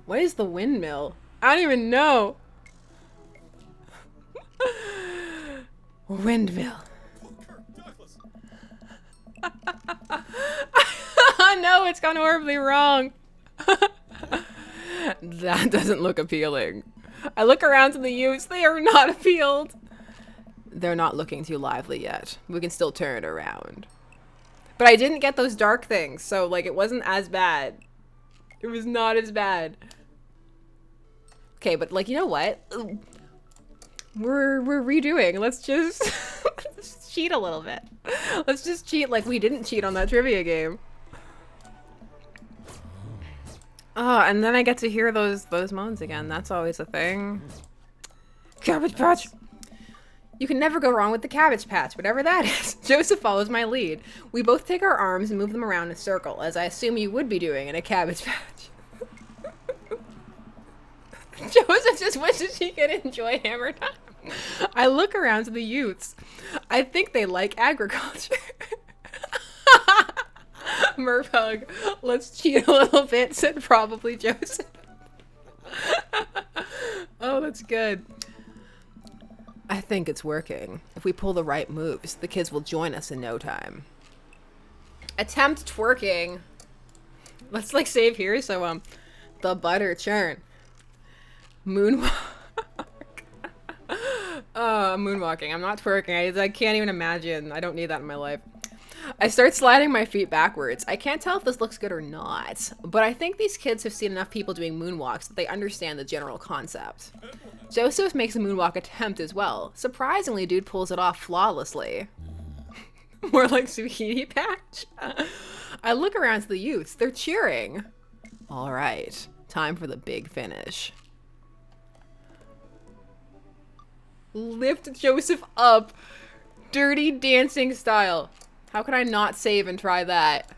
What is the windmill? I don't even know. Windmill. No, it's gone horribly wrong. That doesn't look appealing. I look around to the youths. They are not appealed. They're not looking too lively yet. We can still turn it around. But I didn't get those dark things, so like it wasn't as bad. It was not as bad. Okay, but like, you know what? We're redoing. Let's just let's cheat a little bit. Let's just cheat like we didn't cheat on that trivia game. Oh, and then I get to hear those moans again. That's always a thing. Cabbage patch. You can never go wrong with the cabbage patch, whatever that is. Joseph follows my lead. We both take our arms and move them around in a circle, as I assume you would be doing in a cabbage patch. Joseph just wishes he could enjoy hammer time. I look around to the youths. I think they like agriculture. Murphug, let's cheat a little bit, said probably Joseph. Oh, that's good. I think it's working. If we pull the right moves, the kids will join us in no time. Attempt twerking. Let's like save here. So the butter churn. Moonwalk. Moonwalking. I'm not twerking. I can't even imagine. I don't need that in my life. I start sliding my feet backwards. I can't tell if this looks good or not, but I think these kids have seen enough people doing moonwalks that they understand the general concept. Joseph makes a moonwalk attempt as well. Surprisingly, dude pulls it off flawlessly. More like zucchini patch. I look around to the youths. They're cheering. All right, time for the big finish. Lift Joseph up. Dirty Dancing style. How could I not save and try that?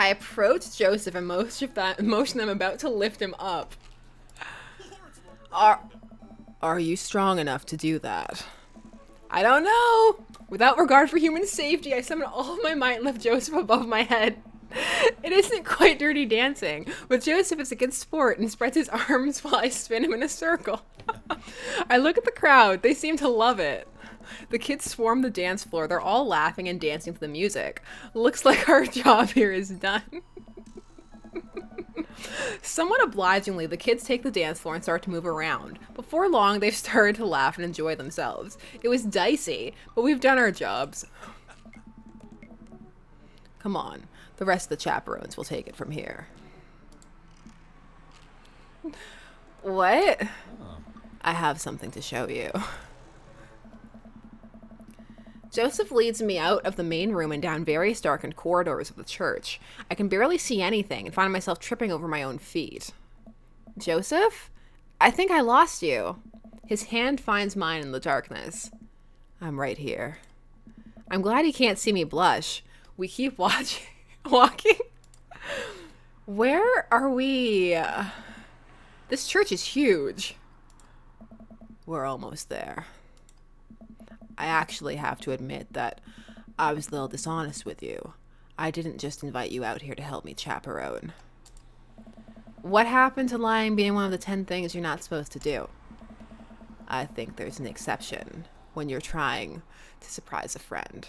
I approach Joseph and motion I'm about to lift him up. Are you strong enough to do that? I don't know. Without regard for human safety, I summon all of my might and lift Joseph above my head. It isn't quite Dirty Dancing, but Joseph is a good sport and spreads his arms while I spin him in a circle. I look at the crowd. They seem to love it. The kids swarm the dance floor. They're all laughing and dancing to the music. Looks like our job here is done. Somewhat obligingly, the kids take the dance floor and start to move around. Before long, they've started to laugh and enjoy themselves. It was dicey, but we've done our jobs. Come on. The rest of the chaperones will take it from here. What? I have something to show you. Joseph leads me out of the main room and down various darkened corridors of the church. I can barely see anything and find myself tripping over my own feet. Joseph? I think I lost you. His hand finds mine in the darkness. I'm right here. I'm glad he can't see me blush. We keep walking. Where are we? This church is huge. We're almost there. I actually have to admit that I was a little dishonest with you. I didn't just invite you out here to help me chaperone. What happened to lying being one of the 10 things you're not supposed to do? I think there's an exception when you're trying to surprise a friend.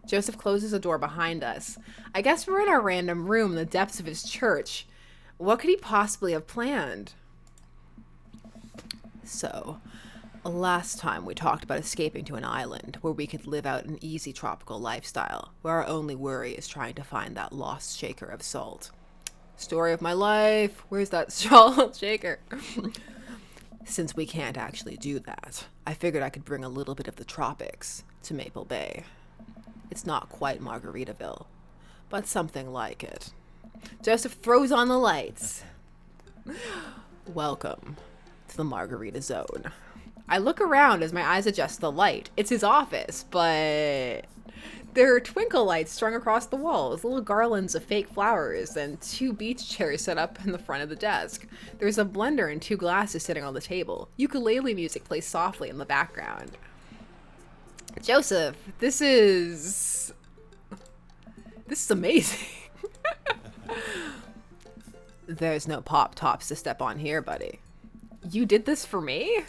Joseph closes the door behind us. I guess we're in our random room in the depths of his church. What could he possibly have planned? So, last time we talked about escaping to an island where we could live out an easy tropical lifestyle, where our only worry is trying to find that lost shaker of salt. Story of my life. Where's that salt shaker? Since we can't actually do that, I figured I could bring a little bit of the tropics to Maple Bay. It's not quite Margaritaville, but something like it. Joseph throws on the lights. Welcome to the Margarita Zone. I look around as my eyes adjust to the light. It's his office, but there are twinkle lights strung across the walls, little garlands of fake flowers, and 2 beach chairs set up in the front of the desk. There's a blender and 2 glasses sitting on the table. Ukulele music plays softly in the background. Joseph, this is amazing. There's no pop tops to step on here, buddy. You did this for me?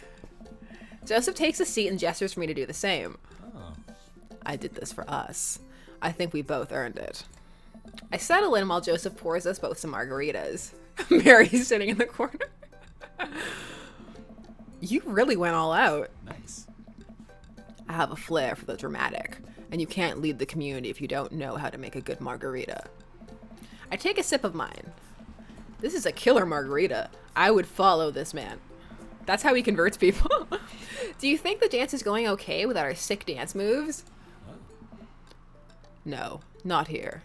Joseph takes a seat and gestures for me to do the same. Oh. I did this for us. I think we both earned it. I settle in while Joseph pours us both some margaritas. Mary's sitting in the corner. You really went all out. Nice. I have a flair for the dramatic, and you can't lead the community if you don't know how to make a good margarita. I take a sip of mine. This is a killer margarita. I would follow this man. That's how he converts people. Do you think the dance is going okay without our sick dance moves? No, not here.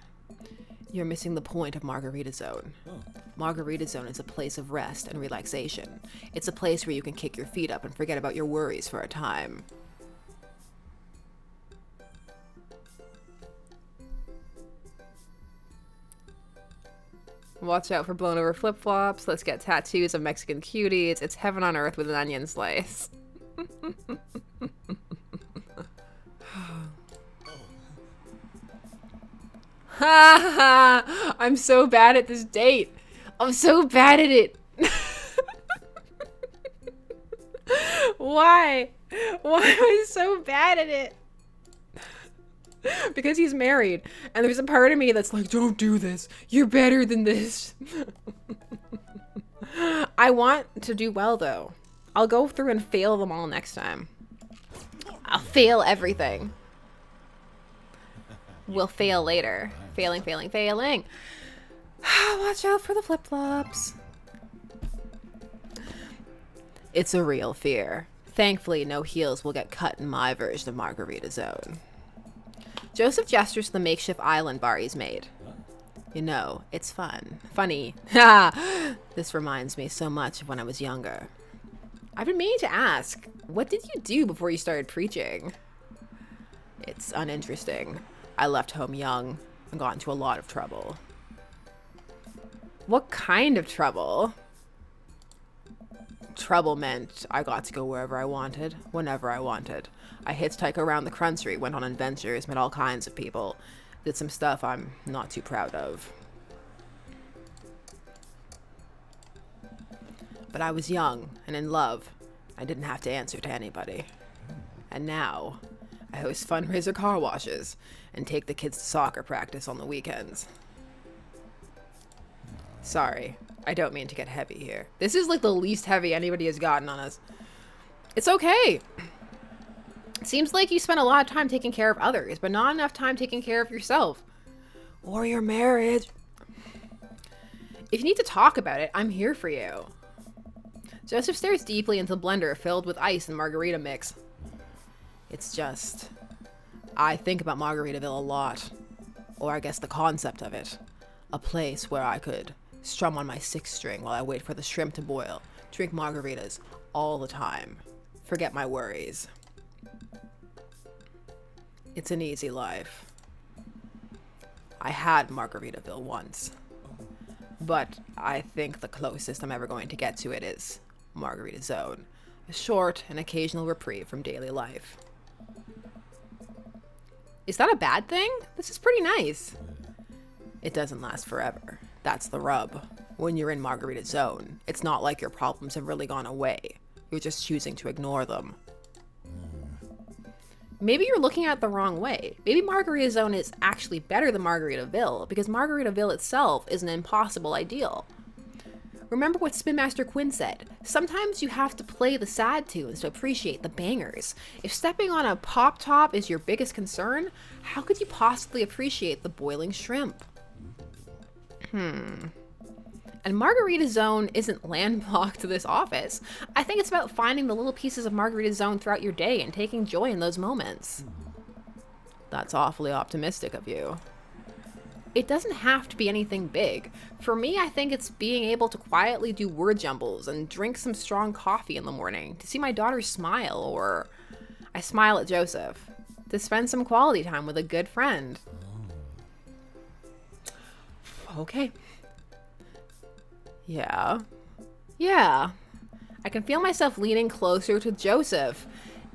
You're missing the point of Margarita Zone. Oh. Margarita Zone is a place of rest and relaxation. It's a place where you can kick your feet up and forget about your worries for a time. Watch out for blown over flip-flops. Let's get tattoos of Mexican cuties. It's heaven on earth with an onion slice. Ha ha! I'm so bad at this date. I'm so bad at it. Why? Why am I so bad at it? Because he's married, and there's a part of me that's like, don't do this. You're better than this. I want to do well, though. I'll go through and fail them all next time. I'll fail everything. We'll fail later. Failing, failing, failing. Watch out for the flip-flops. It's a real fear. Thankfully, no heels will get cut in my version of Margarita Zone. Joseph gestures to the makeshift island bar he's made. You know, it's fun. Funny. Ha! This reminds me so much of when I was younger. I've been meaning to ask, what did you do before you started preaching? It's uninteresting. I left home young and got into a lot of trouble. What kind of trouble? Trouble meant I got to go wherever I wanted, whenever I wanted. I hitchhiked around the country, went on adventures, met all kinds of people. Did some stuff I'm not too proud of. But I was young and in love. I didn't have to answer to anybody. And now, I host fundraiser car washes and take the kids to soccer practice on the weekends. Sorry, I don't mean to get heavy here. This is like the least heavy anybody has gotten on us. It's okay. Seems like you spend a lot of time taking care of others, but not enough time taking care of yourself. Or your marriage. If you need to talk about it, I'm here for you. Joseph stares deeply into the blender filled with ice and margarita mix. It's just, I think about Margaritaville a lot. Or I guess the concept of it. A place where I could strum on my sixth string while I wait for the shrimp to boil, drink margaritas all the time, forget my worries. It's an easy life. I had Margaritaville once, but I think the closest I'm ever going to get to it is Margarita Zone, a short and occasional reprieve from daily life. Is that a bad thing? This is pretty nice. It doesn't last forever. That's the rub. When you're in Margarita Zone, it's not like your problems have really gone away. You're just choosing to ignore them. Maybe you're looking at it the wrong way. Maybe Margarita Zone is actually better than Margaritaville, because Margaritaville itself is an impossible ideal. Remember what Spin Master Quinn said. Sometimes you have to play the sad tunes to appreciate the bangers. If stepping on a pop top is your biggest concern, how could you possibly appreciate the boiling shrimp? And Margarita Zone isn't landlocked to this office. I think it's about finding the little pieces of Margarita Zone throughout your day and taking joy in those moments. That's awfully optimistic of you. It doesn't have to be anything big. For me, I think it's being able to quietly do word jumbles and drink some strong coffee in the morning, to see my daughter smile, or I smile at Joseph, to spend some quality time with a good friend. Okay. Yeah. I can feel myself leaning closer to Joseph.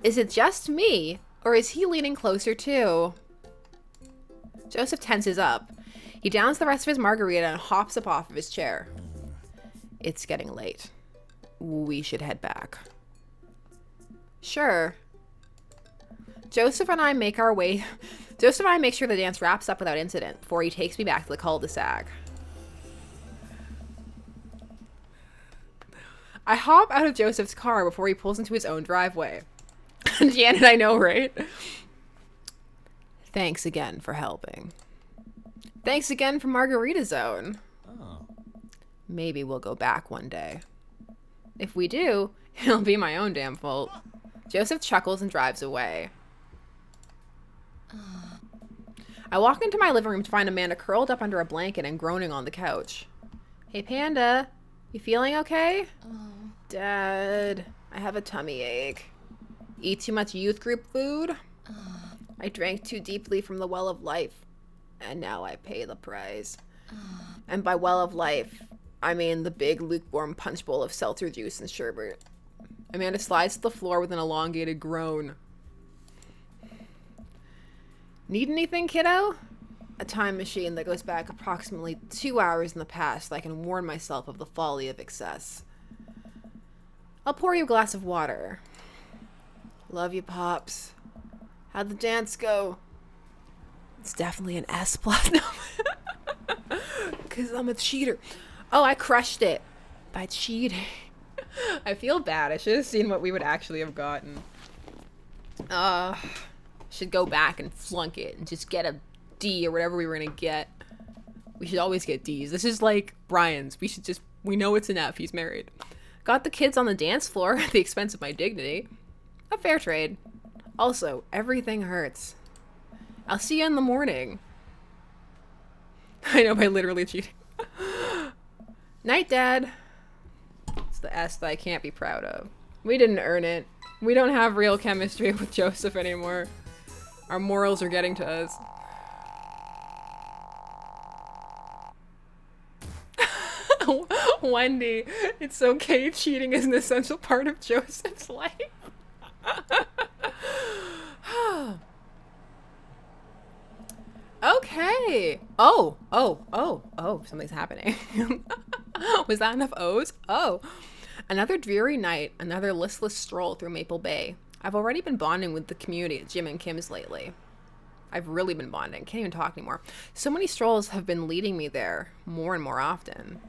Is it just me, or is he leaning closer too? Joseph tenses up. He downs the rest of his margarita and hops up off of his chair. It's getting late. We should head back. Sure. Joseph and I make sure the dance wraps up without incident before he takes me back to the cul-de-sac. I hop out of Joseph's car before he pulls into his own driveway. Janet, I know, right? Thanks again for helping. Thanks again for Margarita Zone. Oh. Maybe we'll go back one day. If we do, it'll be my own damn fault. Joseph chuckles and drives away. I walk into my living room to find Amanda curled up under a blanket and groaning on the couch. Hey, Panda. You feeling okay? Dad, I have a tummy ache. Eat too much youth group food? I drank too deeply from the well of life, and now I pay the price. And by well of life, I mean the big lukewarm punch bowl of seltzer juice and sherbet. Amanda slides to the floor with an elongated groan. Need anything, kiddo? A time machine that goes back approximately 2 hours in the past so I can warn myself of the folly of excess. I'll pour you a glass of water. Love you, Pops. How'd the dance go? It's definitely an S platinum. Because I'm a cheater. Oh, I crushed it by cheating. I feel bad. I should have seen what we would actually have gotten. Should go back and flunk it and just get a D or whatever we were gonna get. We should always get D's. This is like Brian's. We know it's an F. He's married. Got the kids on the dance floor at the expense of my dignity. A fair trade. Also, everything hurts. I'll see you in the morning. I know, by literally cheating. Night, Dad. It's the S that I can't be proud of. We didn't earn it. We don't have real chemistry with Joseph anymore. Our morals are getting to us. Wendy, it's okay. Cheating is an essential part of Joseph's life. Okay. Oh, something's happening. Was that enough O's? Oh. Another dreary night, another listless stroll through Maple Bay. I've already been bonding with the community at Jim and Kim's lately. I've really been bonding. Can't even talk anymore. So many strolls have been leading me there more and more often.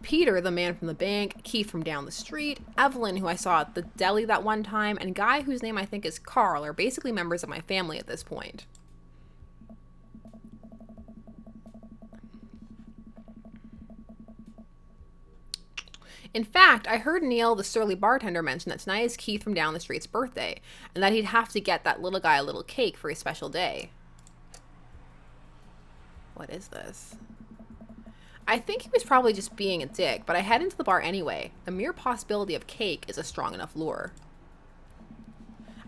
Peter, the man from the bank, Keith from down the street, Evelyn, who I saw at the deli that one time, and Guy, whose name I think is Carl, are basically members of my family at this point. In fact, I heard Neil, the surly bartender, mention that tonight is Keith from down the street's birthday, and that he'd have to get that little guy a little cake for his special day. What is this? I think he was probably just being a dick, but I head into the bar anyway. The mere possibility of cake is a strong enough lure.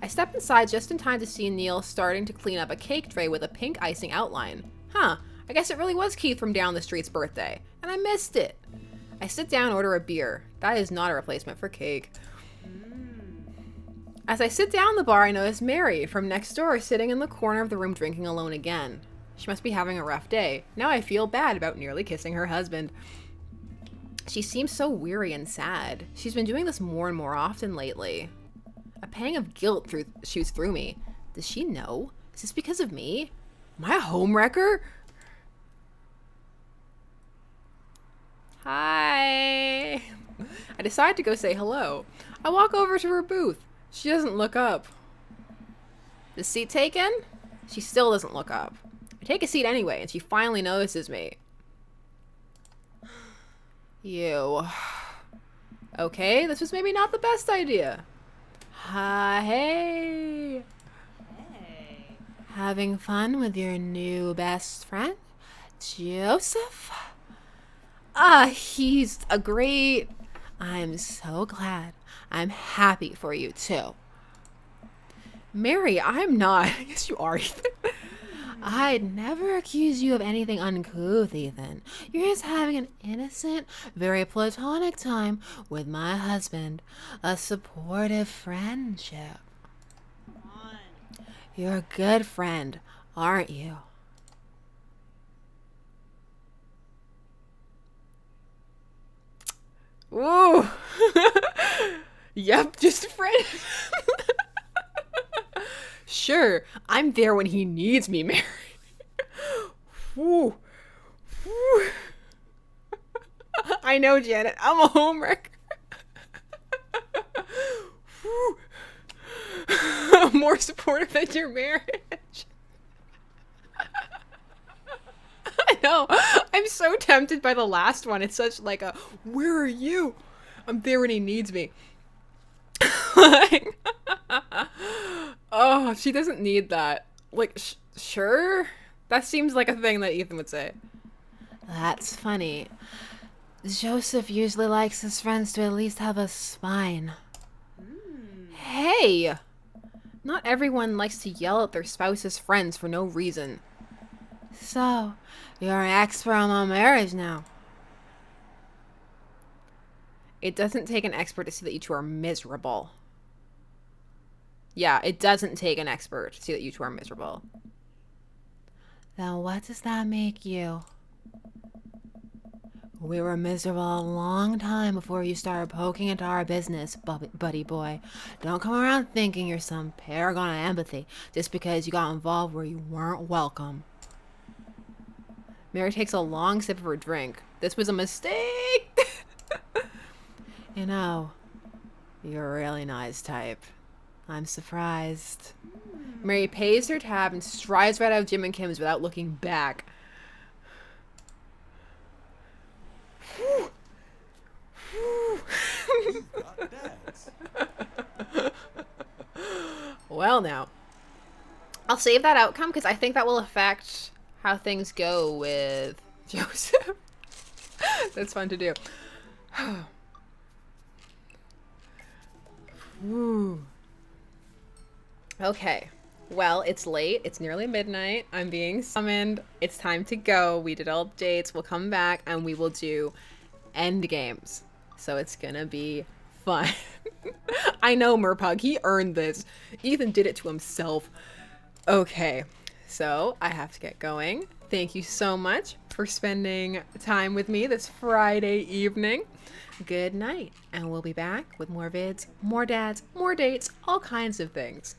I step inside just in time to see Neil starting to clean up a cake tray with a pink icing outline. Huh, I guess it really was Keith from down the street's birthday, and I missed it. I sit down and order a beer. That is not a replacement for cake. As I sit down in the bar, I notice Mary from next door sitting in the corner of the room drinking alone again. She must be having a rough day. Now I feel bad about nearly kissing her husband. She seems so weary and sad. She's been doing this more and more often lately. A pang of guilt shoots through me. Does she know? Is this because of me? Am I a homewrecker? Hi. I decide to go say hello. I walk over to her booth. She doesn't look up. The seat taken? She still doesn't look up. I take a seat anyway, and she finally notices me. You. Okay, this was maybe not the best idea. Hi, hey. Hey. Having fun with your new best friend, Joseph? He's a great... I'm so glad. I'm happy for you, too. Mary, I'm not. Yes, you are, Ethan. I'd never accuse you of anything uncouth, Ethan. You're just having an innocent, very platonic time with my husband. A supportive friendship. Come on. You're a good friend, aren't you? Ooh. Yep, just a friend. Sure, I'm there when he needs me, Mary. Woo. Woo. I know, Janet. I'm a homewrecker. Woo. More supportive than your marriage. I know. I'm so tempted by the last one. It's such like a, where are you? I'm there when he needs me. Like, oh, she doesn't need that. Like, sure? That seems like a thing that Ethan would say. That's funny. Joseph usually likes his friends to at least have a spine. Hey! Not everyone likes to yell at their spouse's friends for no reason. So, you're an expert on my marriage now. It doesn't take an expert to see that you two are miserable. Yeah, it doesn't take an expert to see that you two are miserable. Then what does that make you? We were miserable a long time before you started poking into our business, buddy boy. Don't come around thinking you're some paragon of empathy just because you got involved where you weren't welcome. Mary takes a long sip of her drink. This was a mistake! You know, you're a really nice type. I'm surprised. Mary pays her tab and strides right out of Jim and Kim's without looking back. You've got dads. Well, now. I'll save that outcome because I think that will affect how things go with Joseph. That's fun to do. Ooh. Okay. Well, it's late. It's nearly midnight. I'm being summoned. It's time to go. We did all updates. We'll come back and we will do end games. So it's gonna be fun. I know, Merpug, he earned this. Ethan did it to himself. Okay, so I have to get going. Thank you so much for spending time with me this Friday evening. Good night, and we'll be back with more vids, more dads, more dates, all kinds of things.